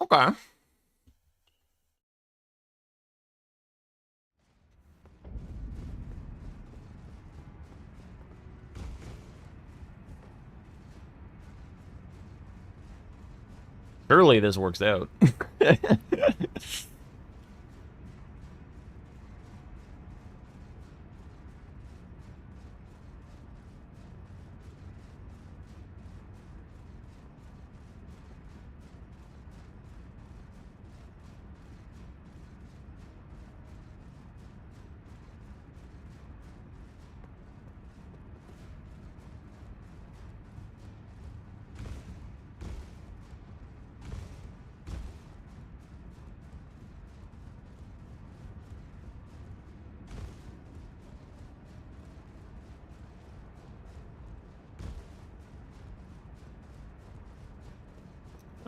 Speaker 2: Okay. Surely this works out.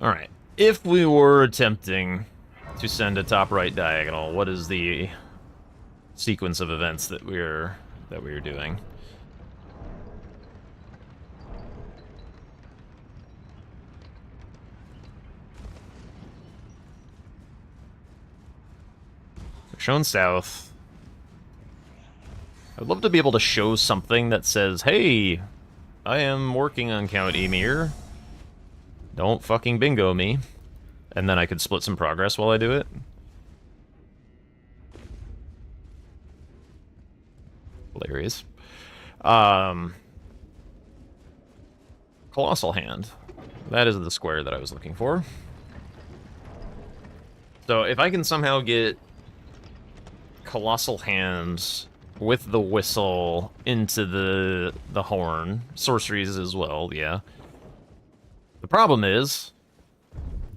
Speaker 2: Alright. If we were attempting to send a top right diagonal, what is the sequence of events that we're doing? Shown south. I'd love to be able to show something that says, hey, I am working on Count Emir. Don't fucking bingo me. And then I could split some progress while I do it. Hilarious. Colossal Hand. That is the square that I was looking for. So if I can somehow get Colossal Hands with the whistle into the horn, sorceries as well, yeah. The problem is,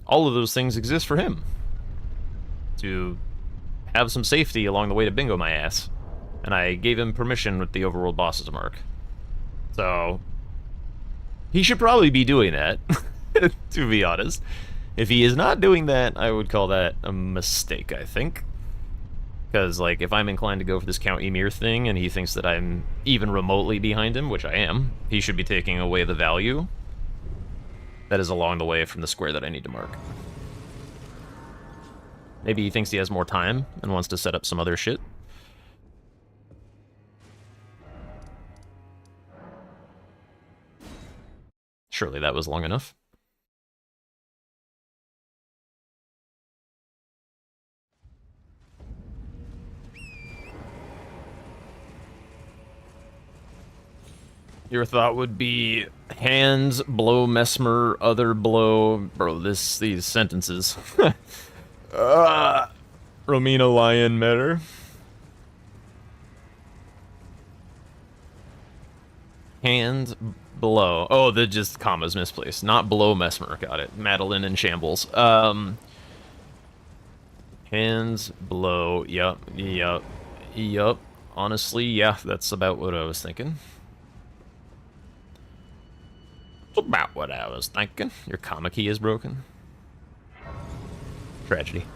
Speaker 2: all of those things exist for him. To have some safety along the way to bingo my ass. And I gave him permission with the overworld bosses mark. So, he should probably be doing that, to be honest. If he is not doing that, I would call that a mistake, I think. Because, like, if I'm inclined to go for this Count Emir thing, and he thinks that I'm even remotely behind him, which I am, he should be taking away the value that is along the way from the square that I need to mark. Maybe he thinks he has more time and wants to set up some other shit. Surely that was long enough. Your thought would be hands, blow, mesmer, other blow. Bro, these sentences. Romina Lion Metter. Hand, blow. Oh, the just commas misplaced. Not blow, mesmer. Got it. Madeline in shambles. Hands, blow. Yup. Honestly, yeah, that's about what I was thinking. About what I was thinking. Your comma key is broken. Tragedy.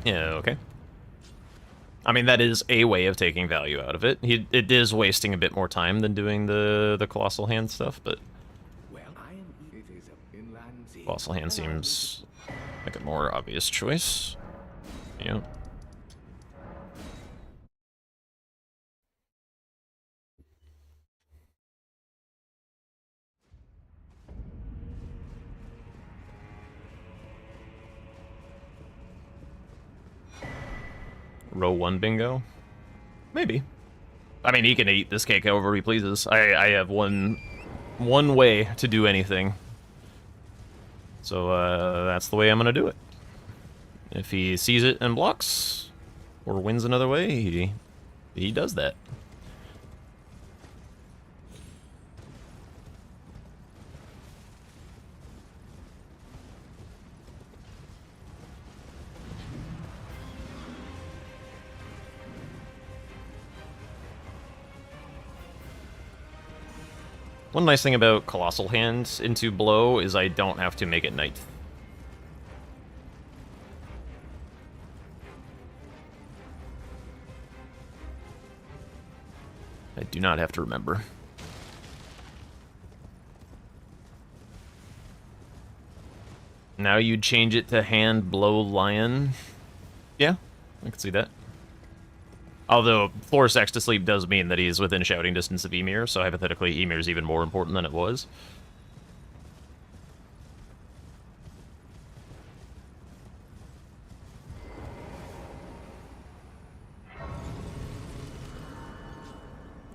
Speaker 2: Yeah, okay. I mean, that is a way of taking value out of it. It is wasting a bit more time than doing the Colossal Hand stuff, but... Colossal Hand seems like a more obvious choice. Yeah. Row 1 bingo? Maybe. I mean, he can eat this cake however he pleases. I have one way to do anything. So, that's the way I'm gonna do it. If he sees it and blocks, or wins another way, he does that. One nice thing about Colossal Hand into blow is I don't have to make it night. I do not have to remember. Now you'd change it to hand, blow, lion. Yeah, I can see that. Although, force X to sleep does mean that he's within shouting distance of Emir, so hypothetically Emir's even more important than it was.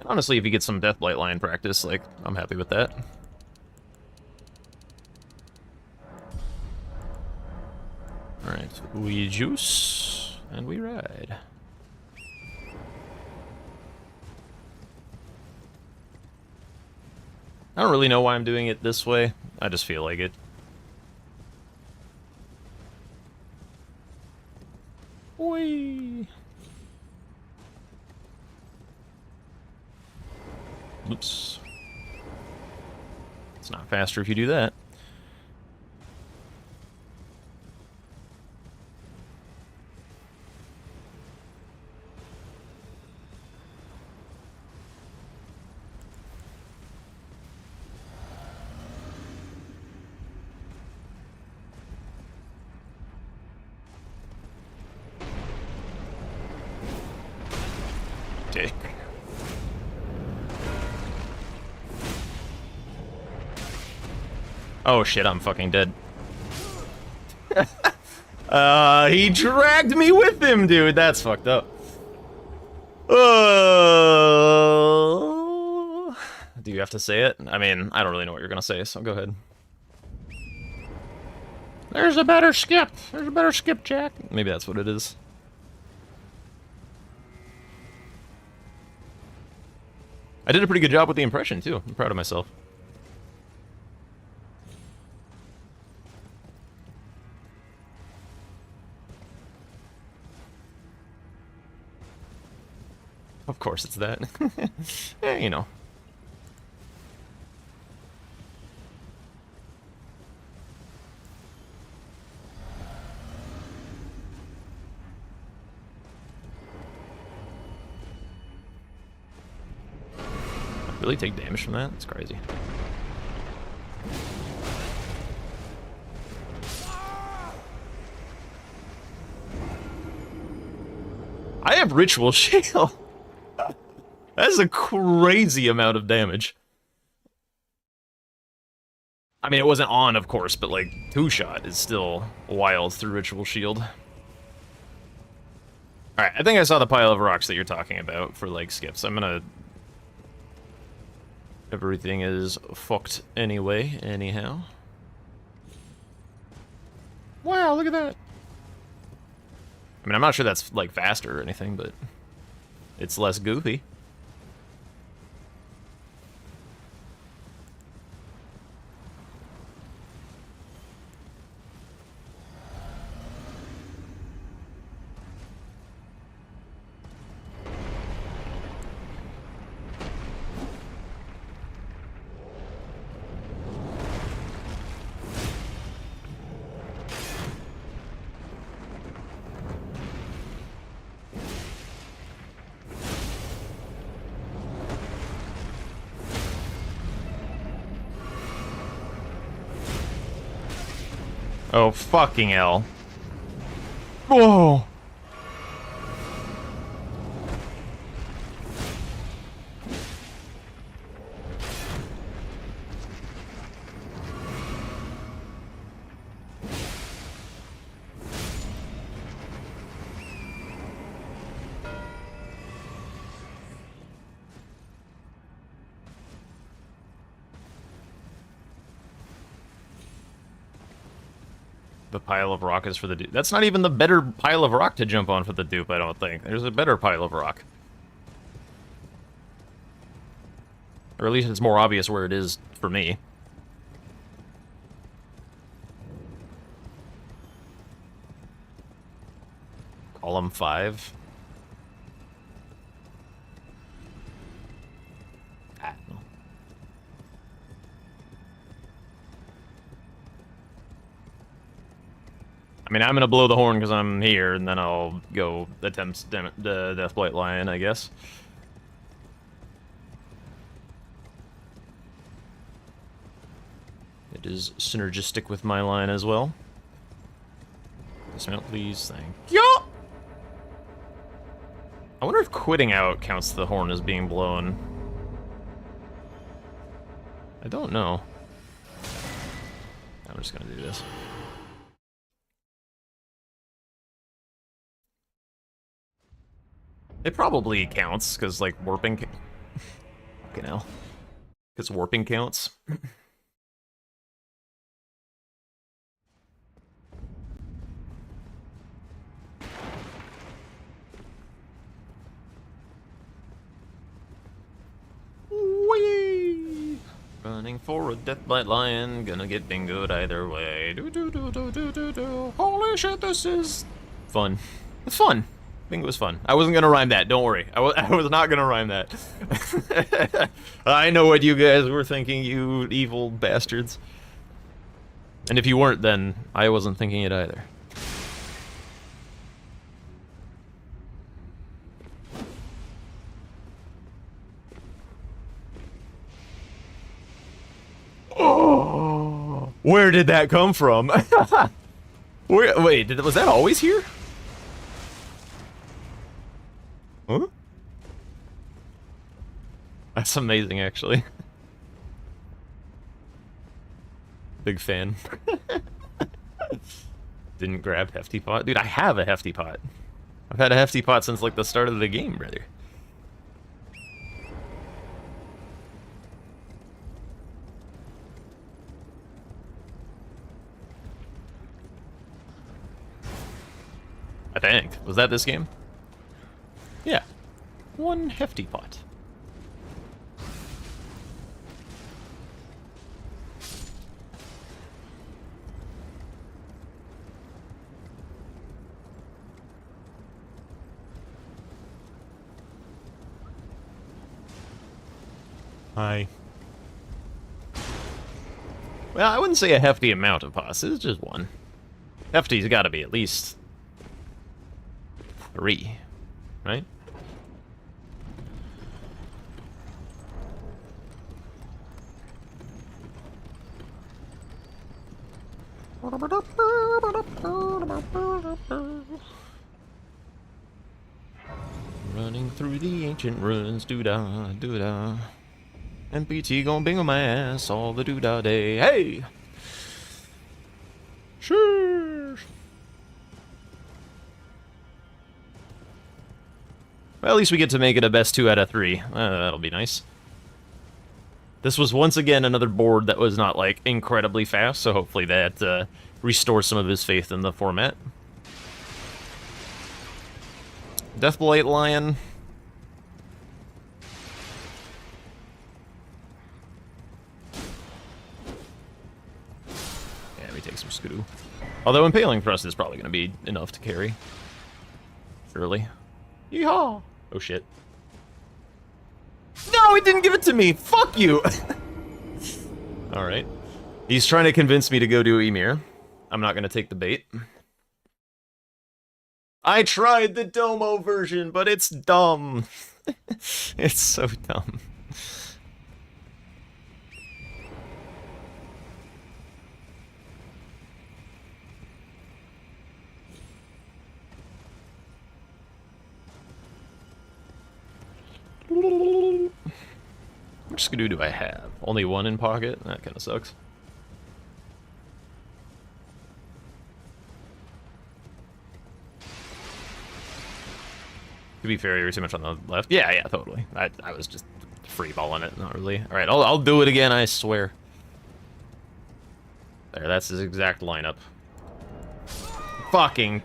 Speaker 2: Honestly, if you get some Deathblight Lion practice, like, I'm happy with that. Alright, we juice, and we ride. I don't really know why I'm doing it this way. I just feel like it. Whee! Oops. It's not faster if you do that. Dick. Oh shit, I'm fucking dead. He dragged me with him, dude. That's fucked up. Do you have to say it? I mean, I don't really know what you're gonna say, so go ahead. There's a better skip. There's a better skip, Jack. Maybe that's what it is. I did a pretty good job with the impression, too. I'm proud of myself. Of course it's that. You know. Really take damage from that? That's crazy. I have Ritual Shield. That's a crazy amount of damage. I mean, it wasn't on, of course, but like, 2-shot is still wild through Ritual Shield. Alright, I think I saw the pile of rocks that you're talking about for, like, skips. I'm gonna... Everything is fucked anyway, anyhow. Wow, look at that! I mean, I'm not sure that's, like, faster or anything, but... It's less goofy. Oh, fucking hell. Whoa! The pile of rock is for the dupe. That's not even the better pile of rock to jump on for the dupe, I don't think. There's a better pile of rock. Or at least it's more obvious where it is for me. Column 5. Ah, no. I mean, I'm gonna blow the horn because I'm here, and then I'll go attempt the Deathblight Lion, I guess. It is synergistic with my line as well. Dismount, please. Thank you. I wonder if quitting out counts the horn as being blown. I don't know. I'm just gonna do this. It probably counts, because, like, warping... Fucking hell. Because warping counts. Whee! Running for a Deathblight Lion, gonna get bingoed either way. Do do do do do do do. Holy shit, this is fun. It's fun. Bingo was fun. I wasn't gonna rhyme that, don't worry. I was not gonna rhyme that. I know what you guys were thinking, you evil bastards. And if you weren't, then I wasn't thinking it either. Oh, where did that come from? Wait, was that always here? Huh? That's amazing, actually. Big fan. Didn't grab Hefty Pot. Dude, I have a Hefty Pot. I've had a Hefty Pot since, like, the start of the game, brother. I think. Was that this game? Yeah. One Hefty Pot. Hi. Well, I wouldn't say a hefty amount of pots. It's just one. Hefty's got to be at least 3, right? Running through the ancient ruins, doo-dah, doo-dah. NPT gon' bingo my ass all the doo-dah day. Hey! Sure. Well, at least we get to make it a best 2 out of 3. That'll be nice. This was once again another board that was not, like, incredibly fast, so hopefully that restores some of his faith in the format. Deathblight Lion. Yeah, we take some Skidoo. Although Impaling Thrust is probably going to be enough to carry. Surely. Yeehaw! Oh shit. No, he didn't give it to me! Fuck you! Alright. He's trying to convince me to go do Ymir. I'm not going to take the bait. I tried the Domo version, but it's dumb. It's so dumb. Which Skidoo do I have? Only one in pocket? That kind of sucks. To be fair, you're too much on the left. Yeah, yeah, totally. I was just freeballing it, not really. All right, I'll do it again, I swear. There, that's his exact lineup. Fucking...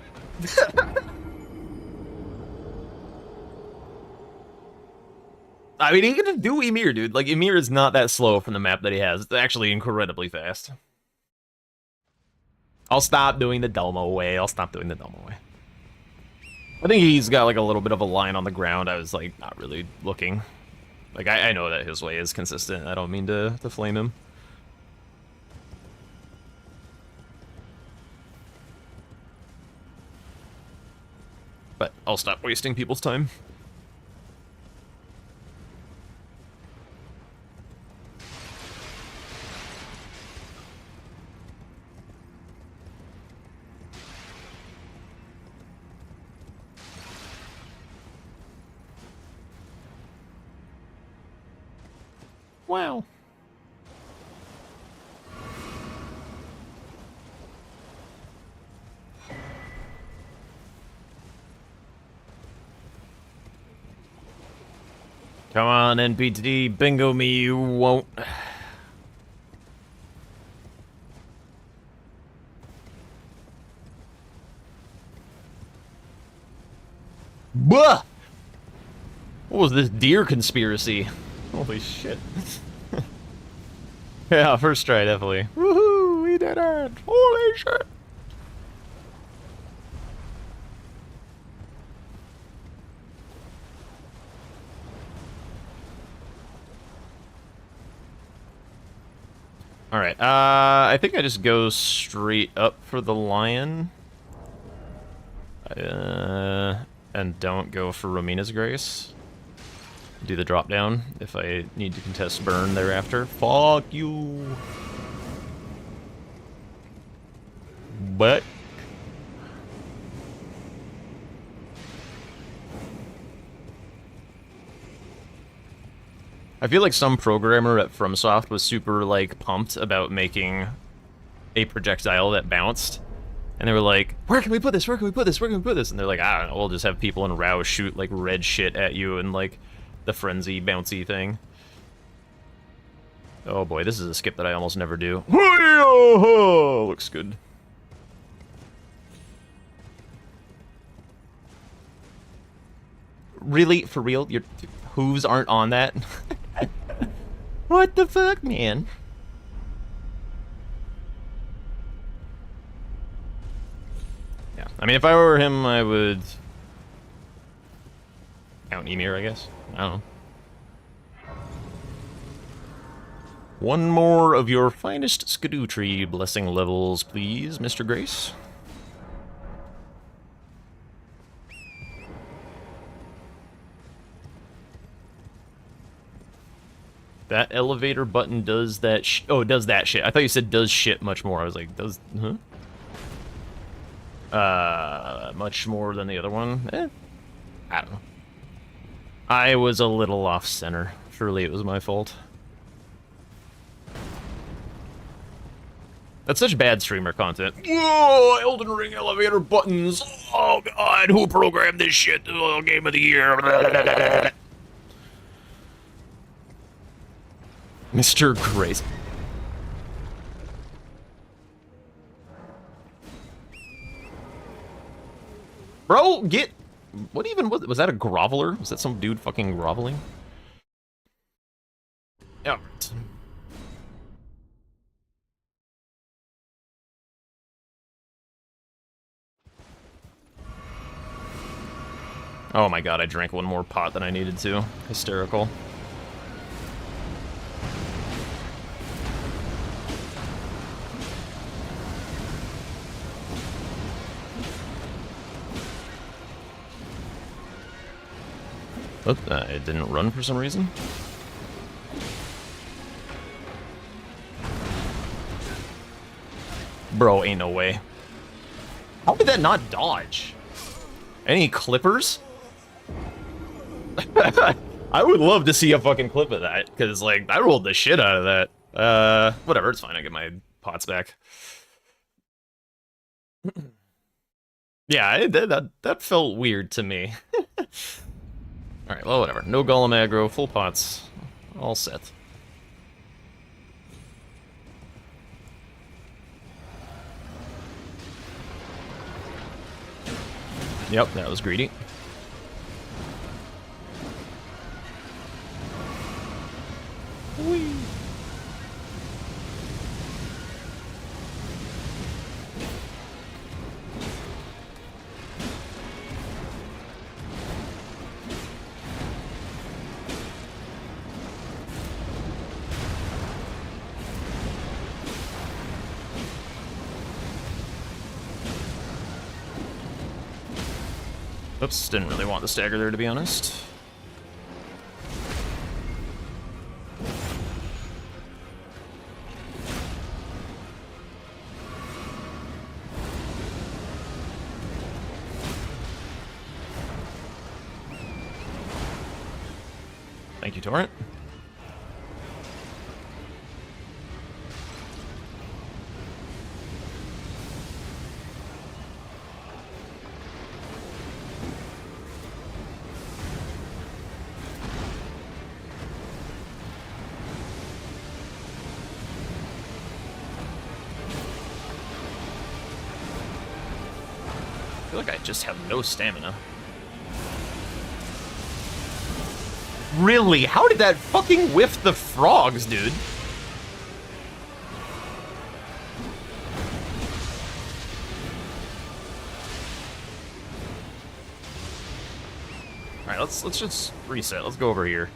Speaker 2: I mean, he can do Ymir, dude. Like, Ymir is not that slow from the map that he has. It's actually incredibly fast. I'll stop doing the Domo way. I'll stop doing the Domo way. I think he's got, like, a little bit of a line on the ground. I was, like, not really looking. Like, I know that his way is consistent. I don't mean to flame him. But I'll stop wasting people's time. Wow. Come on, NPT, bingo me, you won't. Buh! What was this deer conspiracy? Holy shit. Yeah, first try, definitely. Woohoo! We did it! Holy shit! Alright, I think I just go straight up for the lion. And don't go for Romina's Grace. Do the drop down if I need to contest burn thereafter. Fuck you. But I feel like some programmer at FromSoft was super like pumped about making a projectile that bounced. And they were like, where can we put this? Where can we put this? Where can we put this? And they're like, I don't know, we'll just have people in RAW shoot like red shit at you and like the frenzy bouncy thing. Oh boy, this is a skip that I almost never do. Looks good. Really? For real? Your hooves aren't on that? What the fuck, man? Yeah, I mean, if I were him, I would count Ymir, I guess. I don't know. One more of your finest skidoo tree blessing levels, please, Mr. Grace. That elevator button does that oh, it does that shit. I thought you said does shit much more. I was like, does, huh? Much more than the other one? I don't know. I was a little off-center. Surely it was my fault. That's such bad streamer content. Whoa, Elden Ring elevator buttons. Oh god, who programmed this shit? Oh, game of the year. Mr. Grace. Bro, get... What even was that a groveler? Was that some dude fucking groveling? Yeah. Oh my god, I drank one more pot than I needed to. Hysterical. Oh, it didn't run for some reason. Bro, ain't no way. How did that not dodge? Any clippers? I would love to see a fucking clip of that, because, like, I rolled the shit out of that. Whatever, it's fine, I get my pots back. Yeah, that felt weird to me. Alright, well, whatever. No golem aggro, full pots. All set. Yep, that was greedy. Whee! Oops, didn't really want the stagger there, to be honest. Thank you, Torrent. I feel like I just have no stamina. Really? How did that fucking whiff the frogs, dude? Alright, let's just reset. Let's go over here.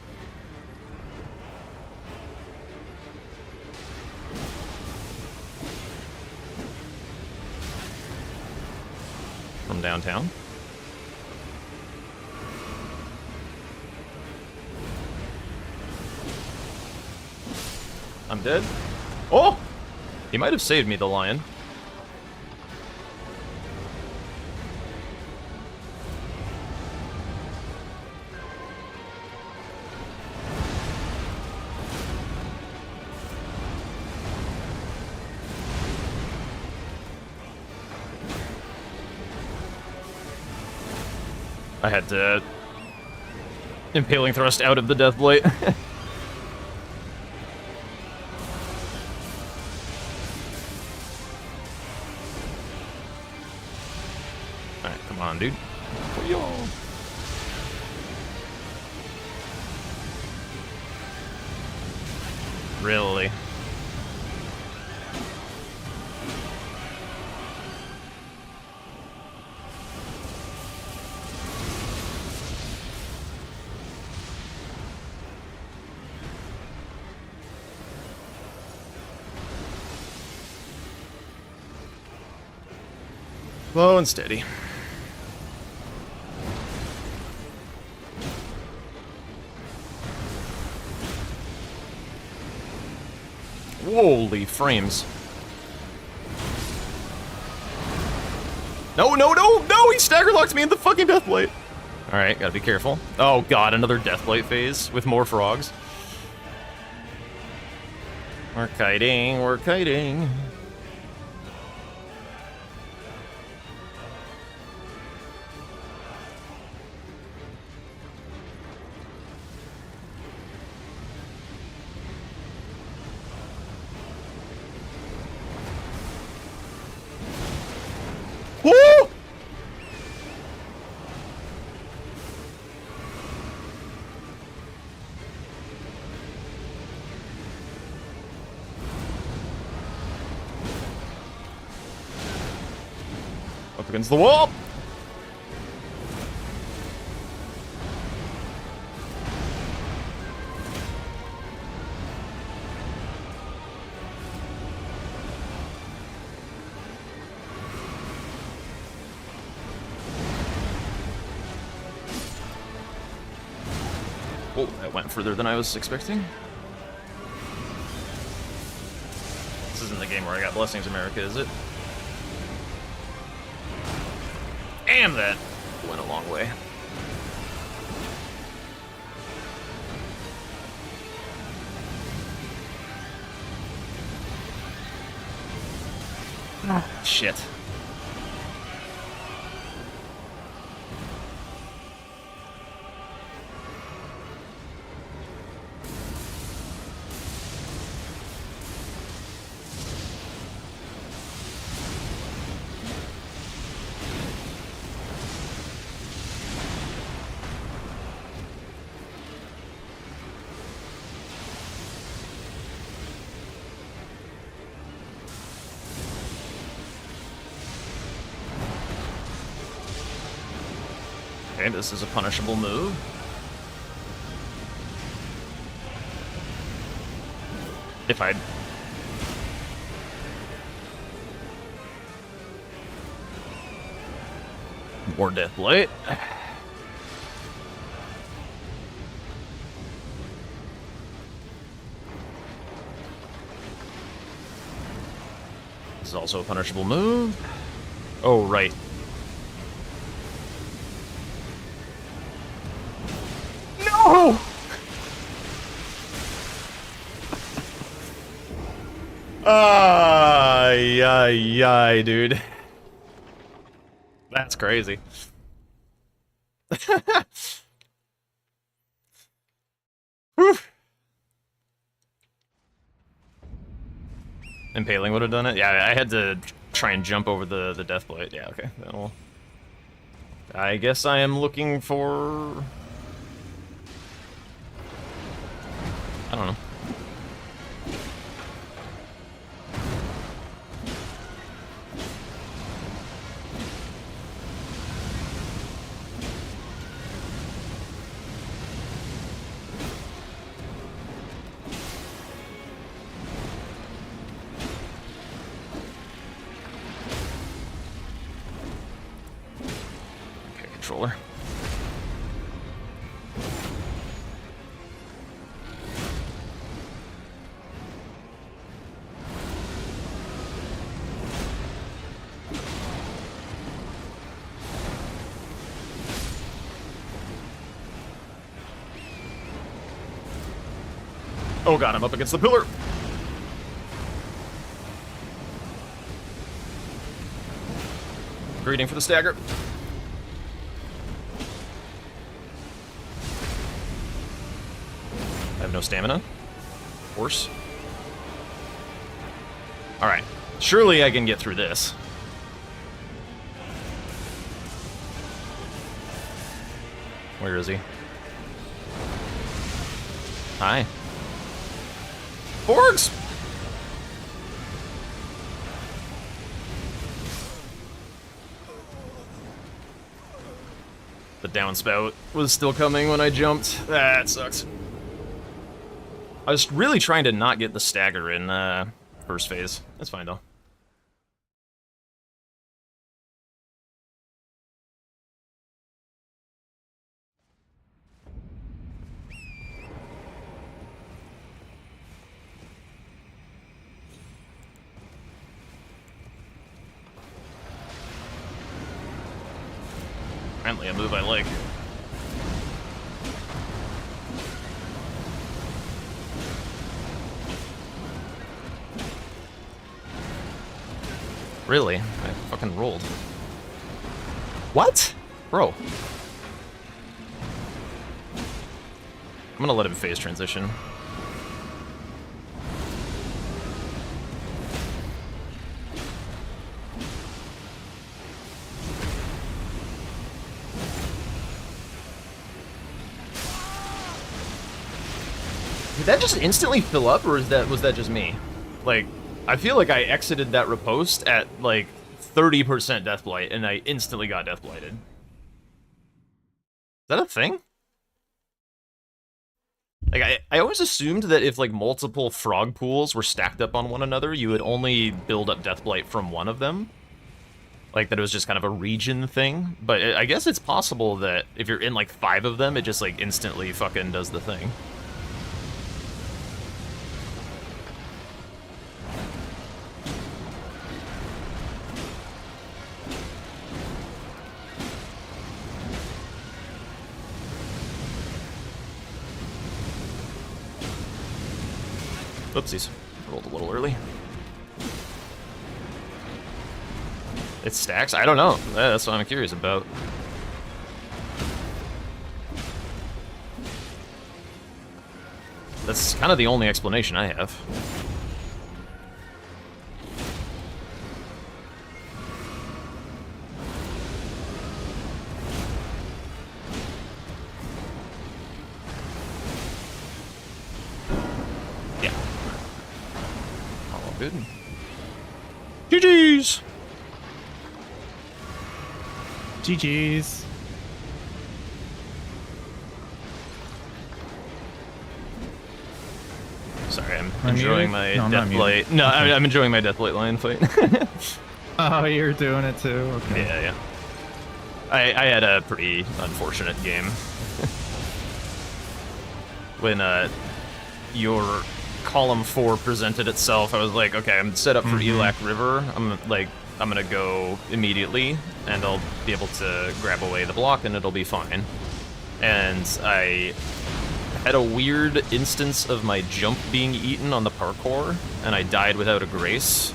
Speaker 2: downtown. I'm dead. Oh! He might have saved me, the lion. I had to impaling thrust out of the death blade. Alright, come on, dude. Yo. Really? Slow and steady. Holy frames. No, no, no, no! He stagger locked me in the fucking deathblade. Alright, gotta be careful. Oh god, another deathblade phase with more frogs. We're kiting, we're kiting. Woo! Up against the wall! Oh, that went further than I was expecting. This isn't the game where I got Blessings America, is it? Damn, that went a long way. Shit. Okay, this is a punishable move. If I'd... More Deathblade. This is also a punishable move. Oh, right. No! Ay, ay, ay, dude. That's crazy. Whew. Impaling would have done it? Yeah, I had to try and jump over the Deathblade. Yeah, okay. Well, I guess I am looking for... I don't know. Oh god, I'm up against the pillar. Greeting for the stagger. I have no stamina. Of course. Alright. Surely I can get through this. Where is he? Hi. Borgs! The downspout was still coming when I jumped. That sucks. I was really trying to not get the stagger in first phase. That's fine though. Apparently a move I like. Really? I fucking rolled. What? Bro. I'm gonna let him phase transition. Did that just instantly fill up, or was that just me? Like, I feel like I exited that riposte at, like, 30% Deathblight, and I instantly got Deathblighted. Is that a thing? Like, I always assumed that if, like, multiple frog pools were stacked up on one another, you would only build up Deathblight from one of them. Like, that it was just kind of a region thing. But I guess it's possible that if you're in, like, 5 of them, it just, like, instantly fucking does the thing. Oopsies. Rolled a little early. It stacks? I don't know. That's what I'm curious about. That's kind of the only explanation I have. Good. GG's!
Speaker 1: GG's.
Speaker 2: Sorry, I'm enjoying my Deathblight. No,
Speaker 1: okay.
Speaker 2: I'm enjoying my Deathblight Lion fight.
Speaker 1: Oh, you're doing it too? Okay.
Speaker 2: Yeah. I had a pretty unfortunate game. When your column 4 presented itself, I was like, okay, I'm set up for Elac River. I'm gonna go immediately, and I'll be able to grab away the block, and it'll be fine. And I had a weird instance of my jump being eaten on the parkour, and I died without a grace,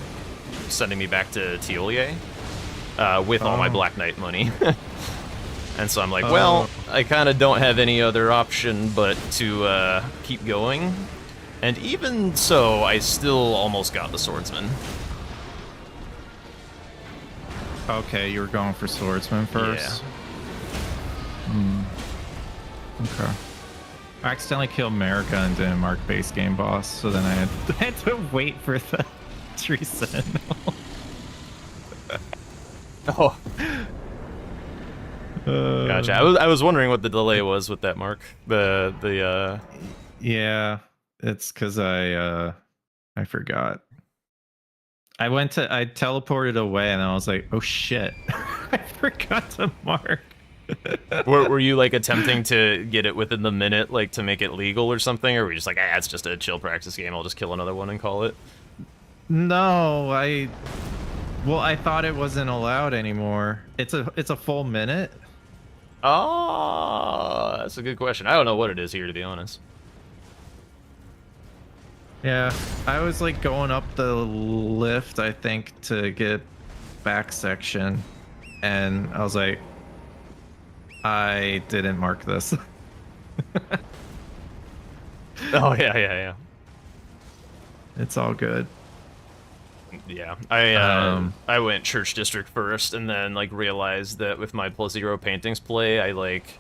Speaker 2: sending me back to Tiolier with all my Black Knight money. And so I'm like, well, I kind of don't have any other option but to keep going. And even so, I still almost got the swordsman.
Speaker 1: Okay, you were going for swordsman first? Yeah. Okay. I accidentally killed America and didn't mark base game boss, so then I had to wait for the tree sentinel.
Speaker 2: Oh. Gotcha. I was wondering what the delay was with that mark.
Speaker 1: Yeah. It's because I forgot. I teleported away and I was like, oh shit. I forgot to mark.
Speaker 2: were you like attempting to get it within the minute, like to make it legal or something? Or were you just like, it's just a chill practice game, I'll just kill another one and call it?
Speaker 1: No, I thought it wasn't allowed anymore. It's a full minute.
Speaker 2: Oh, that's a good question. I don't know what it is here, to be honest.
Speaker 1: Yeah, I was like going up the lift, I think, to get back section, and I was like, I didn't mark this.
Speaker 2: Oh yeah.
Speaker 1: It's all good.
Speaker 2: Yeah,
Speaker 1: Um,
Speaker 2: I went Church District first, and then like realized that with my +0 paintings play, I like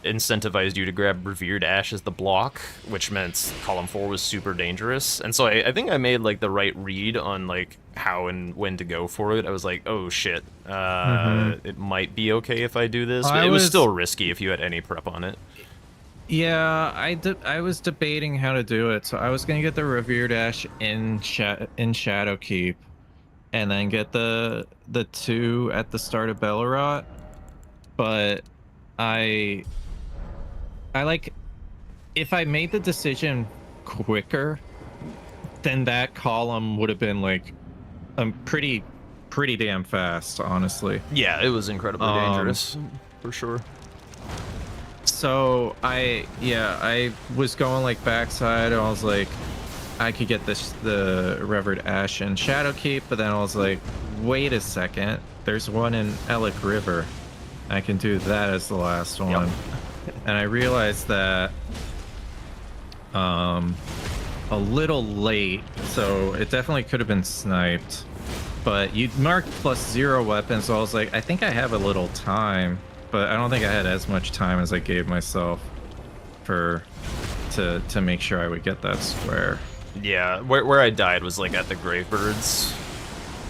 Speaker 2: incentivized you to grab Revered Ash as the block, which meant column 4 was super dangerous. And so I think I made like the right read on like how and when to go for it. I was like, oh shit, it might be okay if I do this, but
Speaker 1: I
Speaker 2: it was
Speaker 1: was
Speaker 2: still risky if you had any prep on it.
Speaker 1: Yeah, I was debating how to do it. So I was gonna get the Revered Ash in Shadowkeep, and then get the 2 at the start of Bellerot. But I I like if I made the decision quicker, then that column would have been like pretty damn fast, honestly.
Speaker 2: Yeah, it was incredibly
Speaker 1: Um,
Speaker 2: dangerous, for sure.
Speaker 1: so I was going like backside, and I was like, I could get the Revered Ash and Shadowkeep, but then I was like, wait a second, there's one in Elec River. I can do that as the last one.
Speaker 2: Yep.
Speaker 1: And I realized that a little late, so it definitely could have been sniped. But you marked +0 weapons, so I was like, I think I have a little time, but I don't think I had as much time as I gave myself to make sure I would get that square.
Speaker 2: Yeah, where I died was like at the Gravebirds,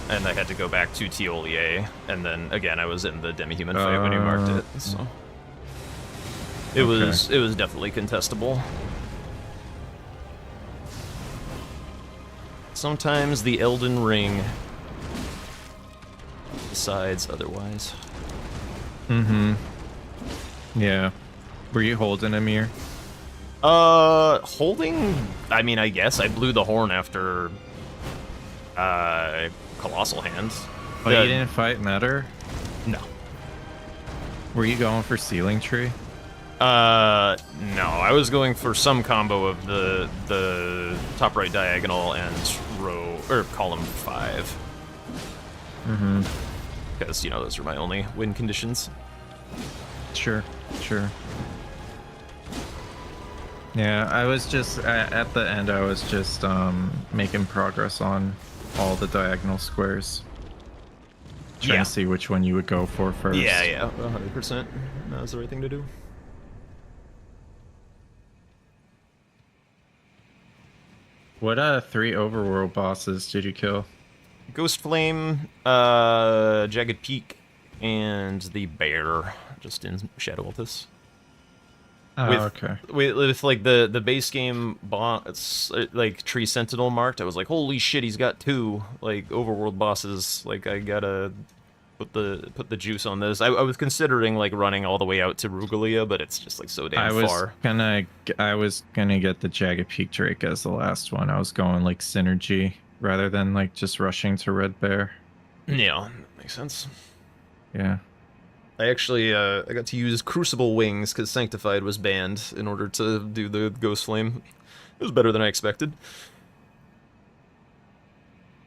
Speaker 2: and I had to go back to Tiolier, and then again I was in the demi-human fight when you marked it. So it was definitely contestable. Sometimes the Elden Ring decides otherwise.
Speaker 1: Mm-hmm. Yeah. Were you holding a mirror?
Speaker 2: Holding, I mean, I guess I blew the horn after Colossal Hands.
Speaker 1: Oh, you didn't fight Netter?
Speaker 2: No.
Speaker 1: Were you going for Ceiling Tree?
Speaker 2: No, I was going for some combo of the top right diagonal and row or column 5.
Speaker 1: Mm-hmm.
Speaker 2: Because, you know, those are my only win conditions.
Speaker 1: Sure. Yeah, I was just at the end. I was just making progress on all the diagonal squares, trying to see which one you would go for first.
Speaker 2: Yeah, 100%. That was the right thing to do.
Speaker 1: What 3 overworld bosses did you kill?
Speaker 2: Ghost Flame, Jagged Peak, and the Bear, just in Shadow Altus.
Speaker 1: Oh, okay.
Speaker 2: With like the base game boss, like Tree Sentinel marked, I was like, holy shit, he's got 2 like overworld bosses. Like I gotta put the juice on this. I was considering like running all the way out to Rugalia, but it's just like so damn far.
Speaker 1: I was gonna get the Jagged Peak Drake as the last one. I was going like synergy rather than like just rushing to Red Bear.
Speaker 2: Yeah, makes sense.
Speaker 1: Yeah.
Speaker 2: I actually I got to use Crucible Wings because Sanctified was banned in order to do the Ghost Flame. It was better than I expected.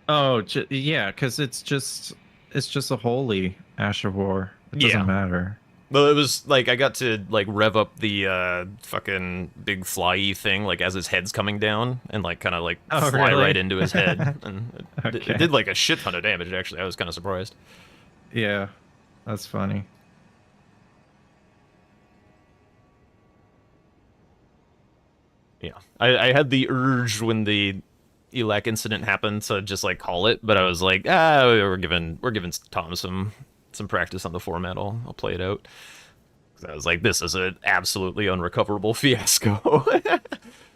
Speaker 1: Oh, yeah, because it's just a holy Ash of War. It doesn't matter.
Speaker 2: Well, it was like I got to like rev up the fucking big fly-y thing like as his head's coming down and like kind of like fly
Speaker 1: really?
Speaker 2: right into his head, and
Speaker 1: Okay.
Speaker 2: it did like a shit ton of damage. Actually, I was kind of surprised.
Speaker 1: Yeah, that's funny.
Speaker 2: Yeah, I had the urge when the Elac incident happened to just like call it, but I was like, we're giving Tom some practice on the format. I'll play it out. Because I was like, this is an absolutely unrecoverable fiasco.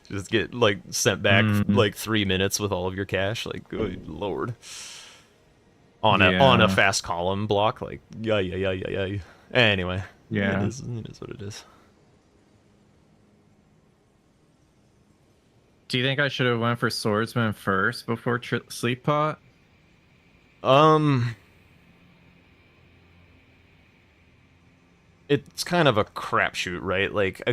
Speaker 2: Just get like sent back like 3 minutes with all of your cash. Like, good lord. On a fast column block, like yeah. Anyway,
Speaker 1: Yeah,
Speaker 2: it is what it is.
Speaker 1: Do you think I should have went for Swordsman first before Sleep Pot?
Speaker 2: It's kind of a crapshoot, right? Like,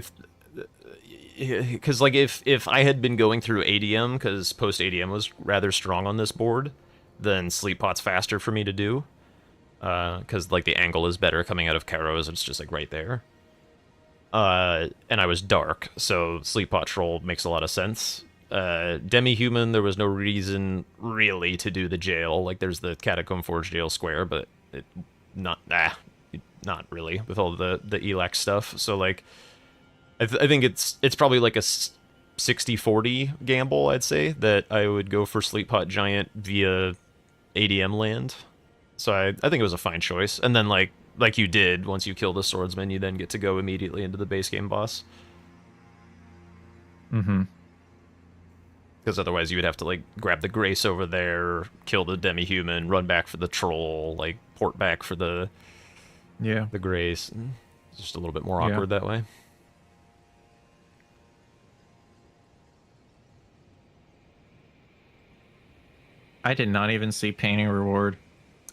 Speaker 2: because like if I had been going through ADM, because post ADM was rather strong on this board, then Sleep Pot's faster for me to do. Because like the angle is better coming out of Kairos, it's just like right there. And I was dark, so Sleep Pot Troll makes a lot of sense. Demi-Human, there was no reason really to do the jail. Like there's the Catacomb Forge jail square, but not really with all the Elex stuff. So like I think it's probably like a 60-40 gamble, I'd say, that I would go for Sleep Pot Giant via ADM land. So I think it was a fine choice. And then like you did, once you kill the swordsman, you then get to go immediately into the base game boss.
Speaker 1: Mm-hmm.
Speaker 2: Because otherwise you would have to like grab the Grace over there, kill the Demi-Human, run back for the Troll, like port back for the Grace. It's just a little bit more awkward that way.
Speaker 1: I did not even see Painting Reward.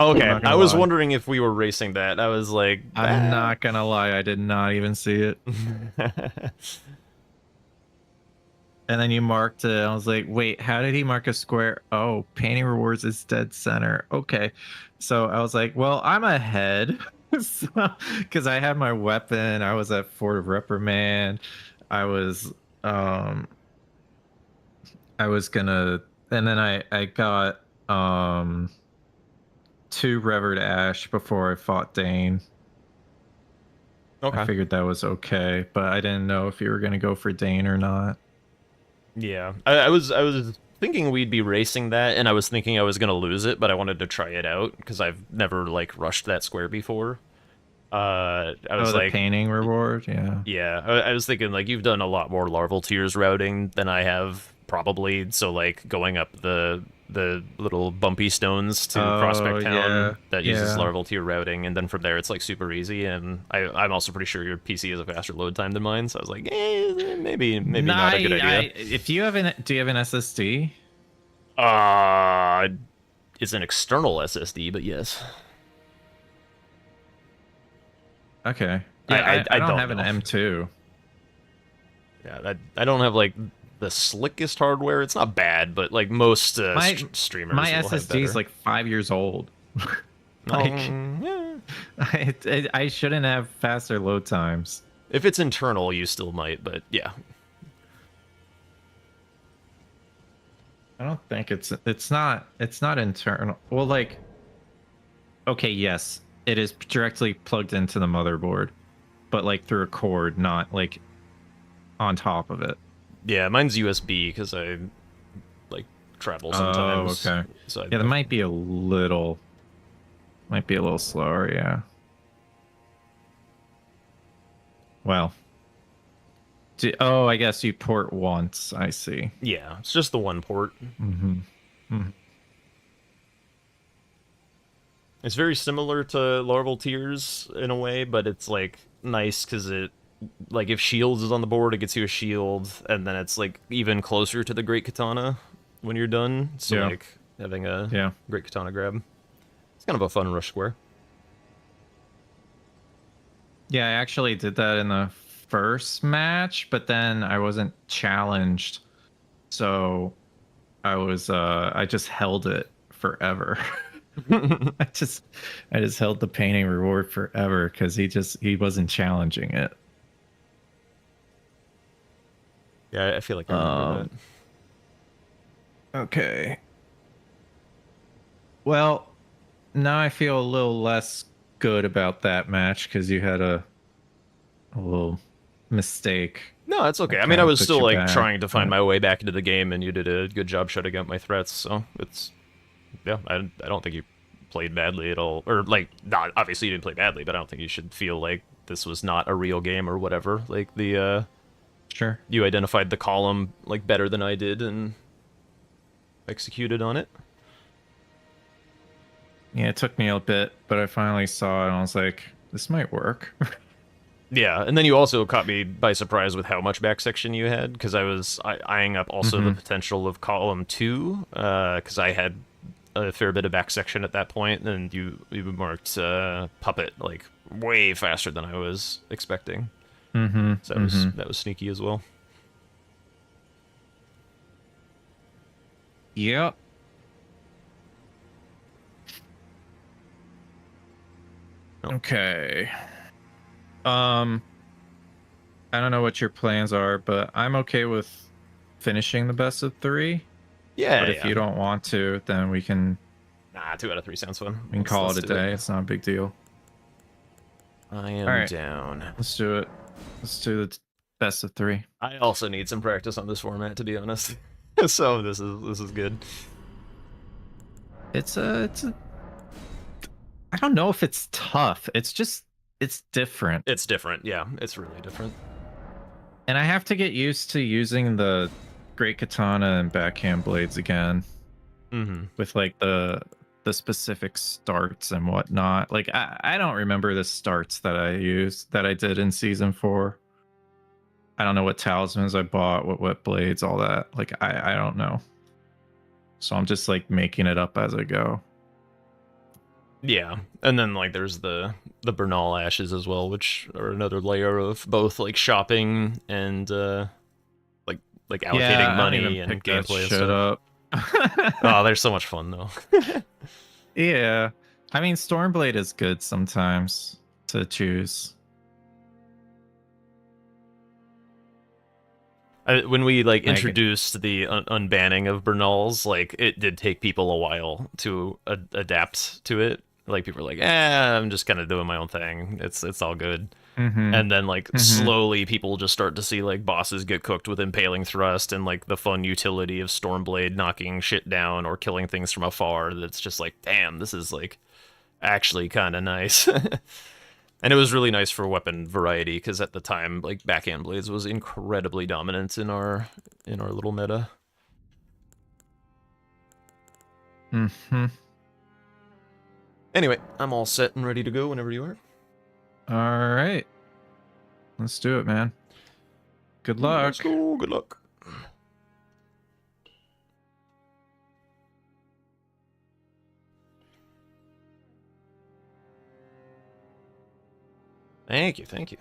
Speaker 2: Okay, I was wondering if we were racing that. I was like,
Speaker 1: I'm not gonna lie, I did not even see it. And then you marked it. I was like, wait, how did he mark a square? Oh, Painting Rewards is dead center. Okay. So I was like, well, I'm ahead. Because I had my weapon. I was at Fort of Reprimand. I was gonna, and then I got 2 Revered Ash before I fought Dane.
Speaker 2: Okay.
Speaker 1: I figured that was okay, but I didn't know if you were gonna go for Dane or not.
Speaker 2: Yeah, I was thinking we'd be racing that, and I was thinking I was gonna lose it, but I wanted to try it out because I've never like rushed that square before. I was
Speaker 1: the
Speaker 2: like
Speaker 1: Painting Reward, yeah.
Speaker 2: Yeah, I was thinking like you've done a lot more larval tiers routing than I have probably, so like going up the little bumpy stones to Prospect Town that uses larval tier routing, and then from there it's like super easy. And I'm also pretty sure your PC has a faster load time than mine, so I was like, maybe not a good idea.
Speaker 1: If you have do you have an SSD?
Speaker 2: It's an external SSD, but yes.
Speaker 1: Okay.
Speaker 2: Yeah,
Speaker 1: I don't have an M2.
Speaker 2: Yeah, I don't have like the slickest hardware. It's not bad, but like most streamers,
Speaker 1: my
Speaker 2: will have
Speaker 1: SSD is
Speaker 2: better.
Speaker 1: like 5 years old.
Speaker 2: Yeah.
Speaker 1: I shouldn't have faster load times.
Speaker 2: If it's internal, you still might, but yeah.
Speaker 1: I don't think it's not internal. Well, like, okay, yes, it is directly plugged into the motherboard, but like through a cord, not like on top of it.
Speaker 2: Yeah, mine's USB because I like travel sometimes.
Speaker 1: Oh, okay.
Speaker 2: So
Speaker 1: yeah, that might be a little slower. Yeah. Well. I guess you port once. I see.
Speaker 2: Yeah, it's just the one port.
Speaker 1: Mm-hmm. Mm-hmm.
Speaker 2: It's very similar to Larval Tears in a way, but it's like nice because it, like, if Shields is on the board, it gets you a shield, and then it's like even closer to the Great Katana when you're done. So like having a Great Katana grab, it's kind of a fun rush square.
Speaker 1: Yeah, I actually did that in the first match, but then I wasn't challenged, so I just held it forever. I just held the Painting Reward forever because he wasn't challenging it.
Speaker 2: Yeah, I feel like I remember that.
Speaker 1: Okay. Well, now I feel a little less good about that match because you had a little mistake.
Speaker 2: No, it's okay. I mean, I was still like trying to find my way back into the game, and you did a good job shutting out my threats. So it's, yeah, I don't think you played badly at all, or like, not obviously you didn't play badly, but I don't think you should feel like this was not a real game or whatever. Like the
Speaker 1: sure,
Speaker 2: you identified the column like better than I did and executed on it.
Speaker 1: Yeah, it took me a bit, but I finally saw it and I was like, this might work.
Speaker 2: Yeah, and then you also caught me by surprise with how much back section you had, because I was eyeing up also the potential of column 2, because I had a fair bit of back section at that point, and you marked Puppet like way faster than I was expecting. So that was sneaky as well.
Speaker 1: Yep.
Speaker 2: Oh.
Speaker 1: Okay. I don't know what your plans are, but I'm okay with finishing the best of 3.
Speaker 2: Yeah,
Speaker 1: But if you don't want to, then we can
Speaker 2: Nah, 2 out of 3 sounds fun.
Speaker 1: call it a
Speaker 2: do
Speaker 1: day. It's not a big deal.
Speaker 2: I am
Speaker 1: All right.
Speaker 2: down.
Speaker 1: Let's do it. Let's do the best of 3.
Speaker 2: I also need some practice on this format, to be honest. So this is good.
Speaker 1: It's a I don't know if it's tough. It's just it's different.
Speaker 2: It's different, yeah. It's really different.
Speaker 1: And I have to get used to using the Great Katana and backhand blades again. With like the specific starts and whatnot. Like I don't remember the starts that I did in season 4. I don't know what talismans I bought, what blades, all that. Like I don't know. So I'm just like making it up as I go.
Speaker 2: Yeah, and then like there's the Bernal ashes as well, which are another layer of both like shopping and like allocating money and gameplay and stuff. Oh, they're so much fun though.
Speaker 1: Yeah, I mean Stormblade is good sometimes to choose.
Speaker 2: When we like introduced the unbanning of Bernals, like it did take people a while to adapt to it. Like people were like, I'm just kind of doing my own thing. It's all good. And then like slowly people just start to see like bosses get cooked with impaling thrust and like the fun utility of Stormblade knocking shit down or killing things from afar. That's just like, damn, this is like actually kind of nice. And it was really nice for weapon variety because at the time, like backhand blades was incredibly dominant in our little meta. Anyway, I'm all set and ready to go whenever you are.
Speaker 1: All right. Let's do it, man. Good luck.
Speaker 2: Let's go. Good luck. Thank you, thank you.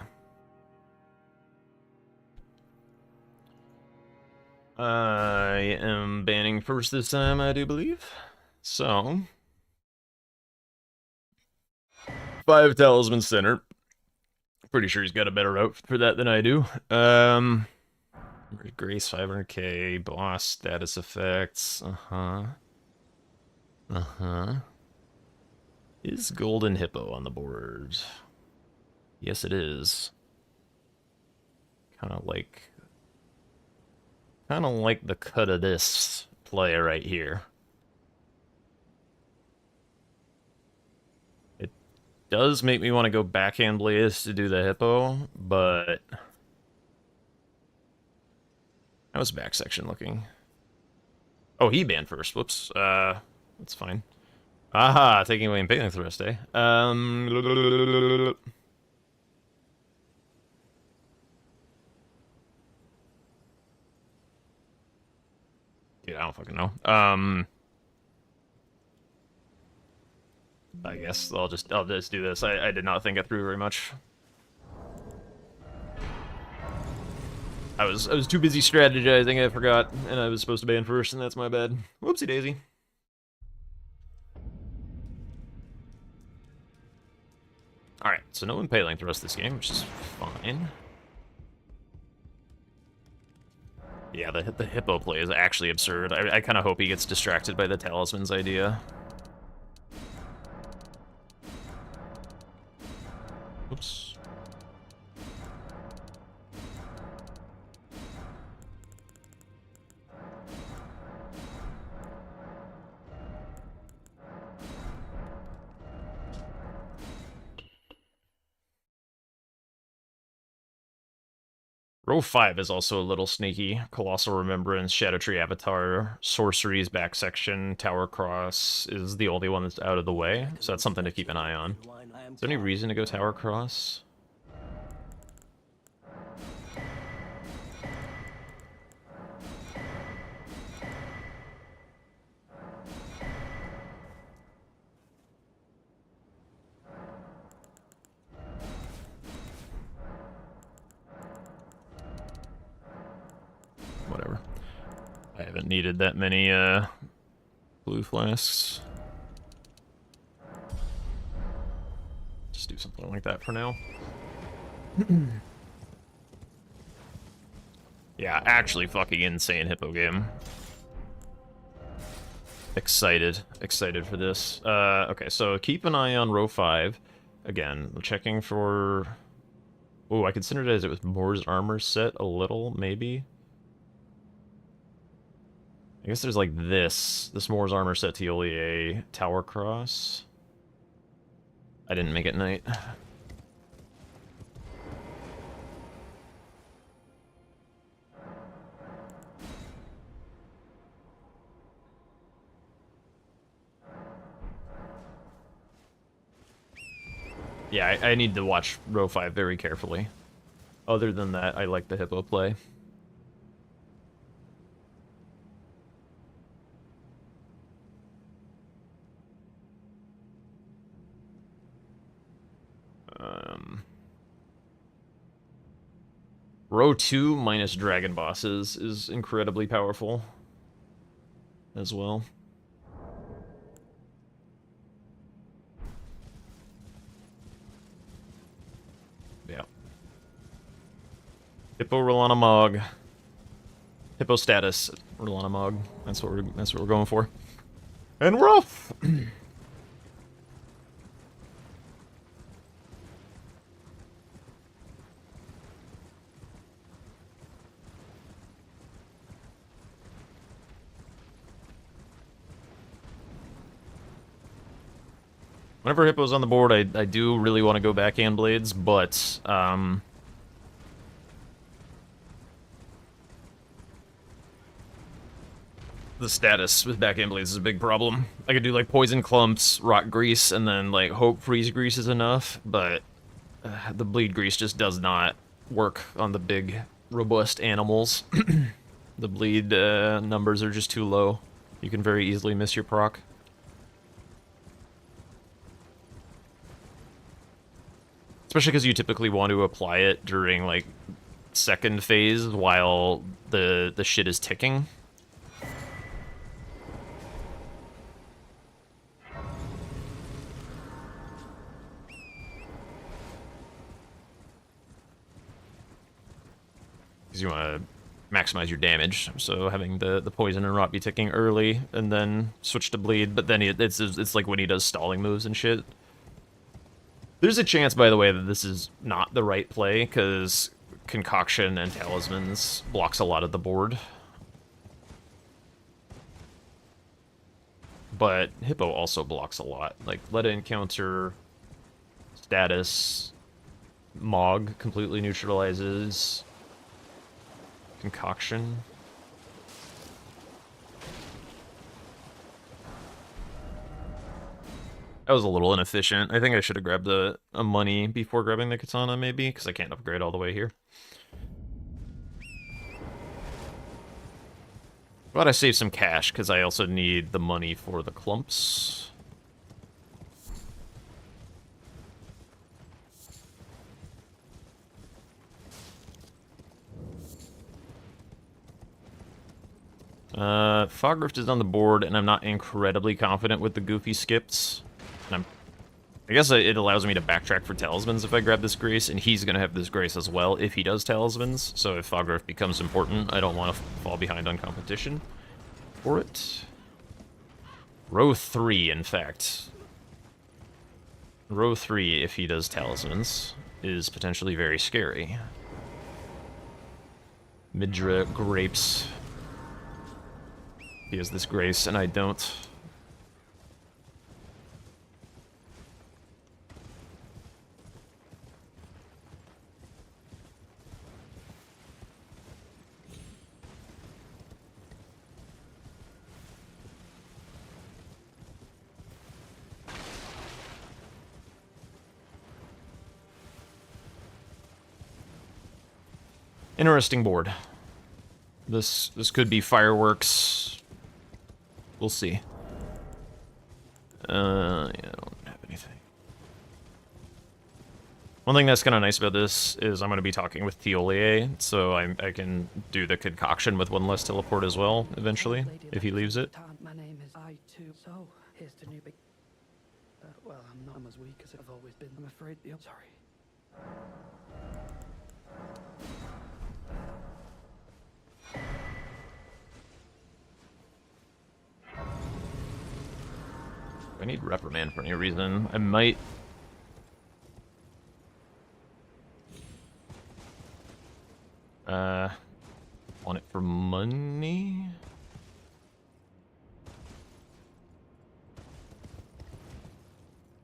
Speaker 2: I am banning first this time, I do believe. So 5 Talisman Center. Pretty sure he's got a better outfit for that than I do. Grace 500k, boss status effects. Is Golden Hippo on the board? Yes, it is. Kind of like the cut of this play right here. Does make me want to go backhand blaze to do the hippo, but how's back section looking? Oh, he banned first. Whoops. That's fine. Aha, taking away impaling thrust, eh? Yeah, I don't fucking know. I guess I'll just do this. I did not think it through very much. I was too busy strategizing, I forgot, and I was supposed to ban first, and that's my bad. Whoopsie daisy. Alright, so no impaling thrust this game, which is fine. Yeah, the hippo play is actually absurd. I kind of hope he gets distracted by the talisman's idea. Oops. Row 5 is also a little sneaky. Colossal Remembrance, Shadow Tree Avatar, Sorcery's back section, Tower Cross is the only one that's out of the way, so that's something to keep an eye on. Is there any reason to go Tower Cross? Whatever. I haven't needed that many blue flasks. Just do something like that for now. Yeah, actually fucking insane hippo game. Excited for this. Okay, so keep an eye on row 5. Again, checking for... Oh, I considered it as it was Moore's armor set a little, maybe. I guess there's like this Moore's armor set Teolier Tower Cross. I didn't make it knight. Yeah, I need to watch row 5 very carefully. Other than that, I like the hippo play. Row 2 minus dragon bosses is incredibly powerful as well. Yeah. Hippo Rolana Mog. Hippo status Rolana Mog. That's what we're going for. And we're off. Whenever Hippo's on the board, I do really want to go backhand blades, but the status with backhand blades is a big problem. I could do like poison clumps, rock grease, and then like hope freeze grease is enough, but the bleed grease just does not work on the big robust animals. The bleed numbers are just too low. You can very easily miss your proc. Especially because you typically want to apply it during, like, second phase while the shit is ticking. Because you want to maximize your damage, so having the poison and rot be ticking early, and then switch to bleed, but then it's like when he does stalling moves and shit. There's a chance, by the way, that this is not the right play, because Concoction and Talismans blocks a lot of the board. But Hippo also blocks a lot. Like, Let It Encounter, Status, Mog completely neutralizes Concoction. That was a little inefficient. I think I should have grabbed a money before grabbing the katana, maybe, because I can't upgrade all the way here. But I saved some cash, because I also need the money for the clumps. Fog Rift is on the board, and I'm not incredibly confident with the goofy skips. And I guess it allows me to backtrack for Talismans if I grab this Grace, and he's going to have this Grace as well if he does Talismans. So if Fog Rift becomes important, I don't want to fall behind on competition for it. Row 3, in fact. Row 3, if he does Talismans, is potentially very scary. Midra Grapes. He has this Grace, and I don't. Interesting board. This could be fireworks. We'll see. Yeah, I don't have anything. One thing that's kind of nice about this is I'm going to be talking with Thiolier, so I can do the concoction with one less teleport as well, eventually, if he leaves it.
Speaker 5: My name is I too. So here's the new big. Well, I'm as weak as I've always been. I'm afraid. Sorry.
Speaker 2: I need reprimand for any reason. I might. Want it for money?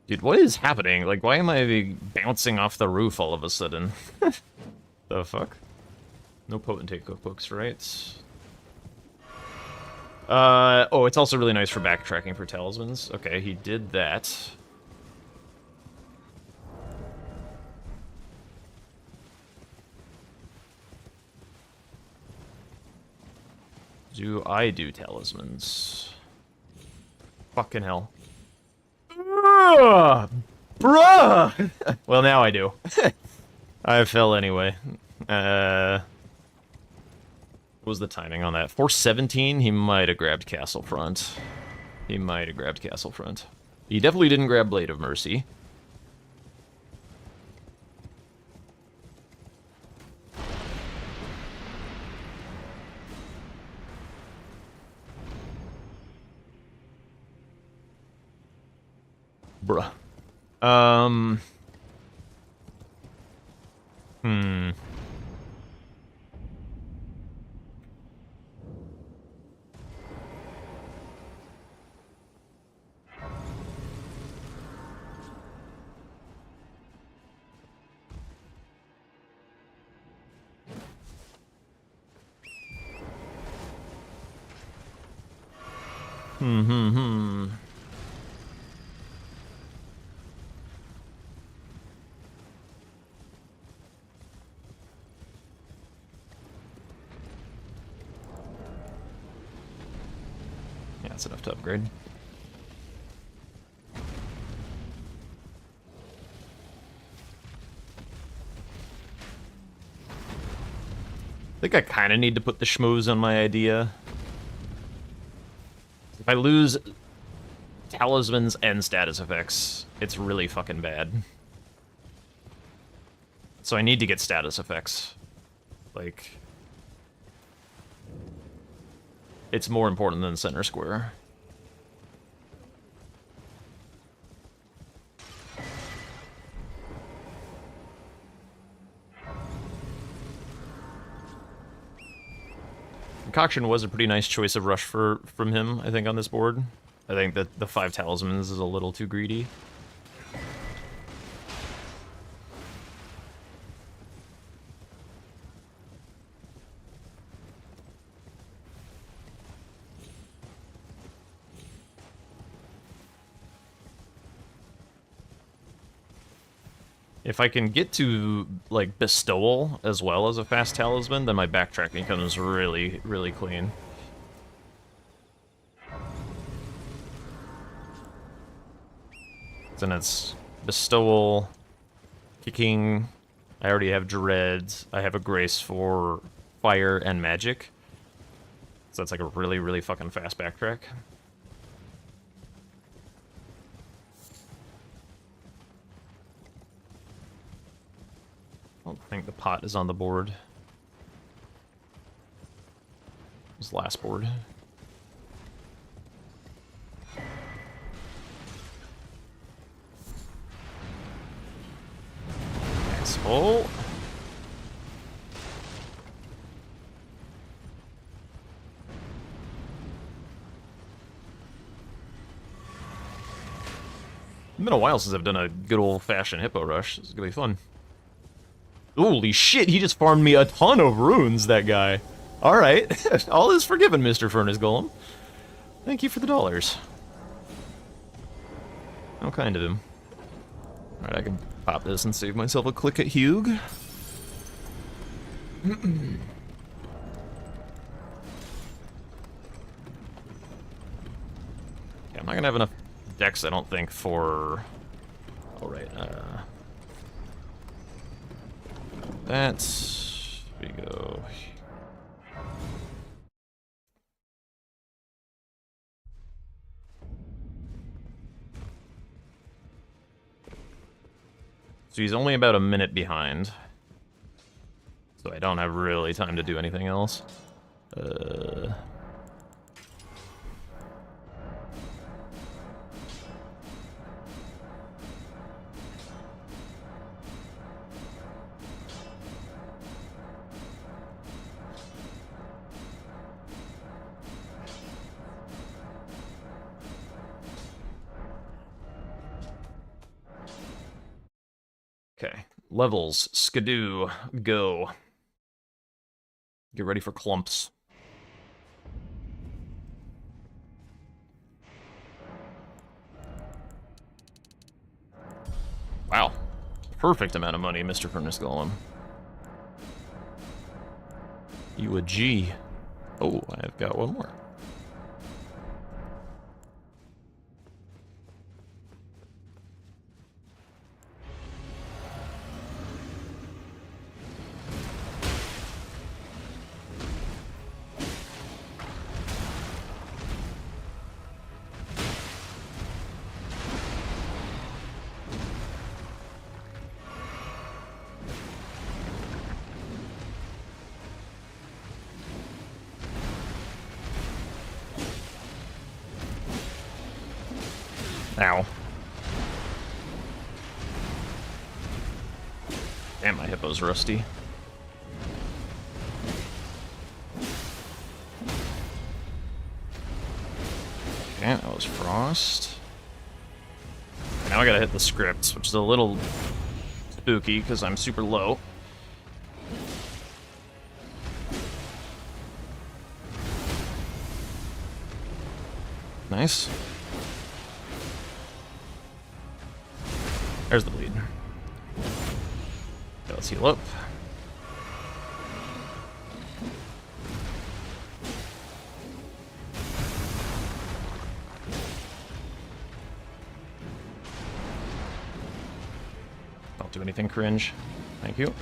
Speaker 2: Dude, what is happening? Like, why am I bouncing off the roof all of a sudden? The fuck? No potentate cookbooks, right? Oh, it's also really nice for backtracking for talismans. Okay, he did that. Do I do talismans? Fucking hell. Bruh! Well, now I do. I fell anyway. What was the timing on that? 417? He might have grabbed Castlefront. He might have grabbed Castlefront. He definitely didn't grab Blade of Mercy. Bruh. Yeah, that's enough to upgrade. I think I kind of need to put the schmooze on my idea. If I lose talismans and status effects, it's really fucking bad. So I need to get status effects. Like, it's more important than center square. Concoction was a pretty nice choice of rush from him, I think, on this board. I think that the 5 talismans is a little too greedy. If I can get to, like, Bestowal as well as a fast talisman, then my backtracking comes really, really clean. Then it's Bestowal, Kicking, I already have Dreads, I have a Grace for Fire and Magic. So that's like a really, really fucking fast backtrack. I don't think the pot is on the board. It was last board. Asshole. It's been a while since I've done a good old-fashioned hippo rush. This is gonna be fun. Holy shit, he just farmed me a ton of runes, that guy. Alright, all is forgiven, Mr. Furnace Golem. Thank you for the dollars. How kind of him. Alright, I can pop this and save myself a click at Hugh. Yeah, I'm not gonna have enough decks, I don't think, for... Alright, That's... Here we go. So he's only about a minute behind. So I don't have really time to do anything else. Okay. Levels. Skidoo. Go. Get ready for clumps. Wow. Perfect amount of money, Mr. Furnace Golem. You a G. Oh, I've got one more. Ow. Damn, my hippo's rusty. Okay, that was Frost. Now I gotta hit the scripts, which is a little spooky because I'm super low. Nice. There's the bleed. Okay, let's heal up. Don't do anything cringe. Thank you.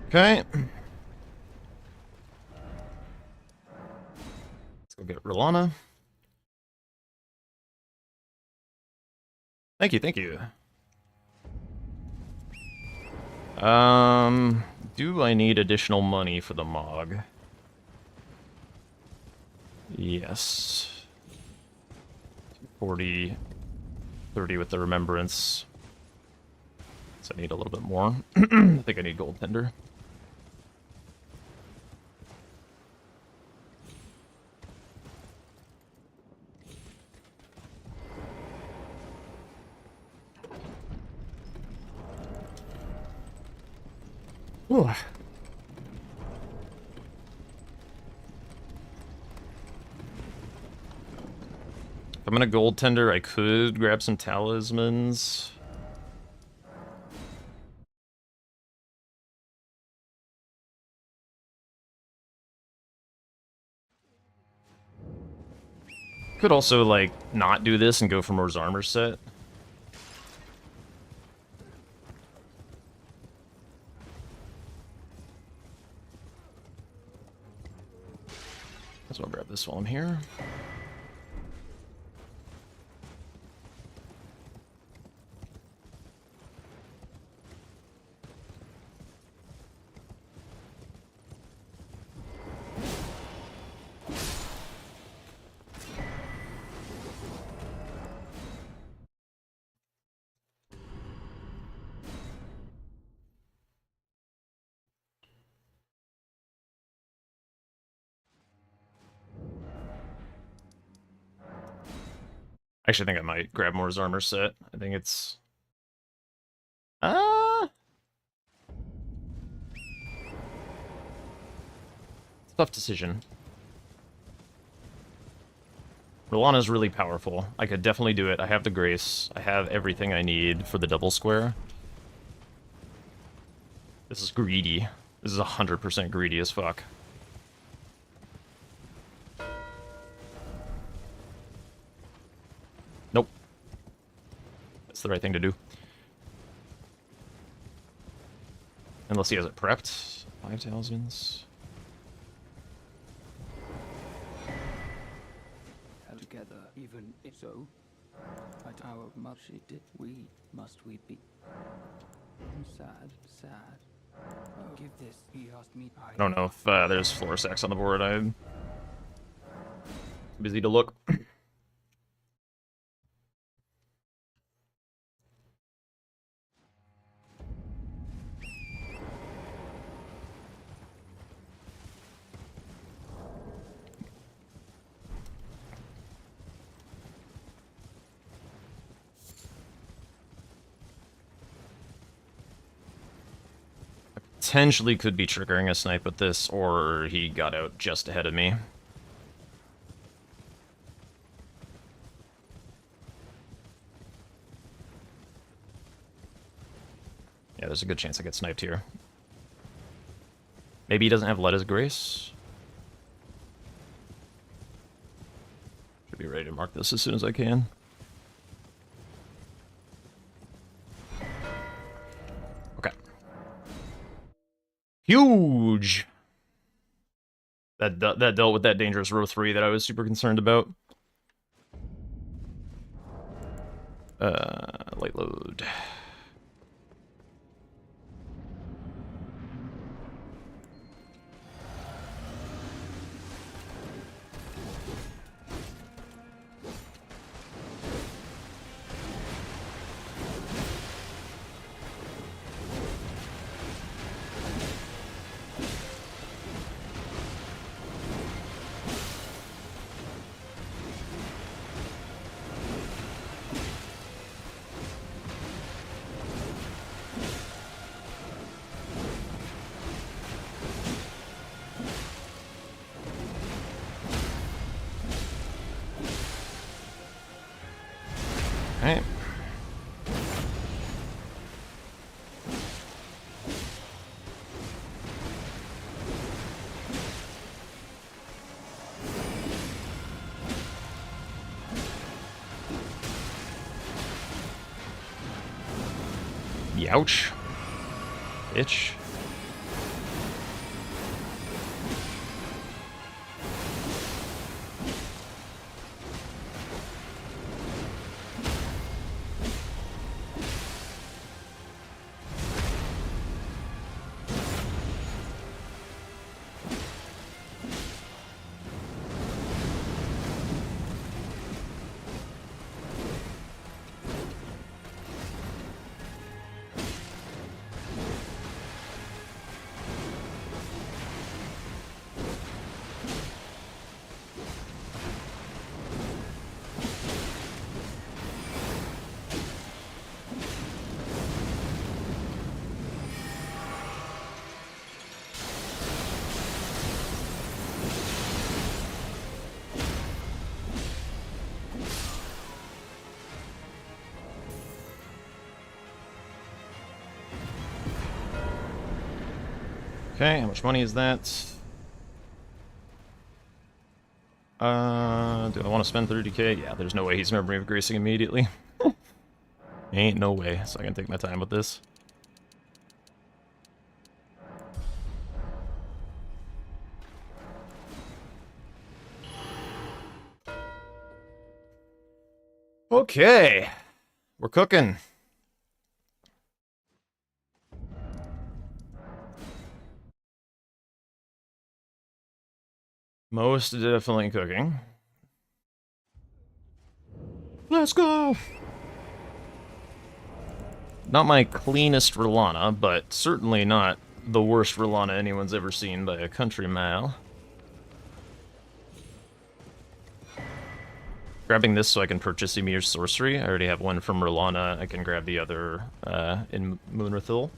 Speaker 2: Okay. Let's go get Rolana. Thank you, thank you. Do I need additional money for the MOG? Yes. 40, 30 with the Remembrance. So I need a little bit more. I think I need Gold Tender. Ooh. If I'm gonna Gold Tender, I could grab some talismans. Could also, like, not do this and go for Moore's armor set. So I'll grab this while I'm here. Actually, I think I might grab Moore's armor set. I think it's... Tough decision. Rolana's really powerful. I could definitely do it. I have the Grace. I have everything I need for the double square. This is greedy. This is 100% greedy as fuck. Nope. That's the right thing to do. Unless he has it prepped. 5 talismans.
Speaker 3: Together, even if so, how much it did we must we be? I'm sad, sad. Oh, give this. He asked me.
Speaker 2: I don't know if there's floor sacks on the board. I'm busy to look. Potentially could be triggering a snipe with this, or he got out just ahead of me. Yeah, there's a good chance I get sniped here. Maybe he doesn't have Let His Grace. Should be ready to mark this as soon as I can. Okay. Huge! That dealt with that dangerous row 3 that I was super concerned about. Light load. Alright. Youch. Bitch. Okay, how much money is that? Do I want to spend 30k? Yeah, there's no way he's Memory of Gracing immediately. Ain't no way, so I can take my time with this. Okay, we're cooking. Most definitely cooking. Let's go! Not my cleanest Rolana, but certainly not the worst Rolana anyone's ever seen by a country mile. Grabbing this so I can purchase Ymir's Sorcery. I already have one from Rolana. I can grab the other in Moonrathil.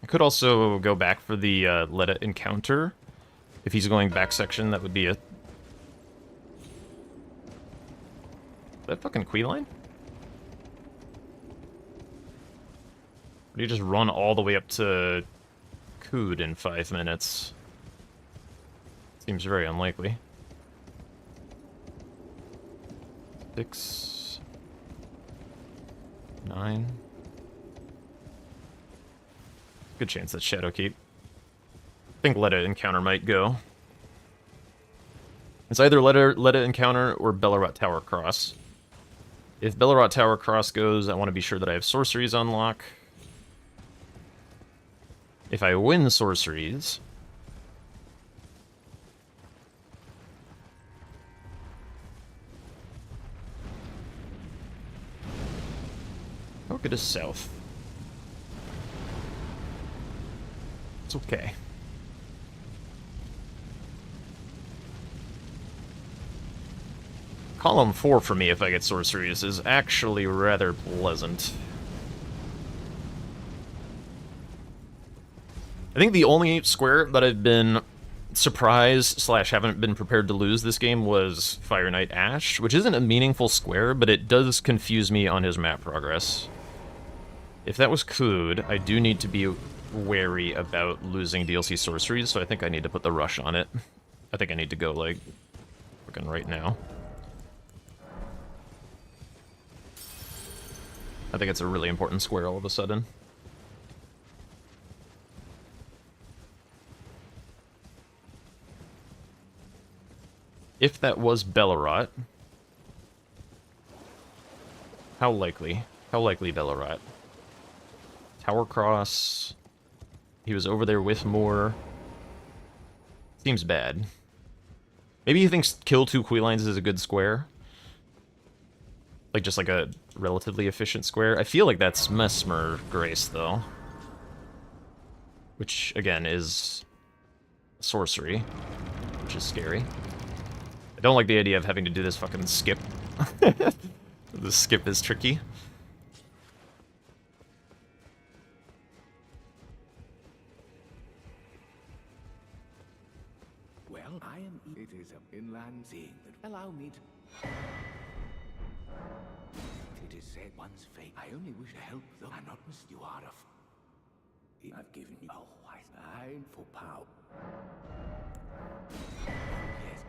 Speaker 2: I could also go back for the let it encounter. If he's going back section, that would be a... That fucking Queeline? Or do you just run all the way up to Cood in 5 minutes? Seems very unlikely. 6... 9... Good chance that's Shadowkeep. I think Let It Encounter might go. It's either Let It Encounter or Bellerot Tower Cross. If Bellerot Tower Cross goes, I want to be sure that I have sorceries unlock. If I win sorceries... How good is south? It's okay. Column 4 for me, if I get sorceries, is actually rather pleasant. I think the only square that I've been surprised / haven't been prepared to lose this game was Fire Knight Ash, which isn't a meaningful square, but it does confuse me on his map progress. If that was Cood, I do need to be wary about losing DLC sorceries, so I think I need to put the rush on it. I think I need to go, like, fucking right now. I think it's a really important square all of a sudden. If that was Bellerot... How likely? How likely Bellerot? Tower Cross... He was over there with more. Seems bad. Maybe he thinks kill 2 Queelines is a good square. Like, just like a relatively efficient square. I feel like that's Mesmer Grace, though. Which, again, is sorcery. Which is scary. I don't like the idea of having to do this fucking skip. The skip is tricky.
Speaker 6: Well, I am. It is an inland seeing that allow me to. It is said one's fate. I only wish to help them and not miss you are of. I've given you a sign for power. Oh, yes.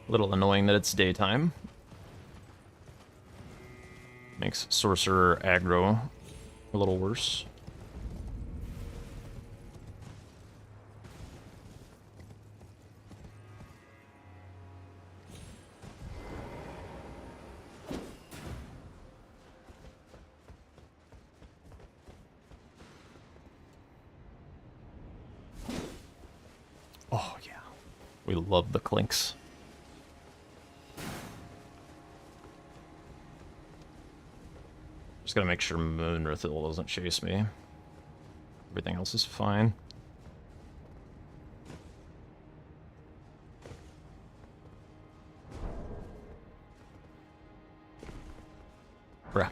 Speaker 2: A little annoying that it's daytime. Makes Sorcerer aggro a little worse. Oh, yeah. We love the clinks. Just gotta make sure Moonrathil doesn't chase me. Everything else is fine. Bruh.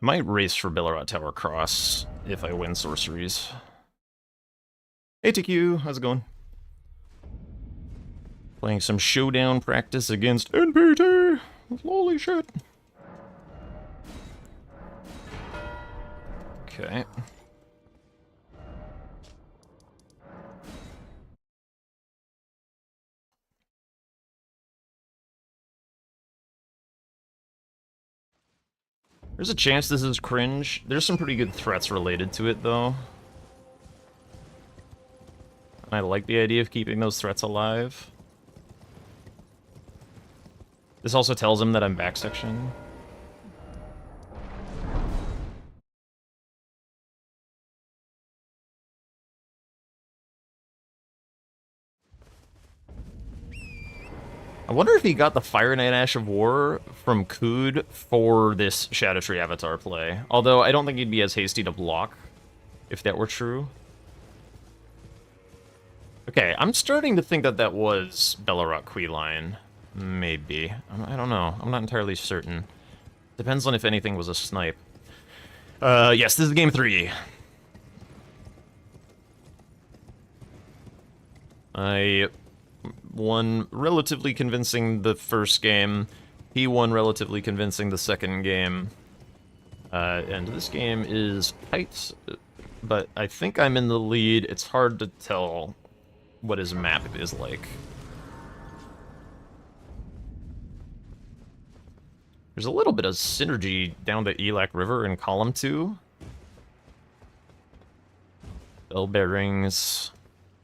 Speaker 2: I might race for Bellerot Tower Cross if I win sorceries. Hey TQ, how's it going? Playing some showdown practice against NPT! Holy shit! Okay. There's a chance this is cringe. There's some pretty good threats related to it, though. I like the idea of keeping those threats alive. This also tells him that I'm back section. I wonder if he got the Fire Knight Ash of War from Kood for this Shadow Tree Avatar play. Although I don't think he'd be as hasty to block if that were true. Okay, I'm starting to think that that was Bellarok Queeline. Maybe. I don't know. I'm not entirely certain. Depends on if anything was a snipe. Yes, this is game 3. I won relatively convincing the first game. He won relatively convincing the second game. And this game is tight, but I think I'm in the lead. It's hard to tell what his map is like. There's a little bit of synergy down the Elac River in column 2. Bell bearings,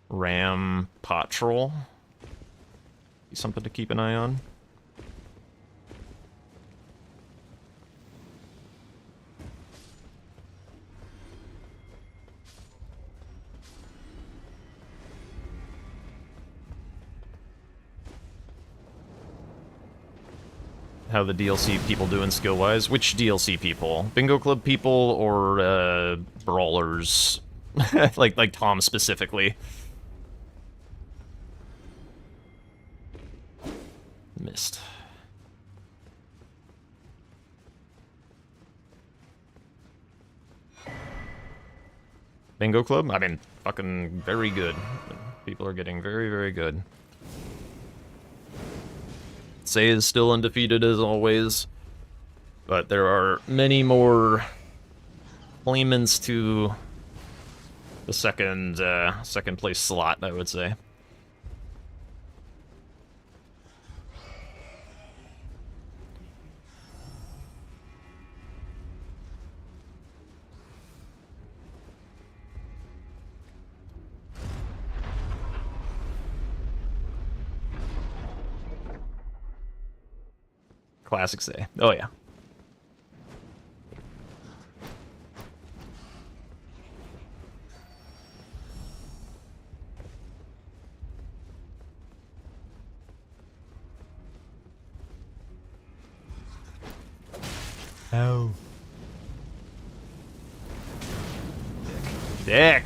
Speaker 2: ram, patrol. Something to keep an eye on. How the DLC people doing skill-wise? Which DLC people? Bingo Club people or brawlers? like Tom specifically. Missed. Bingo Club? I mean, fucking very good. People are getting very, very good. Say is still undefeated as always, but there are many more claimants to the second place slot, I would say. Classic say. Oh, yeah. Oh. Dick.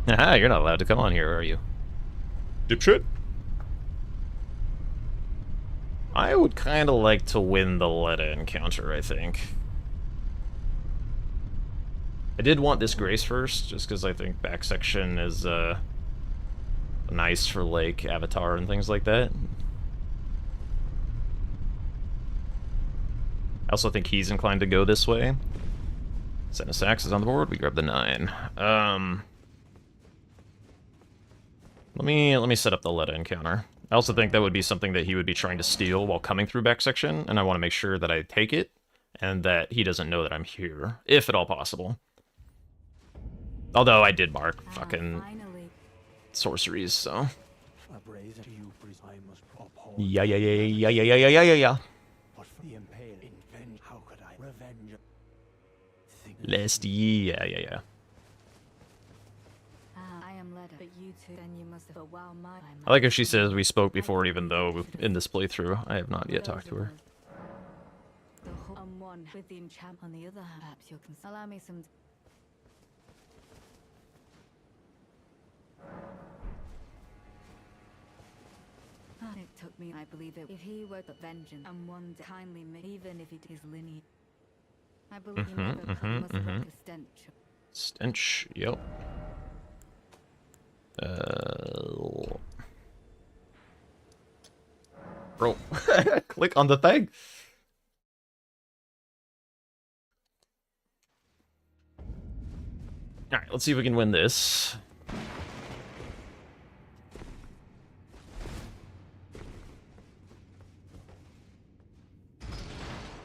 Speaker 2: Aha, you're not allowed to come on here, are you? Dipshit. I would kind of like to win the Letta encounter, I think. I did want this Grace first, just because I think back section is nice for, like, Avatar and things like that. I also think he's inclined to go this way. Senasax is on the board, we grab the 9. Let me set up the Letta encounter. I also think that would be something that he would be trying to steal while coming through back section, and I want to make sure that I take it, and that he doesn't know that I'm here, if at all possible. Although I did mark fucking sorceries, so. Yeah. Lest, yeah. I like if she says we spoke before, even though in this playthrough I have not yet talked to her.
Speaker 4: With the enchant on the other hand, perhaps you can allow me some. It took me, I believe it. If he were the vengeance and one kindly me, even if it is lineage, I believe he must have a stench.
Speaker 2: Stench, yep. Bro, click on the thing. Alright, let's see if we can win this.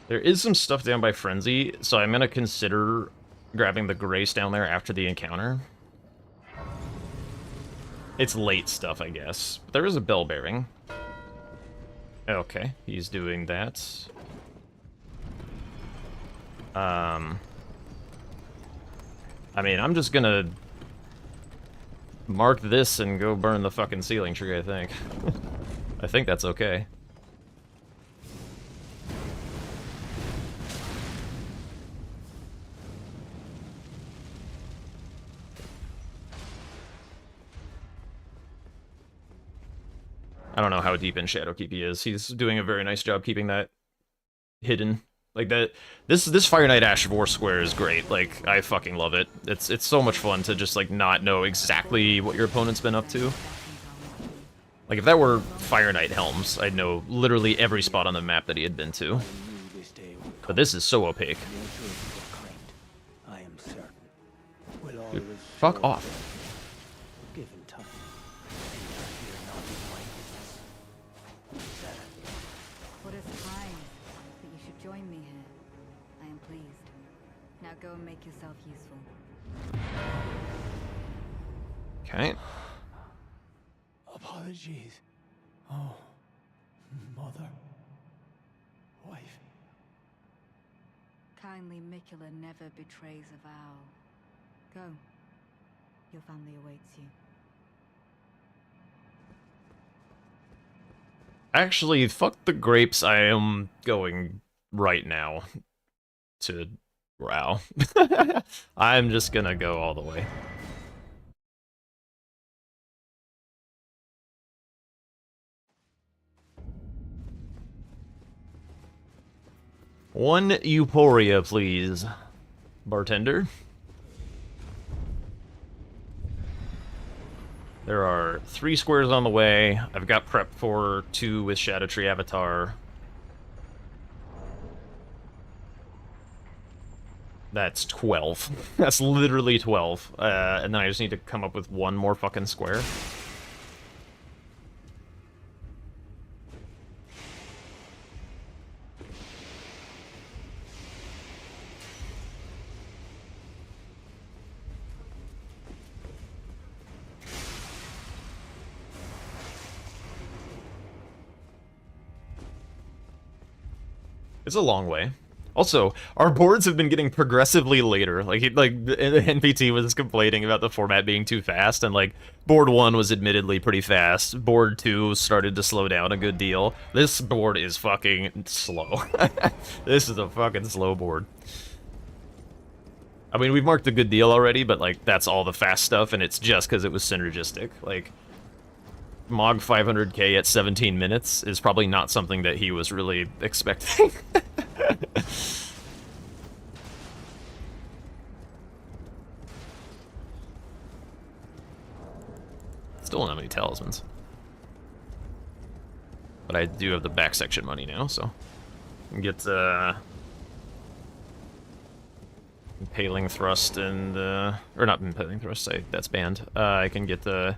Speaker 2: There is some stuff down by Frenzy, so I'm gonna consider grabbing the Grace down there after the encounter. It's late stuff, I guess. But there is a bell bearing. Okay, he's doing that. I mean, I'm just gonna mark this and go burn the fucking ceiling tree, I think. I think that's okay. I don't know how deep in Shadowkeep he is. He's doing a very nice job keeping that hidden. Like that, this Fire Knight Ash of War square is great. Like, I fucking love it. It's so much fun to just like not know exactly what your opponent's been up to. Like if that were Fire Knight Helms, I'd know literally every spot on the map that he had been to. But this is so opaque. Dude, fuck off.
Speaker 4: What a surprise that you should join me here. I am pleased. Now go and make yourself useful.
Speaker 2: Okay.
Speaker 3: Apologies. Oh, mother. Wife.
Speaker 4: Kindly Mikula never betrays a vow. Go. Your family awaits you.
Speaker 2: Actually, fuck the grapes. I am going right now to Rao. I'm just gonna go all the way. One Euphoria, please. Bartender. There are 3 squares on the way. I've got prep for 2 with Shadow Tree Avatar. That's 12. That's literally 12. And then I just need to come up with 1 more fucking square. It's a long way. Also, our boards have been getting progressively later. Like the NPT was complaining about the format being too fast, and like board 1 was admittedly pretty fast. Board 2 started to slow down a good deal. This board is fucking slow. This is a fucking slow board. I mean, we've marked a good deal already, but like that's all the fast stuff, and it's just because it was synergistic. Like, Mog 500k at 17 minutes is probably not something that he was really expecting. Still don't have any talismans. But I do have the back section money now, so I can get Impaling Thrust and or not Impaling Thrust, that's banned. I can get the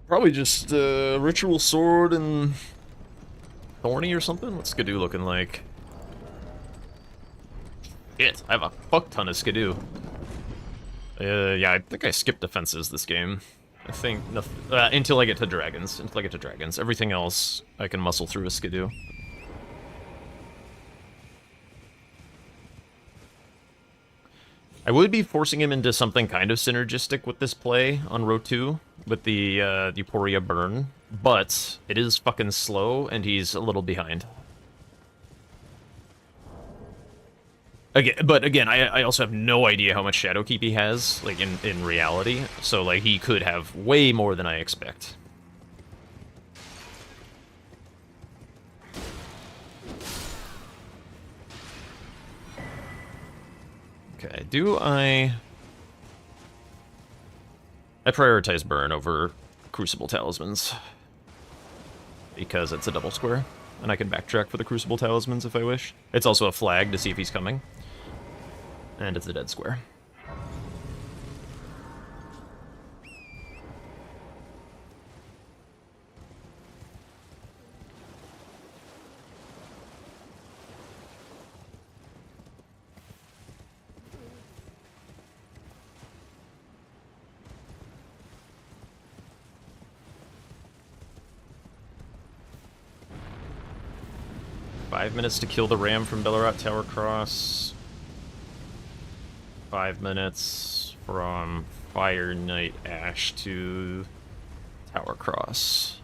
Speaker 2: probably just Ritual Sword and Thorny or something? What's Skidoo looking like? Shit, I have a fuck ton of Skidoo. Yeah, I think I skipped defenses this game. I think until I get to dragons. Until I get to dragons. Everything else I can muscle through a Skidoo. I would be forcing him into something kind of synergistic with this play on row 2 with the Euphoria burn, but it is fucking slow and he's a little behind. Again, I also have no idea how much Shadowkeep he has, like in reality, so like he could have way more than I expect. Okay, I prioritize burn over Crucible Talismans because it's a double square, and I can backtrack for the Crucible Talismans if I wish. It's also a flag to see if he's coming, and it's a dead square. 5 minutes to kill the ram from Bellerat Tower Cross. 5 minutes from Fire Knight Ash to Tower Cross.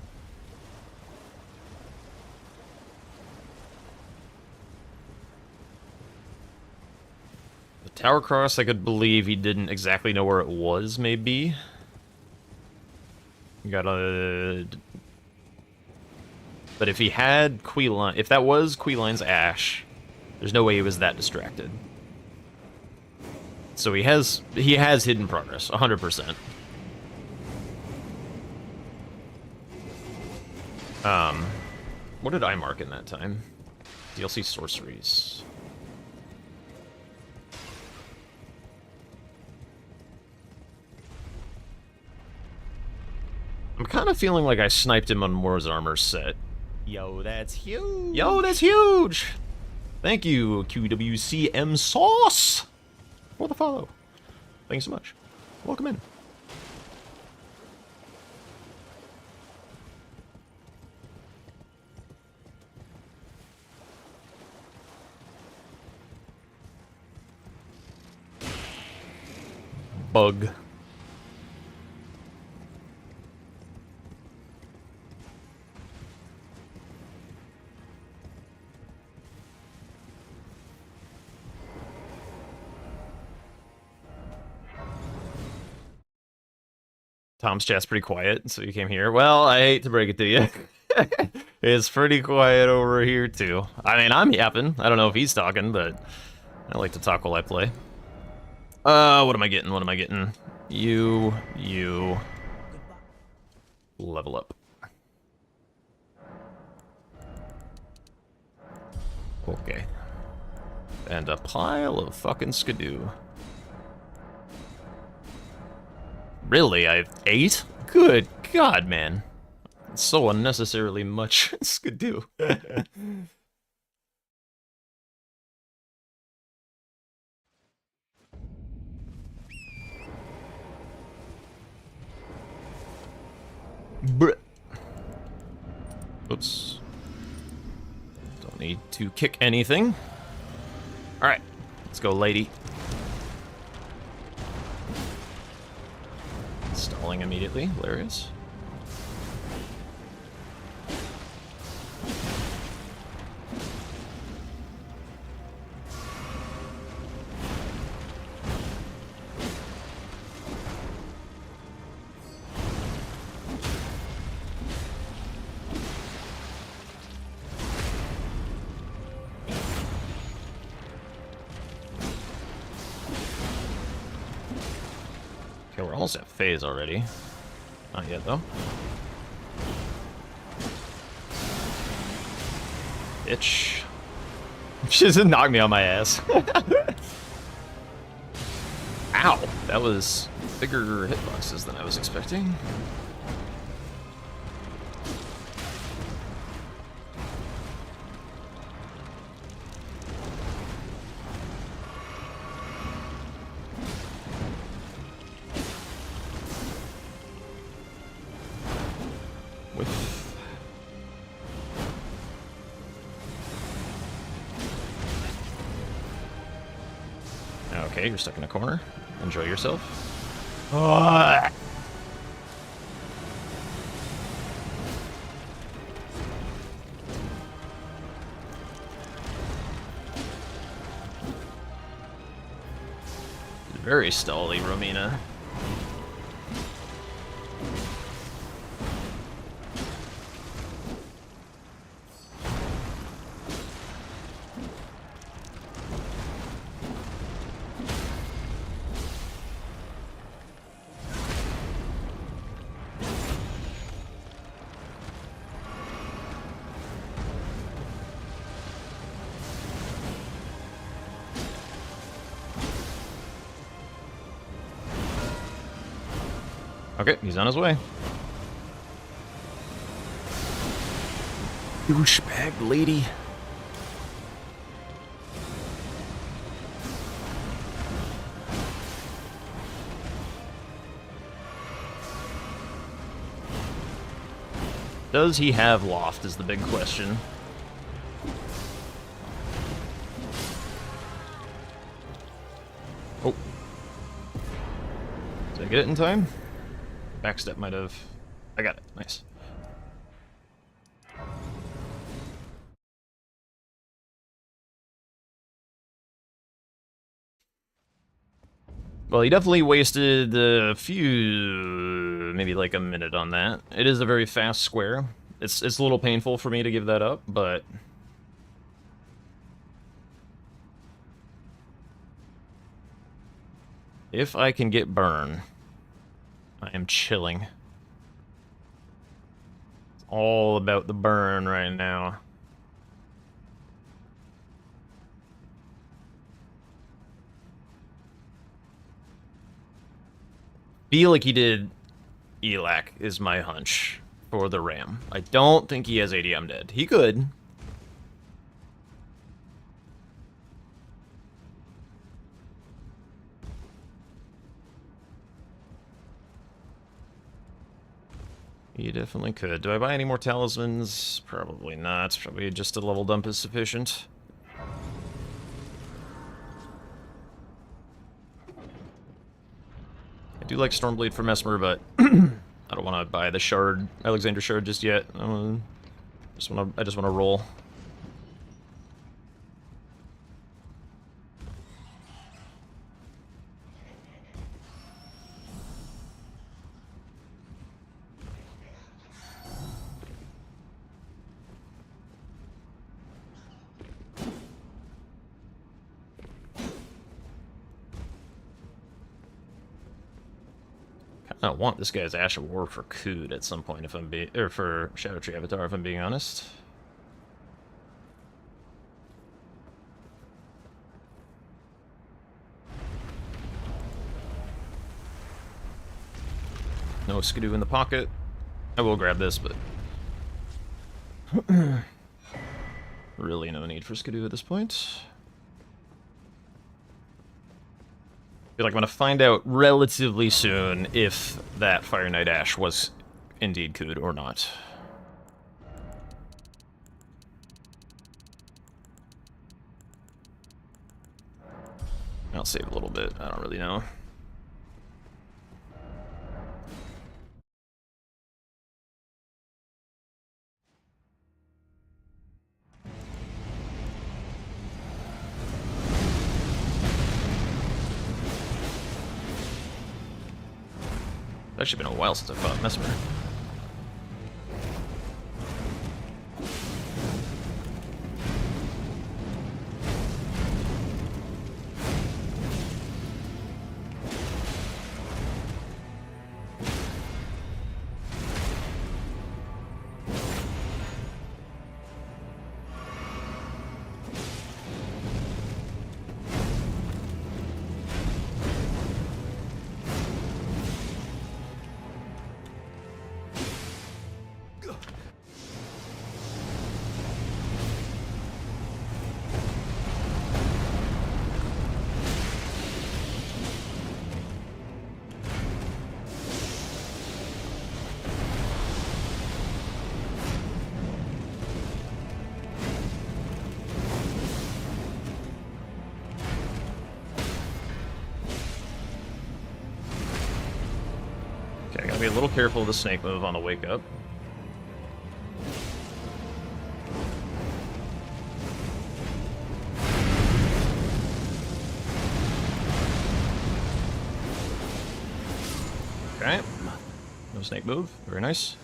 Speaker 2: The Tower Cross, I could believe he didn't exactly know where it was, maybe. You gotta... But if he had Queeline, if that was Queeline's Ash, there's no way he was that distracted. So he has hidden progress, 100%. What did I mark in that time? DLC sorceries. I'm kind of feeling like I sniped him on Moore's armor set.
Speaker 7: Yo, that's huge.
Speaker 2: Yo, that's huge! Thank you, QWCM Sauce, for the follow. Thanks so much. Welcome in. Bug. Tom's chat's pretty quiet, so you came here. Well, I hate to break it to you. It's pretty quiet over here, too. I mean, I'm yapping. I don't know if he's talking, but I like to talk while I play. What am I getting? What am I getting? You. Level up. Okay. And a pile of fucking skidoo. Really? I have 8? Good God, man. It's so unnecessarily much skidoo. Bruh. Oops. Don't need to kick anything. Alright, let's go, lady. Stalling immediately, hilarious. Okay, we're almost at phase already. Not yet, though. Bitch. She just knocked me on my ass. Ow! That was bigger hitboxes than I was expecting. Okay, you're stuck in a corner. Enjoy yourself. Very stally, Romina. Okay, he's on his way. Douchebag lady. Does he have loft is the big question. Did I get it in time? Backstep might have... I got it. Nice. Well, he definitely wasted a few... maybe like a minute on that. It is a very fast square. It's a little painful for me to give that up, but... if I can get burn, I am chilling. It's all about the burn right now. Feel like he did Elac, is my hunch, for the Ram. I don't think he has ADM dead. He could. He definitely could. Do I buy any more talismans? Probably not. Probably just a level dump is sufficient. I do like Stormblade for Mesmer, but I don't want to buy the Shard, Alexander Shard just yet. I just want to roll. I want this guy's Ash of War for Cood at some point, if I'm being, or for Shadow Tree Avatar, if I'm being honest. No Skidoo in the pocket. I will grab this, but really no need for Skidoo at this point. I feel like I'm going to find out relatively soon if that Fire Knight Ash was indeed Cood or not. I'll save a little bit. I don't really know. It's actually been a while since I fought Mesmer. Okay, I gotta be a little careful of the snake move on the wake up. Okay. No snake move. Very nice.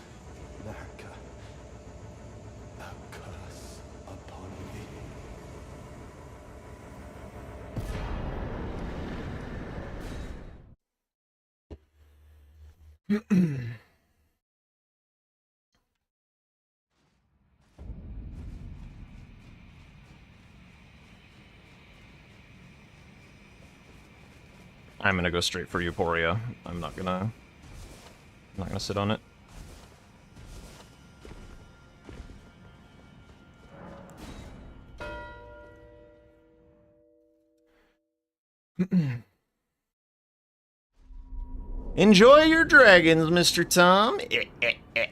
Speaker 2: I'm gonna go straight for Euphoria. I'm not gonna sit on it. Enjoy your dragons, Mr. Tom. I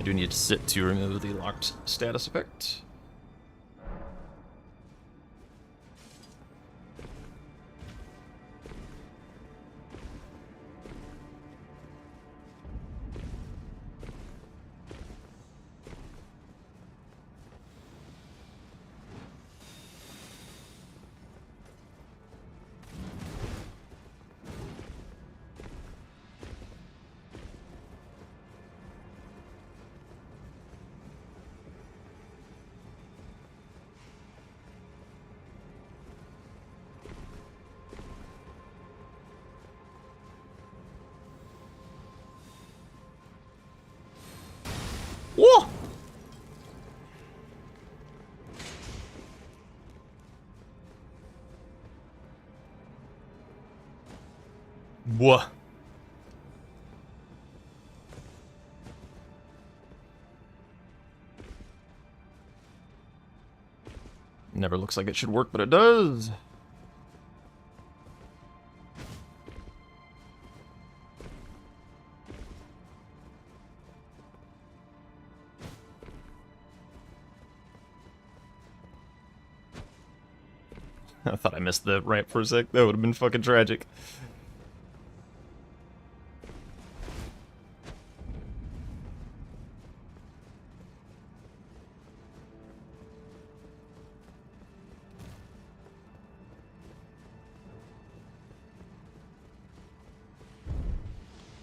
Speaker 2: do need to sit to remove the locked status effect. Whoa. Never looks like it should work, but it does. I thought I missed the ramp for a sec. That would have been fucking tragic.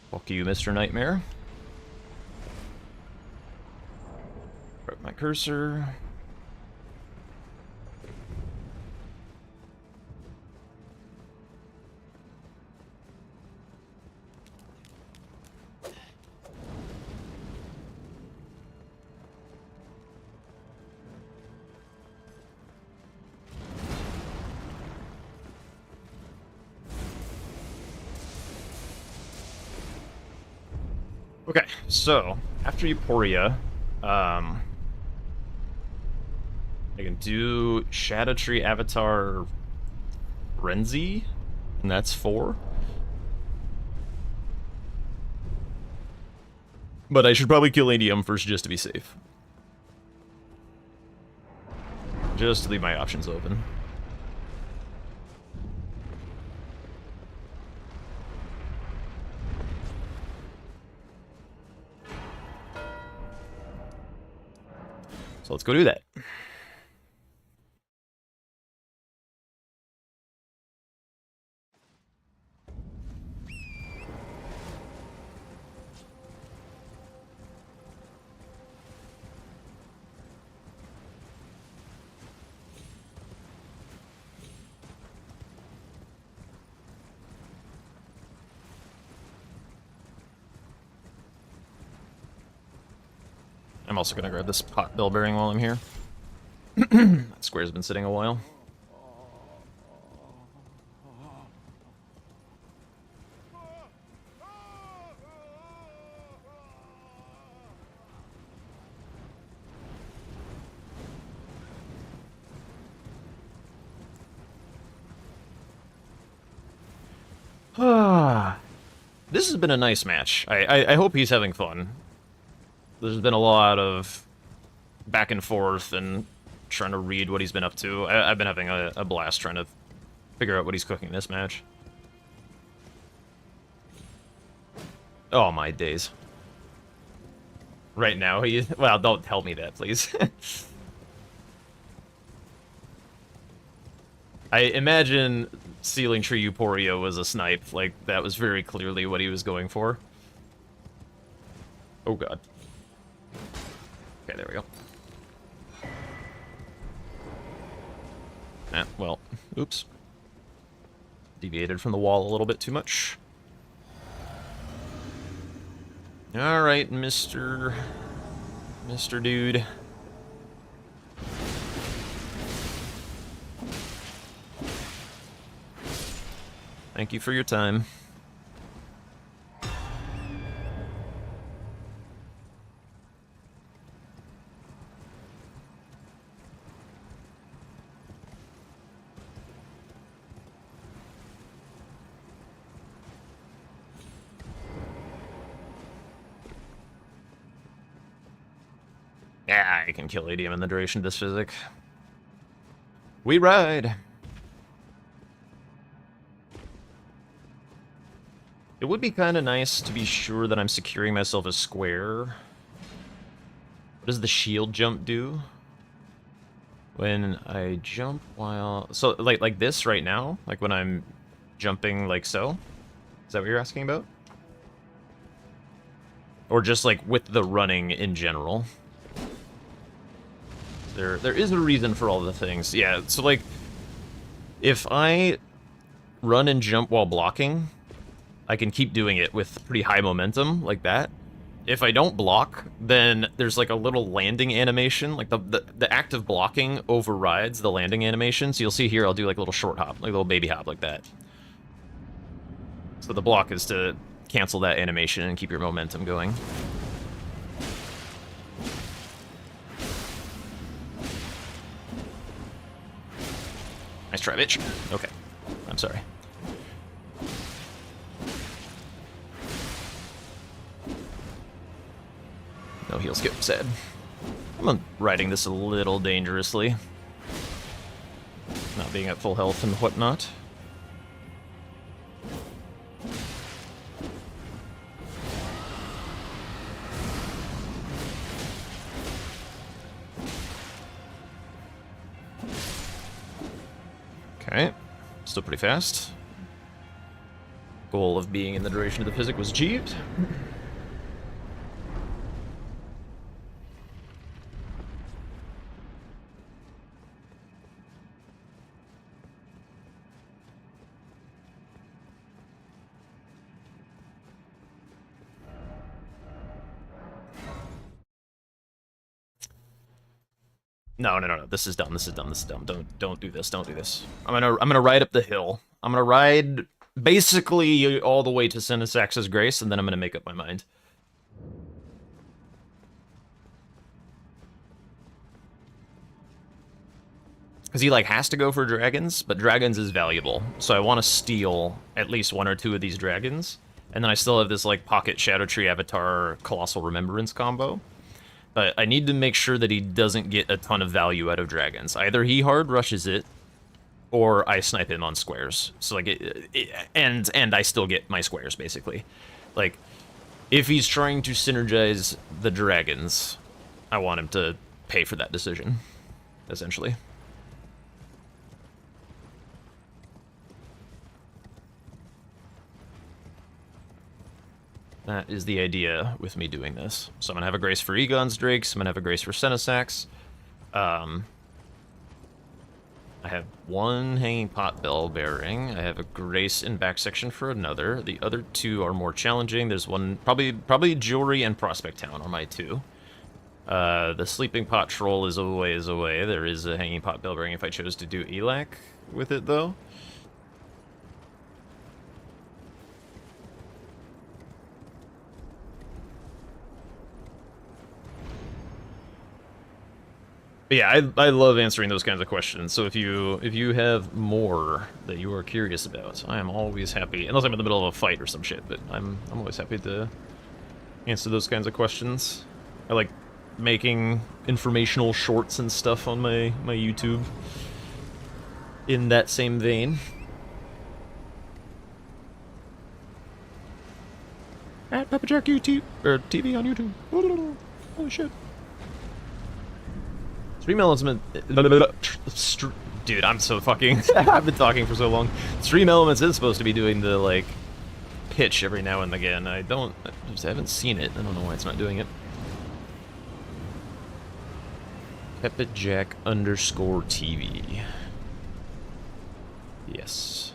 Speaker 2: Fuck you, Mr. Nightmare. Grab my cursor. Okay, so after Euphoria, I can do Shadow Tree Avatar Renzi, and that's 4. But I should probably kill ADM first just to be safe. Just to leave my options open. So let's go do that. I'm also gonna grab this pot bell bearing while I'm here. That square's been sitting a while. This has been a nice match. I hope he's having fun. There's been a lot of back and forth and trying to read what he's been up to. I've been having a blast trying to figure out what he's cooking this match. Oh, my days. Right now, he... Well, don't tell me that, please. I imagine Sealing Tree Euphoria was a snipe. Like, that was very clearly what he was going for. Oh, God. Okay, there we go. Ah, well, oops. Deviated from the wall a little bit too much. Alright, Mr. Dude. Thank you for your time. Yeah, I can kill ADM in the duration of this physic. We ride! It would be kind of nice to be sure that I'm securing myself a square. What does the shield jump do? When I jump while... So, like this right now? Like when I'm jumping like so? Is that what you're asking about? Or just like with the running in general? There is a reason for all the things. Yeah, so like, if I run and jump while blocking, I can keep doing it with pretty high momentum, like that. If I don't block, then there's like a little landing animation, like the act of blocking overrides the landing animation, so you'll see here I'll do like a little short hop, like a little baby hop like that. So the block is to cancel that animation and keep your momentum going. Nice try, bitch. Okay. I'm sorry. No heal skip, sad. I'm riding this a little dangerously. Not being at full health and whatnot. Okay, still pretty fast. Goal of being in the duration of the physic was achieved. No. This is dumb. This is dumb. Don't do this. Don't do this. I'm gonna ride up the hill. I'm gonna ride basically all the way to Sinisax's Grace, and then I'm gonna make up my mind. Because he like has to go for dragons, but dragons is valuable. So I want to steal at least 1 or 2 of these dragons, and then I still have this like pocket Shadow Tree Avatar Colossal Remembrance combo. But I need to make sure that he doesn't get a ton of value out of dragons. Either he hard rushes it, or I snipe him on squares. So like, and I still get my squares basically. Like, if he's trying to synergize the dragons, I want him to pay for that decision, essentially. That is the idea with me doing this. So I'm going to have a Grace for Egon's Drakes. I'm going to have a Grace for Senisax. I have 1 Hanging Pot Bell Bearing. I have a Grace in back section for another. The other 2 are more challenging. There's one, probably Jewelry and Prospect Town are my 2. The Sleeping Pot Troll is a ways away. There is a Hanging Pot Bell Bearing if I chose to do Elac with it, though. But yeah, I love answering those kinds of questions. So if you have more that you are curious about, I am always happy. Unless I'm in the middle of a fight or some shit, but I'm always happy to answer those kinds of questions. I like making informational shorts and stuff on my YouTube in that same vein. At Pepperjack YouTube or TV on YouTube. Holy shit. Stream Elements... Dude, I'm so fucking... I've been talking for so long. Stream Elements is supposed to be doing the, like, pitch every now and again. I just haven't seen it. I don't know why it's not doing it. Peppajack_TV. Yes.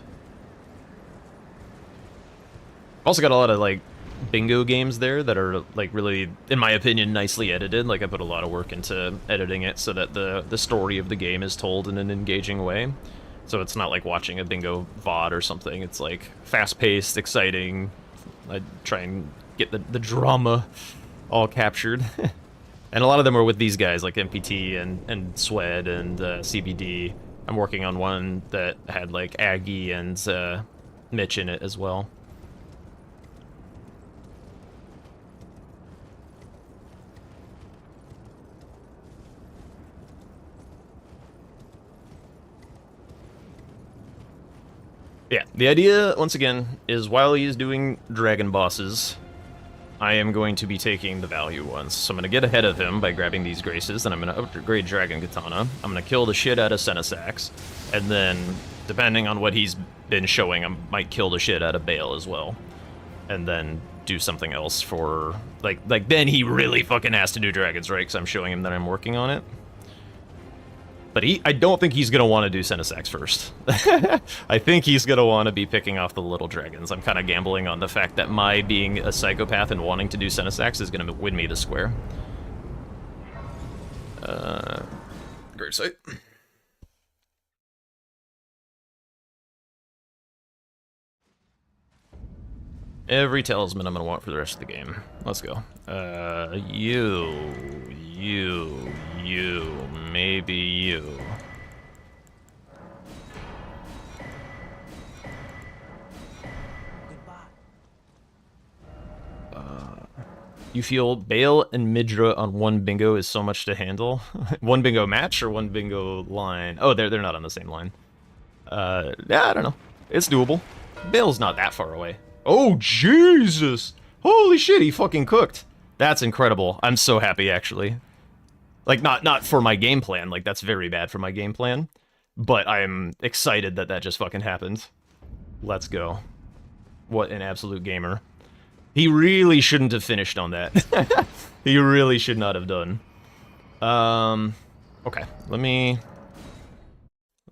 Speaker 2: Also got a lot of, like, bingo games there that are, like, really, in my opinion, nicely edited. Like, I put a lot of work into editing it so that the story of the game is told in an engaging way. So it's not like watching a bingo VOD or something. It's, like, fast-paced, exciting. I try and get the drama all captured. And a lot of them are with these guys, like NPT and Swed and CBD. I'm working on one that had, like, Aggie and Mitch in it as well. Yeah, the idea, once again, is while he is doing dragon bosses, I am going to be taking the value ones. So I'm going to get ahead of him by grabbing these Graces, and I'm going to upgrade Dragon Katana. I'm going to kill the shit out of Senisax, and then, depending on what he's been showing, I might kill the shit out of Bale as well. And then do something else for... Like then he really fucking has to do dragons, right? Because I'm showing him that I'm working on it. But I don't think he's going to want to do Senisax first. I think he's going to want to be picking off the little dragons. I'm kind of gambling on the fact that my being a psychopath and wanting to do Senisax is going to win me the square. Great sight. Every talisman I'm gonna want for the rest of the game. Let's go. You, maybe you. You feel Bale and Midra on one bingo is so much to handle? One bingo match or one bingo line? Oh, they're not on the same line. Yeah, I don't know. It's doable. Bale's not that far away. Oh, Jesus! Holy shit, he fucking cooked. That's incredible. I'm so happy, actually. Like, not for my game plan. Like, that's very bad for my game plan. But I'm excited that that just fucking happened. Let's go. What an absolute gamer. He really shouldn't have finished on that. He really should not have done. Okay, let me...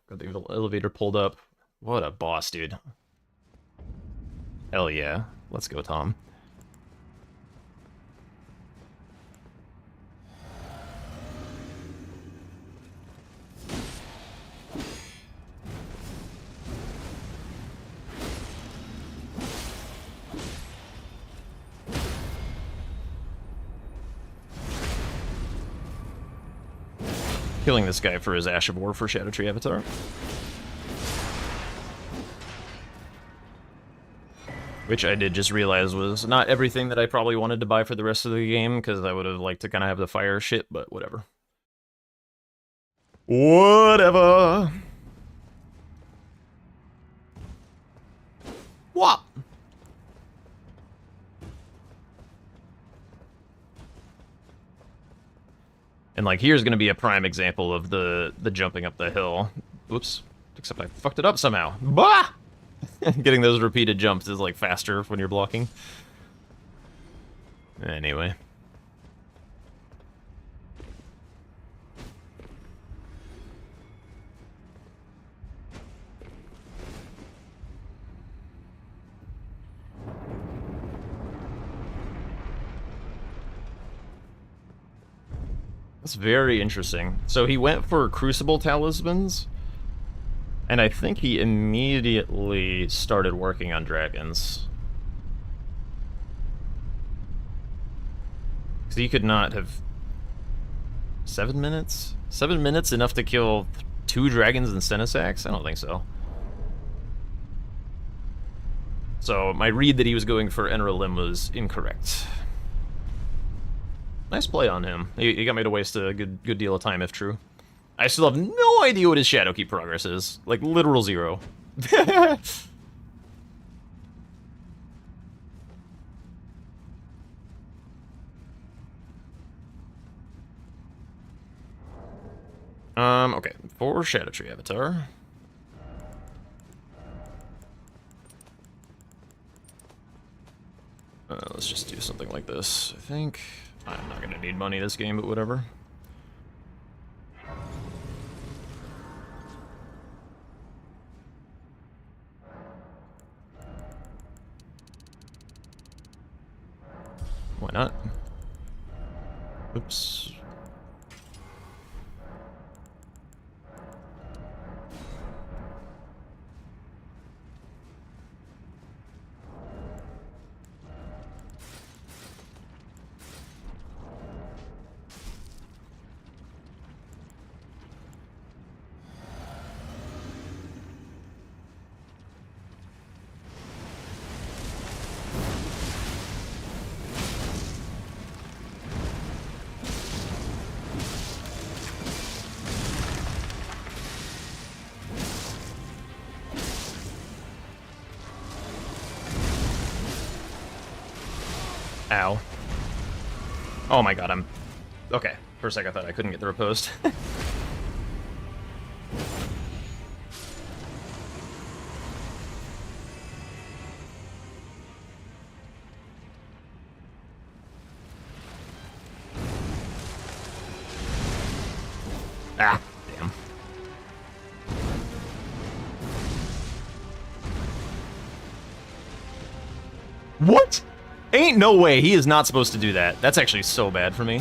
Speaker 2: Got the elevator pulled up. What a boss, dude. Hell yeah. Let's go, Tom. Killing this guy for his Ash of War for Shadow Tree Avatar. Which I did just realize was not everything that I probably wanted to buy for the rest of the game, because I would have liked to kind of have the fire shit, but whatever. Whatever. What? And like, here's gonna be a prime example of the jumping up the hill. Oops. Except I fucked it up somehow. Bah! Getting those repeated jumps is like faster when you're blocking. Anyway. That's very interesting. So he went for Crucible Talismans, and I think he immediately started working on dragons. Because he could not have... 7 minutes? 7 minutes enough to kill 2 dragons in Senesax? I don't think so. So my read that he was going for Enralim was incorrect. Nice play on him. He got me to waste a good deal of time, if true. I still have no idea what his Shadowkeep progress is. Like, literal 0. Okay. For Shadow Tree Avatar. Let's just do something like this, I think. I'm not gonna need money this game, but whatever. Why not? Oops. Ow. Oh my god, I'm... Okay, for a sec I thought I couldn't get the riposte. Ah, damn. What? Ain't no way, he is not supposed to do that. That's actually so bad for me.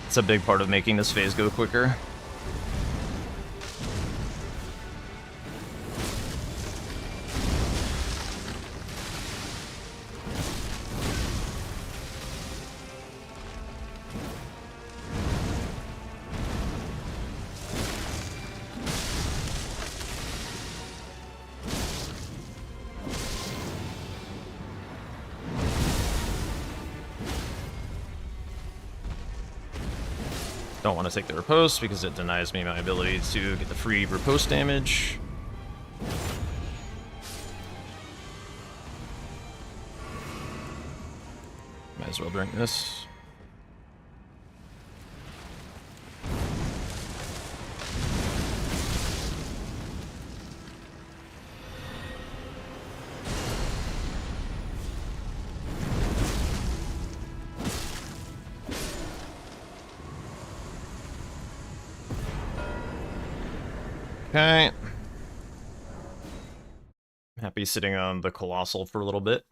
Speaker 2: It's a big part of making this phase go quicker. Don't want to take the riposte because it denies me my ability to get the free riposte damage. Might as well drink this. Okay. Happy sitting on the Colossal for a little bit.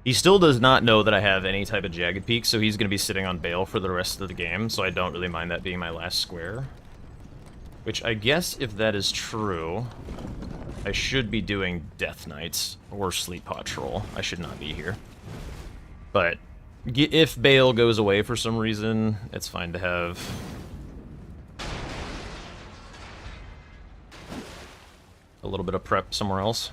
Speaker 2: He still does not know that I have any type of Jagged Peak, so he's going to be sitting on Bale for the rest of the game, so I don't really mind that being my last square. Which I guess, if that is true, I should be doing Death Knights or Sleep Patrol. I should not be here. But if Bale goes away for some reason, it's fine to have a little bit of prep somewhere else.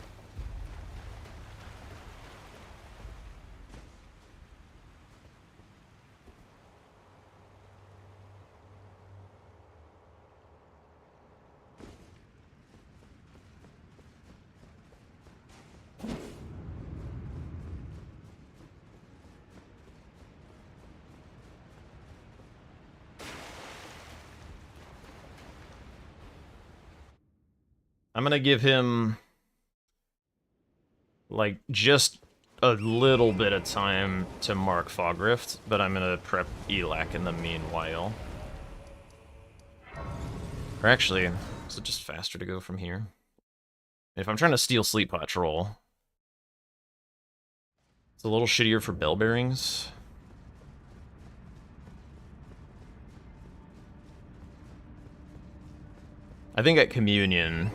Speaker 2: I'm gonna give him, like, just a little bit of time to mark Fog Rift, but I'm gonna prep Elac in the meanwhile. Or actually, is it just faster to go from here? If I'm trying to steal Sleep Patrol, it's a little shittier for bell bearings. I think at Communion,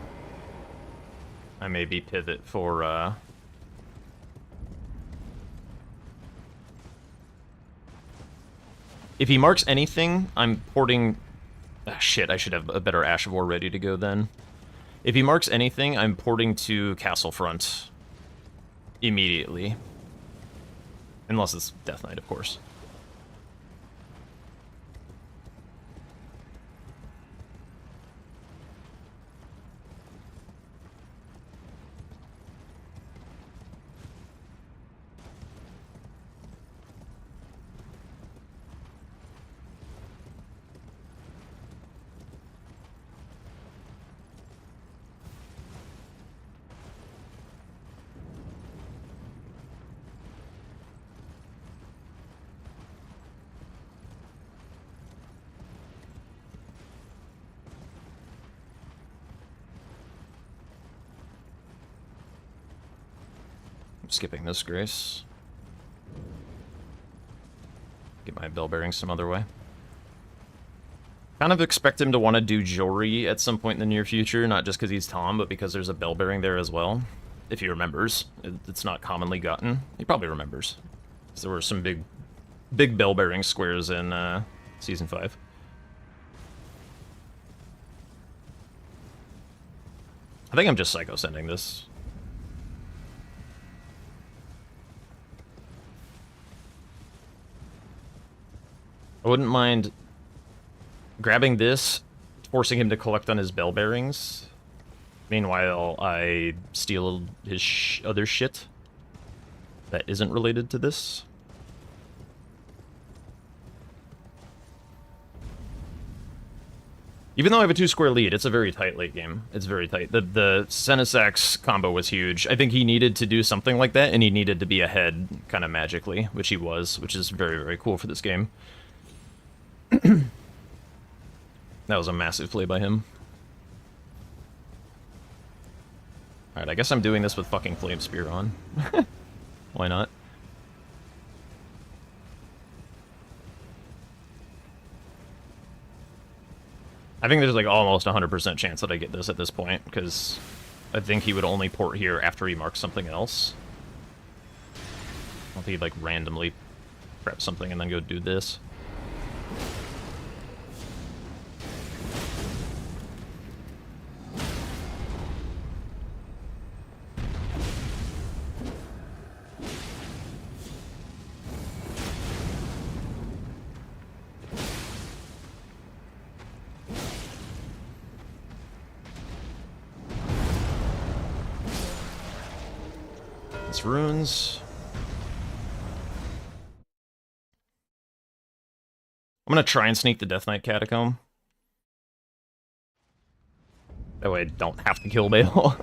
Speaker 2: I maybe pivot for, if he marks anything, I'm porting... Ah, shit, I should have a better Ash of War ready to go then. If he marks anything, I'm porting to Castlefront immediately. Unless it's Death Knight, of course. Skipping this grace. Get my bell bearings some other way. Kind of expect him to want to do Jory at some point in the near future, not just because he's Tom, but because there's a bell bearing there as well. If he remembers. It's not commonly gotten. He probably remembers. There were some big bell bearing squares in Season 5. I think I'm just Psycho Sending this. I wouldn't mind grabbing this, forcing him to collect on his bell bearings. Meanwhile, I steal his other shit that isn't related to this. Even though I have a 2-square lead, it's a very tight late game. It's very tight. The Senesax combo was huge. I think he needed to do something like that, and he needed to be ahead kind of magically, which he was, which is very, very cool for this game. That was a massive play by him. Alright, I guess I'm doing this with fucking Flame Spear on. Why not? I think there's like almost 100% chance that I get this at this point, because I think he would only port here after he marks something else. I don't think he'd like randomly prep something and then go do this. It's runes. I'm gonna try and sneak the Death Knight Catacomb. That way I don't have to kill Bale.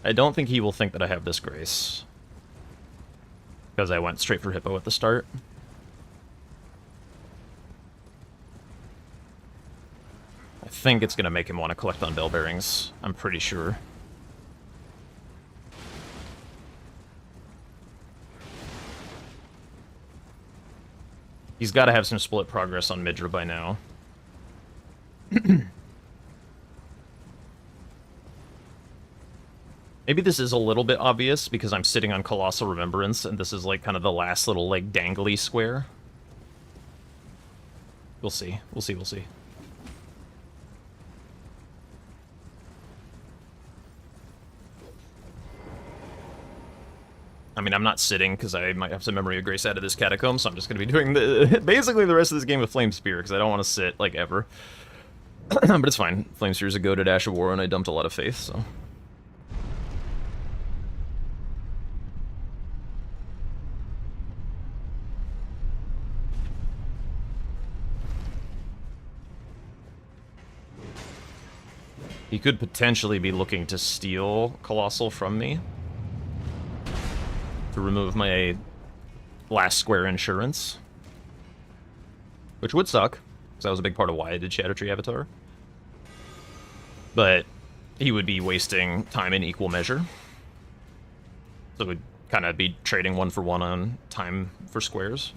Speaker 2: I don't think he will think that I have Disgrace. Because I went straight for Hippo at the start. I think it's going to make him want to collect on Bell Bearings. I'm pretty sure. He's got to have some split progress on Midra by now. Maybe this is a little bit obvious because I'm sitting on Colossal Remembrance and this is like kind of the last little like dangly square. We'll see. We'll see. We'll see. I mean, I'm not sitting because I might have some Memory of Grace out of this Catacomb, so I'm just going to be doing basically the rest of this game with Flame Spear because I don't want to sit like ever. But it's fine. Flame Spear is a goated Ash of War and I dumped a lot of faith, so... He could potentially be looking to steal Colossal from me. To remove my last square insurance. Which would suck, because that was a big part of why I did Shadow Tree Avatar. But he would be wasting time in equal measure. So we'd kind of be trading 1-for-1 on time for squares.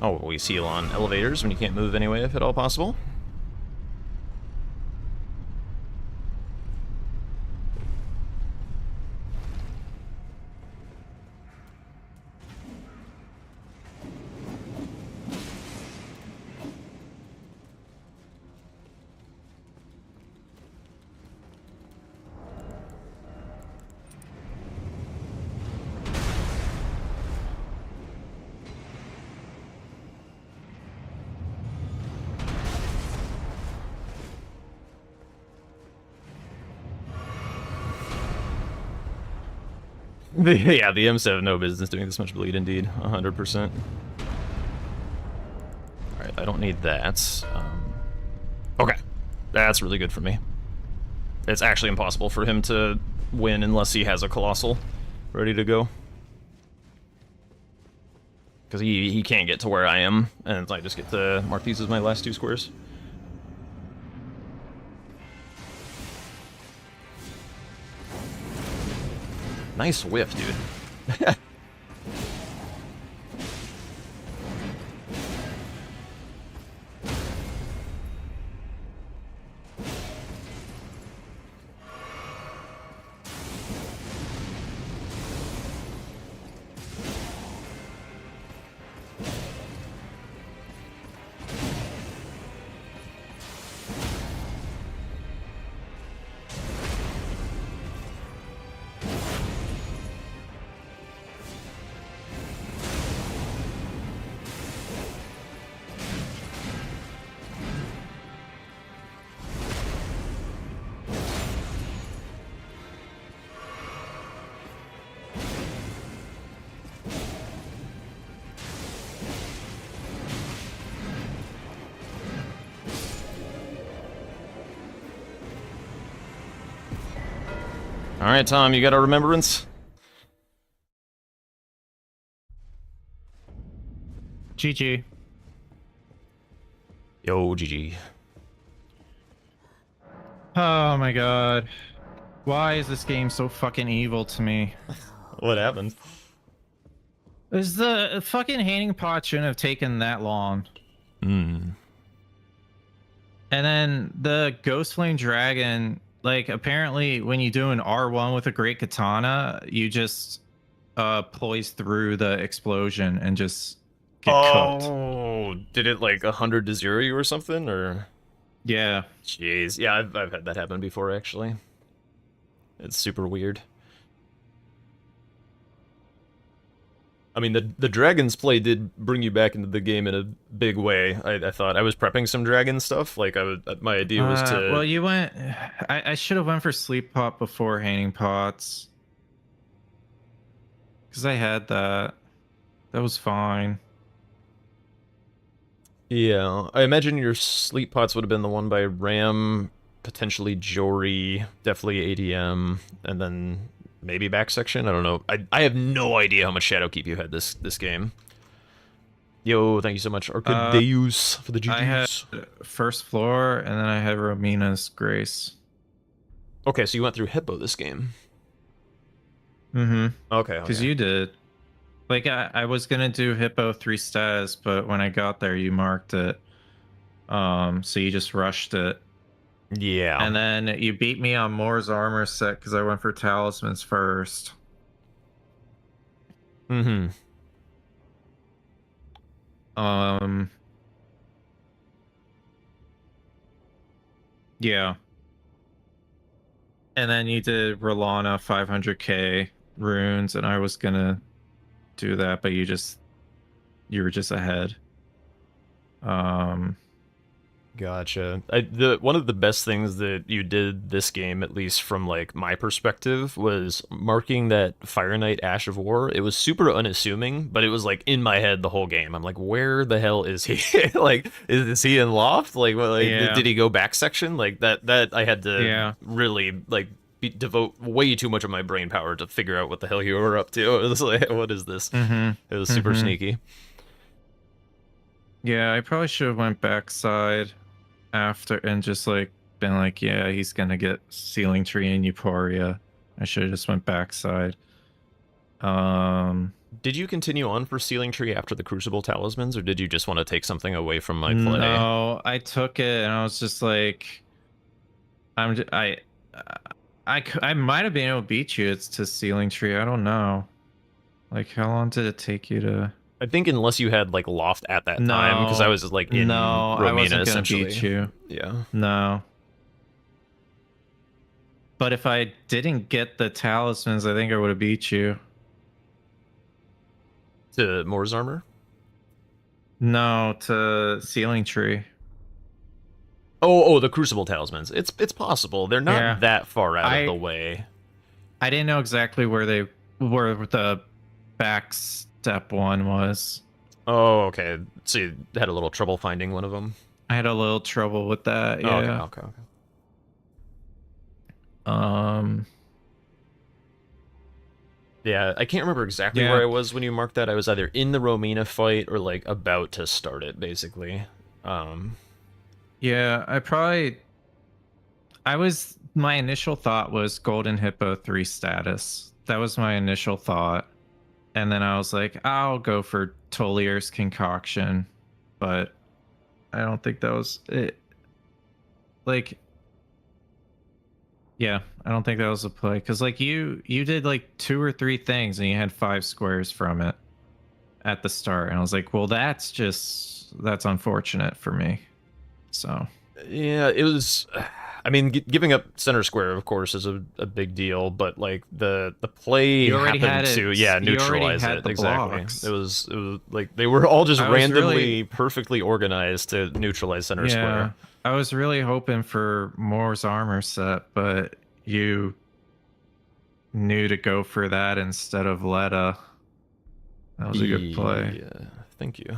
Speaker 2: Oh, we seal on elevators when you can't move anyway, if at all possible. Yeah, the Imps have no business doing this much bleed, indeed. 100%. Alright, I don't need that. Okay. That's really good for me. It's actually impossible for him to win unless he has a Colossal ready to go. Because he can't get to where I am, and I just get to mark these as my last 2 squares. Nice whiff, dude. Alright, Tom, you got a remembrance?
Speaker 1: GG.
Speaker 2: Yo, GG.
Speaker 1: Oh my god. Why is this game so fucking evil to me?
Speaker 2: What happened?
Speaker 1: Is the fucking hanging pot shouldn't have taken that long.
Speaker 2: Hmm.
Speaker 1: And then the Ghost Flame Dragon, like, apparently when you do an R1 with a Great Katana, you just poise through the explosion and just get cooked.
Speaker 2: Oh, did it like 100 to 0 you or something, or?
Speaker 1: Yeah.
Speaker 2: Jeez, yeah, I've had that happen before, actually. It's super weird. I mean, the Dragon's play did bring you back into the game in a big way. I thought I was prepping some dragon stuff. Like my idea was to.
Speaker 1: Well, you went. I should have went for sleep pot before hanging pots, because I had that. That was fine.
Speaker 2: Yeah, I imagine your sleep pots would have been the one by Ram, potentially Jory, definitely ADM, and then maybe back section. I don't know. I have no idea how much Shadowkeep you had this game. Yo, thank you so much, Arcadeus, for the GGs.
Speaker 1: I had first floor, and then I had Romina's Grace.
Speaker 2: Okay, so you went through Hippo this game.
Speaker 1: Mm-hmm.
Speaker 2: Okay.
Speaker 1: Because you did. Like, I was gonna do Hippo 3 stats, but when I got there, you marked it. So you just rushed it.
Speaker 2: Yeah.
Speaker 1: And then you beat me on Moore's armor set because I went for talismans first.
Speaker 2: Mm-hmm.
Speaker 1: Yeah. And then you did Rolana 500k runes, and I was gonna do that, but you were just ahead.
Speaker 2: Gotcha. One of the best things that you did this game, at least from like my perspective, was marking that Fire Knight Ash of War. It was super unassuming, but it was like in my head the whole game. I'm like, where the hell is he? Like, is he in loft? Like, what, like
Speaker 1: Yeah.
Speaker 2: did he go back section? Like that I had to really like devote way too much of my brain power to figure out what the hell you were up to. It was like, what is this? It was super sneaky.
Speaker 1: Yeah, I probably should have went backside after and just like been like, yeah, he's gonna get Sealing Tree and Euphoria. I should have just went backside.
Speaker 2: Did you continue on for Sealing Tree after the Crucible Talismans, or did you just want to take something away from my play?
Speaker 1: No, I took it and I was just like, I might have been able to beat you. It's to Sealing Tree. I don't know. Like, how long did it take you to?
Speaker 2: I think unless you had like loft at that time, because I was like in
Speaker 1: I
Speaker 2: Romina
Speaker 1: wasn't gonna
Speaker 2: essentially.
Speaker 1: beat you.
Speaker 2: Yeah.
Speaker 1: No. But if I didn't get the talismans, I think I would have beat you.
Speaker 2: To Moore's armor?
Speaker 1: No, to Sealing Tree.
Speaker 2: Oh, the Crucible Talismans. It's possible. They're not that far out of the way.
Speaker 1: I didn't know exactly where the back step one was.
Speaker 2: Oh, okay. So you had a little trouble finding one of them?
Speaker 1: I had a little trouble with that, yeah.
Speaker 2: Oh, okay. Yeah, I can't remember exactly where I was when you marked that. I was either in the Romina fight or like about to start it, basically.
Speaker 1: Yeah, my initial thought was Golden Hippo 3 status. That was my initial thought. And then I was like, I'll go for Tolier's Concoction. But I don't think that was it. Like, yeah, I don't think that was a play. Because, like, you did, like, 2 or 3 things, and you had 5 squares from it at the start. And I was like, well, that's unfortunate for me. So...
Speaker 2: Yeah, it was... I mean, giving up center square, of course, is a big deal, but like the play happened to neutralize it. Exactly. It was like they were all just randomly perfectly organized to neutralize center square.
Speaker 1: I was really hoping for Moore's armor set, but you knew to go for that instead of Letta. That was a good play.
Speaker 2: Yeah, thank you.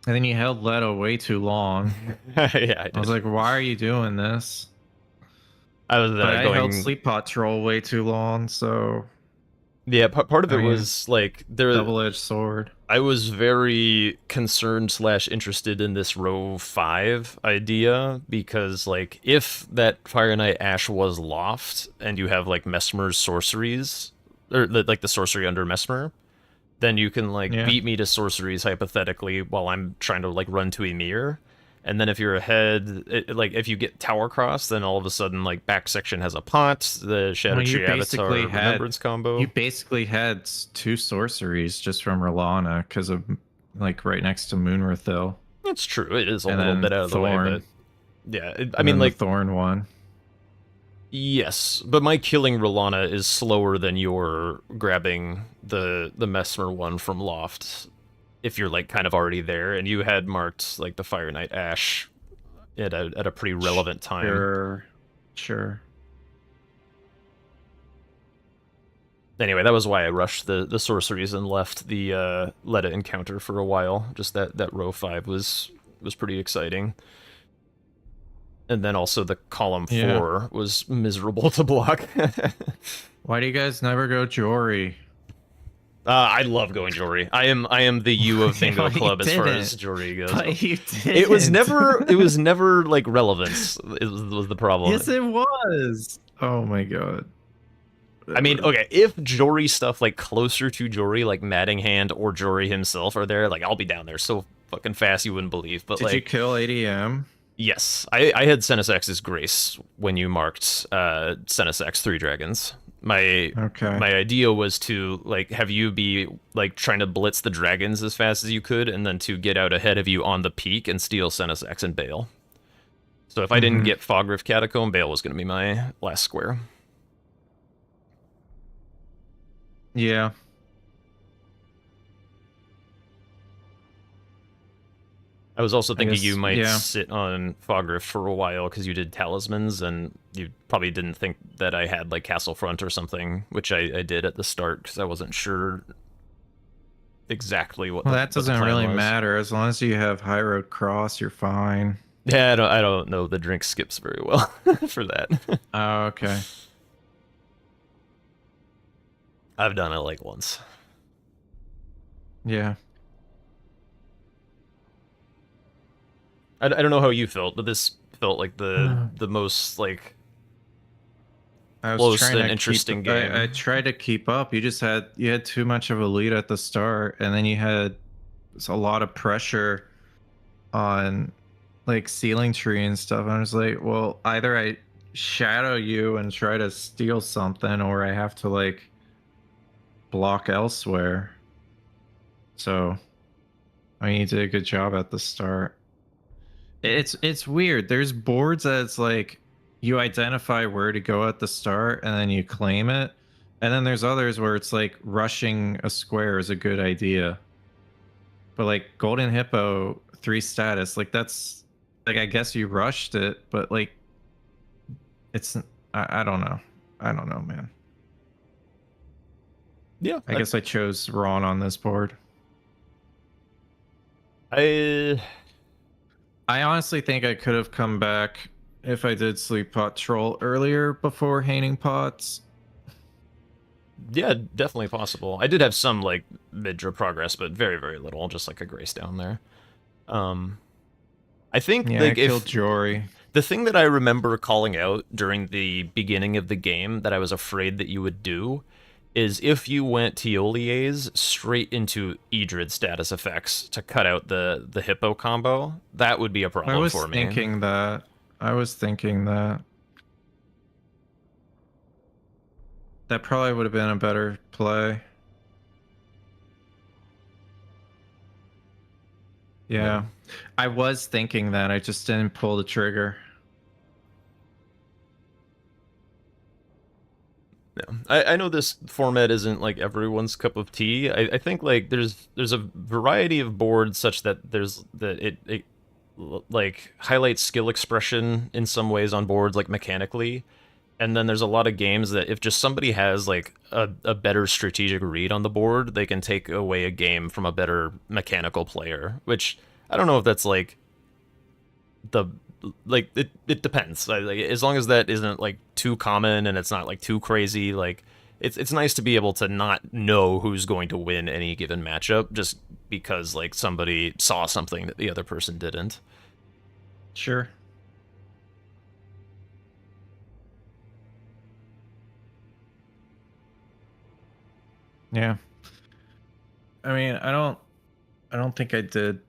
Speaker 1: And then you held Leto way too long.
Speaker 2: Yeah,
Speaker 1: I was like, why are you doing this?
Speaker 2: I
Speaker 1: held Sleep Pot Troll way too long, so...
Speaker 2: Yeah, part of it was, like...
Speaker 1: Double-edged sword.
Speaker 2: I was very concerned / interested in this row 5 idea, because, like, if that Fire Knight Ash was loft, and you have, like, Mesmer's sorceries, or, like, the sorcery under Mesmer, then you can, like, beat me to sorceries, hypothetically, while I'm trying to, like, run to Emir. And then if you're ahead, like, if you get Tower Cross, then all of a sudden, like, back section has a pot, the Shadow Tree Avatar Remembrance combo.
Speaker 1: You basically had 2 sorceries just from Rolana, because of, like, right next to Moonrathil.
Speaker 2: It's true, it is a little bit out of the way, but... Yeah, I mean, like...
Speaker 1: the Thorn one.
Speaker 2: Yes, but my killing Rolana is slower than your grabbing the Mesmer one from Loft. If you're like kind of already there, and you had marked like the Fire Knight Ash at a pretty relevant time.
Speaker 1: Sure.
Speaker 2: Anyway, that was why I rushed the sorceries and left the Letta encounter for a while. Just that row 5 was pretty exciting. And then also the column 4 was miserable to block.
Speaker 1: Why do you guys never go Jory?
Speaker 2: I love going Jory. I am the you of Bingo Club as far as Jory goes.
Speaker 1: But you didn't.
Speaker 2: It was never like relevance. Was the problem.
Speaker 1: Yes, it was. Oh my god.
Speaker 2: I mean, okay, if Jory stuff like closer to Jory, like Matting Hand or Jory himself are there, like I'll be down there so fucking fast you wouldn't believe. But
Speaker 1: did you kill ADM?
Speaker 2: Yes, I had Senesax's Grace when you marked Senesax 3 Dragons. My idea was to like have you be like trying to blitz the dragons as fast as you could, and then to get out ahead of you on the peak and steal Senesax and Bale. So if I didn't get Fogriff Catacomb, Bale was going to be my last square.
Speaker 1: Yeah.
Speaker 2: I was also thinking you might sit on Fogriff for a while because you did talismans, and you probably didn't think that I had like Castlefront or something, which I did at the start because I wasn't sure exactly what.
Speaker 1: Well, that doesn't really matter as long as you have High Road Cross. You're fine.
Speaker 2: Yeah, I don't know the drink skips very well for that.
Speaker 1: Oh, okay.
Speaker 2: I've done it like once.
Speaker 1: Yeah.
Speaker 2: I don't know how you felt, but this felt like the most like close and interesting game.
Speaker 1: I tried to keep up. You had too much of a lead at the start, and then you had a lot of pressure on like Ceiling Tree and stuff. I was like, well, either I shadow you and try to steal something, or I have to like block elsewhere. So I mean, you did a good job at the start. It's weird. There's boards that's like you identify where to go at the start and then you claim it. And then there's others where it's like rushing a square is a good idea. But like Golden Hippo 3 status, like that's like I guess you rushed it, but like it's I don't know. I don't know, man.
Speaker 2: Yeah.
Speaker 1: I guess I chose Ron on this board. I honestly think I could have come back if I did Sleep Pot Troll earlier before Haining Pots.
Speaker 2: Yeah, definitely possible. I did have some like mid-draw progress, but very, very little, just like a Grace down there. I think like
Speaker 1: I killed Jory.
Speaker 2: The thing that I remember calling out during the beginning of the game that I was afraid that you would do is if you went Teolier's straight into Idrid status effects to cut out the Hippo combo, that would be a problem for me.
Speaker 1: I was thinking that. That probably would have been a better play. Yeah. I was thinking that. I just didn't pull the trigger.
Speaker 2: Yeah. I know this format isn't like everyone's cup of tea. I think like there's a variety of boards such that it like highlights skill expression in some ways on boards like mechanically. And then there's a lot of games that if just somebody has like a better strategic read on the board, they can take away a game from a better mechanical player, which I don't know if that's like it depends. Like, as long as that isn't like too common and it's not like too crazy, like it's nice to be able to not know who's going to win any given matchup just because like somebody saw something that the other person didn't.
Speaker 1: Sure. Yeah. I mean, I don't think I did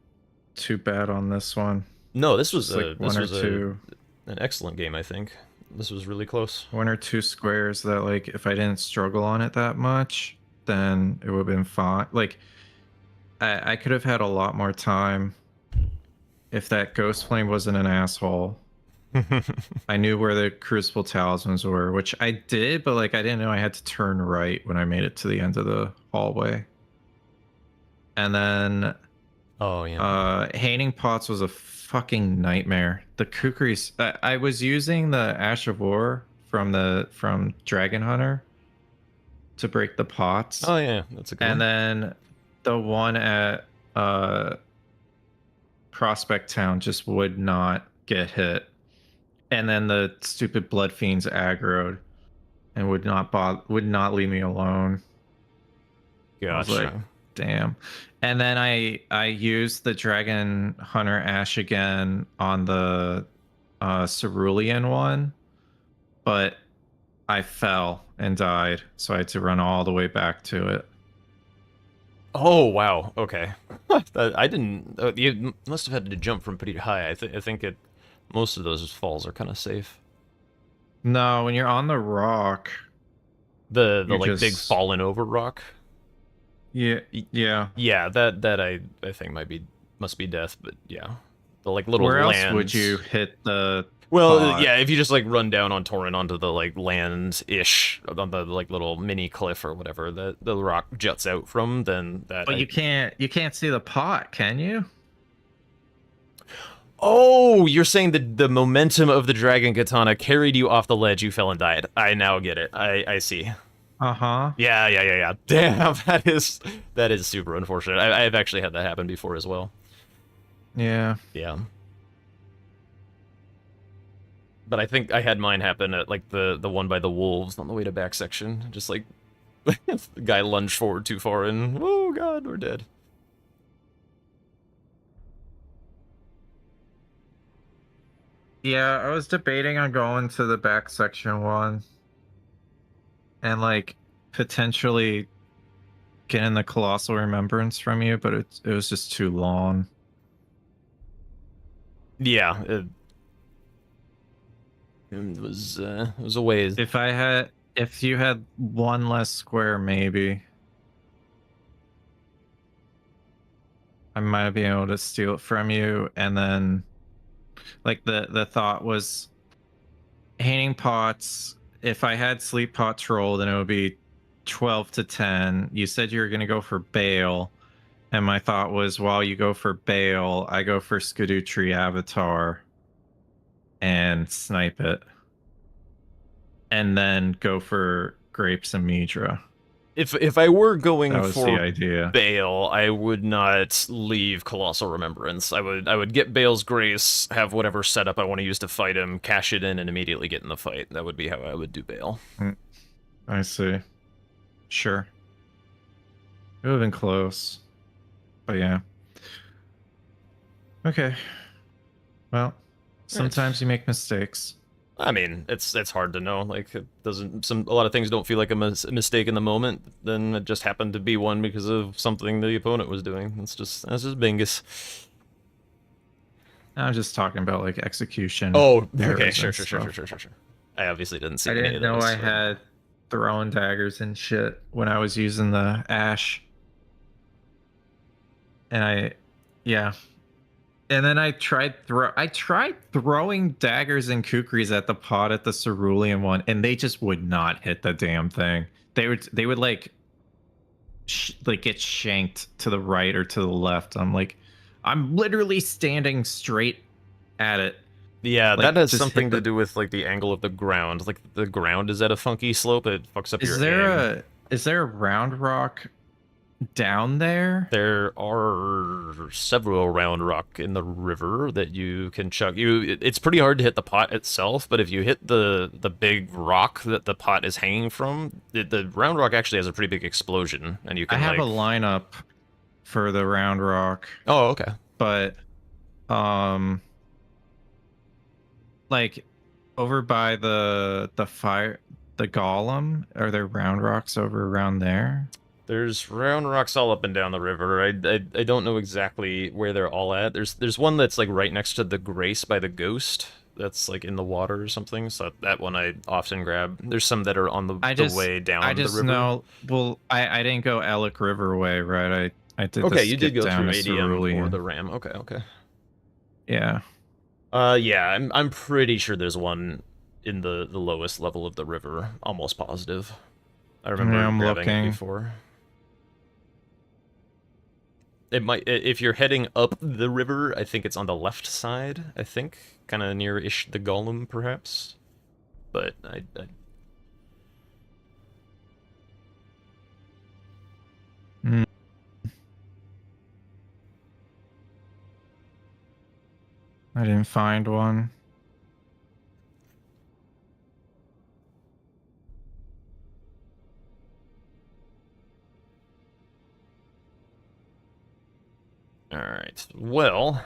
Speaker 1: too bad on this one.
Speaker 2: No, this was
Speaker 1: like
Speaker 2: an excellent game, I think. This was really close.
Speaker 1: 1 or 2 squares that like if I didn't struggle on it that much, then it would have been fine. Like I could have had a lot more time if that Ghost Flame wasn't an asshole. I knew where the Crucible Talismans were, which I did, but like I didn't know I had to turn right when I made it to the end of the hallway. And then
Speaker 2: Oh yeah.
Speaker 1: Hating Pots was a fucking nightmare. The Kukris, I was using the Ash of War from Dragon Hunter to break the pots.
Speaker 2: Oh yeah, that's a good
Speaker 1: And
Speaker 2: one.
Speaker 1: then the one at Prospect Town just would not get hit. And then the stupid Blood Fiends aggroed and would not leave me alone. I was like,
Speaker 2: Gotcha.
Speaker 1: damn. And then I used the Dragon Hunter Ash again on the Cerulean one, but I fell and died, so I had to run all the way back to it.
Speaker 2: Oh wow. Okay. I didn't. You must have had to jump from pretty high. I think it. Most of those falls are kind of safe.
Speaker 1: No, when you're on the rock,
Speaker 2: The
Speaker 1: you
Speaker 2: like big
Speaker 1: just
Speaker 2: fallen over rock.
Speaker 1: yeah.
Speaker 2: Yeah, that I think must be death, but yeah. The like little
Speaker 1: Where else
Speaker 2: lands.
Speaker 1: would you hit the
Speaker 2: Well,
Speaker 1: pot?
Speaker 2: yeah, if you just like run down on Torrent onto the like land-ish on the like little mini cliff or whatever that the rock juts out from, then that.
Speaker 1: But you can't see the pot, can you?
Speaker 2: Oh, you're saying that the momentum of the dragon katana carried you off the ledge, you fell and died. I now get it. I see.
Speaker 1: Uh-huh.
Speaker 2: Yeah. Damn, that is super unfortunate. I've actually had that happen before as well.
Speaker 1: Yeah.
Speaker 2: Yeah. But I think I had mine happen at like the one by the wolves on the way to back section. Just like the guy lunged forward too far and oh god, we're dead.
Speaker 1: Yeah, I was debating on going to the back section one and like potentially getting the Colossal Remembrance from you, but it was just too long.
Speaker 2: Yeah, it was a ways.
Speaker 1: If you had one less square, maybe I might be able to steal it from you. And then like the thought was Hanging Pots, if I had Sleep Pots roll, then it would be 12 to 10. You said you were going to go for Bale, and my thought was while you go for Bale, I go for Skadutri Avatar and snipe it, and then go for Grapes and Midra.
Speaker 2: If I were going
Speaker 1: That was
Speaker 2: for
Speaker 1: the idea.
Speaker 2: Bale, I would not leave Colossal Remembrance. I would get Bale's Grace, have whatever setup I want to use to fight him, cash it in, and immediately get in the fight. That would be how I would do Bale.
Speaker 1: I see. Sure. It would have been close. But yeah. Okay. Well, sometimes you make mistakes.
Speaker 2: I mean, it's hard to know. Like, it doesn't. A lot of things don't feel like a mistake in the moment. Then it just happened to be one because of something the opponent was doing. That's just bingus.
Speaker 1: I'm just talking about like execution.
Speaker 2: Oh, okay,
Speaker 1: errors
Speaker 2: sure.
Speaker 1: and stuff.
Speaker 2: I obviously didn't see.
Speaker 1: I
Speaker 2: any
Speaker 1: didn't
Speaker 2: of
Speaker 1: know
Speaker 2: those,
Speaker 1: I
Speaker 2: so.
Speaker 1: had throwing daggers and shit when I was using the ash. And yeah. And then I tried throwing daggers and kukris at the pot at the Cerulean one, and they just would not hit the damn thing. They would like get shanked to the right or to the left. I'm literally standing straight at it.
Speaker 2: Yeah,
Speaker 1: Like,
Speaker 2: that has
Speaker 1: just
Speaker 2: something
Speaker 1: hit
Speaker 2: to do with like the angle of the ground. Like the ground is at a funky slope, it fucks up your aim.
Speaker 1: Is there a round rock down there?
Speaker 2: There are several round rock in the river that you can chuck. It's pretty hard to hit the pot itself, but if you hit the big rock that the pot is hanging from, the round rock actually has a pretty big explosion, and you can.
Speaker 1: I have a lineup for the round rock.
Speaker 2: Oh, okay.
Speaker 1: But, like over by the golem, are there round rocks over around there?
Speaker 2: There's round rocks all up and down the river. I don't know exactly where they're all at. There's one that's like right next to the Grace by the Ghost. That's like in the water or something. So that one I often grab. There's some that are on the way down the river.
Speaker 1: I just know. Well, I didn't go Elec River way, right? I did.
Speaker 2: Okay,
Speaker 1: the
Speaker 2: you did
Speaker 1: skip
Speaker 2: go
Speaker 1: down
Speaker 2: through
Speaker 1: to
Speaker 2: ADM
Speaker 1: Cerulean.
Speaker 2: or the Ram. Okay.
Speaker 1: Yeah.
Speaker 2: Yeah, I'm pretty sure there's one in the lowest level of the river. Almost positive. I remember
Speaker 1: Yeah, I'm
Speaker 2: grabbing it
Speaker 1: looking.
Speaker 2: before. It might, if you're heading up the river, I think it's on the left side, I think. Kind of near-ish the Golem, perhaps. But
Speaker 1: Mm. I didn't find one.
Speaker 2: Alright, well,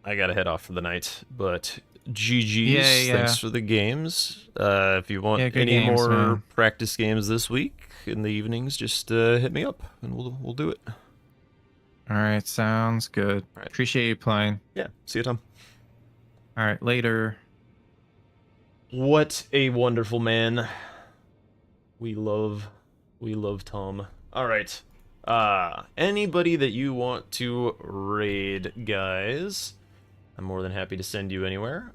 Speaker 2: I gotta head off for the night, but GG's,
Speaker 1: Yeah.
Speaker 2: thanks for the games. If you want
Speaker 1: Yeah, good
Speaker 2: any
Speaker 1: games,
Speaker 2: more
Speaker 1: man.
Speaker 2: practice games this week in the evenings, just hit me up, and we'll do it.
Speaker 1: All right, sounds good.
Speaker 2: All right.
Speaker 1: Appreciate you playing.
Speaker 2: Yeah, see you, Tom.
Speaker 1: All right, later.
Speaker 2: What a wonderful man. We love Tom. All right. Anybody that you want to raid, guys, I'm more than happy to send you anywhere.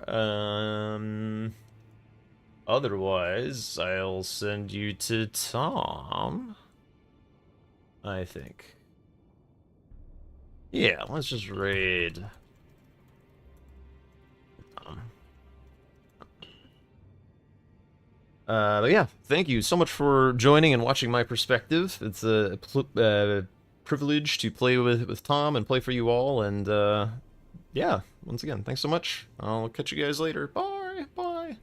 Speaker 2: Otherwise, I'll send you to Tom, I think. Yeah, let's just raid Tom. But yeah, thank you so much for joining and watching my perspective. It's a privilege to play with Tom and play for you all, and yeah, once again, thanks so much. I'll catch you guys later. Bye! Bye!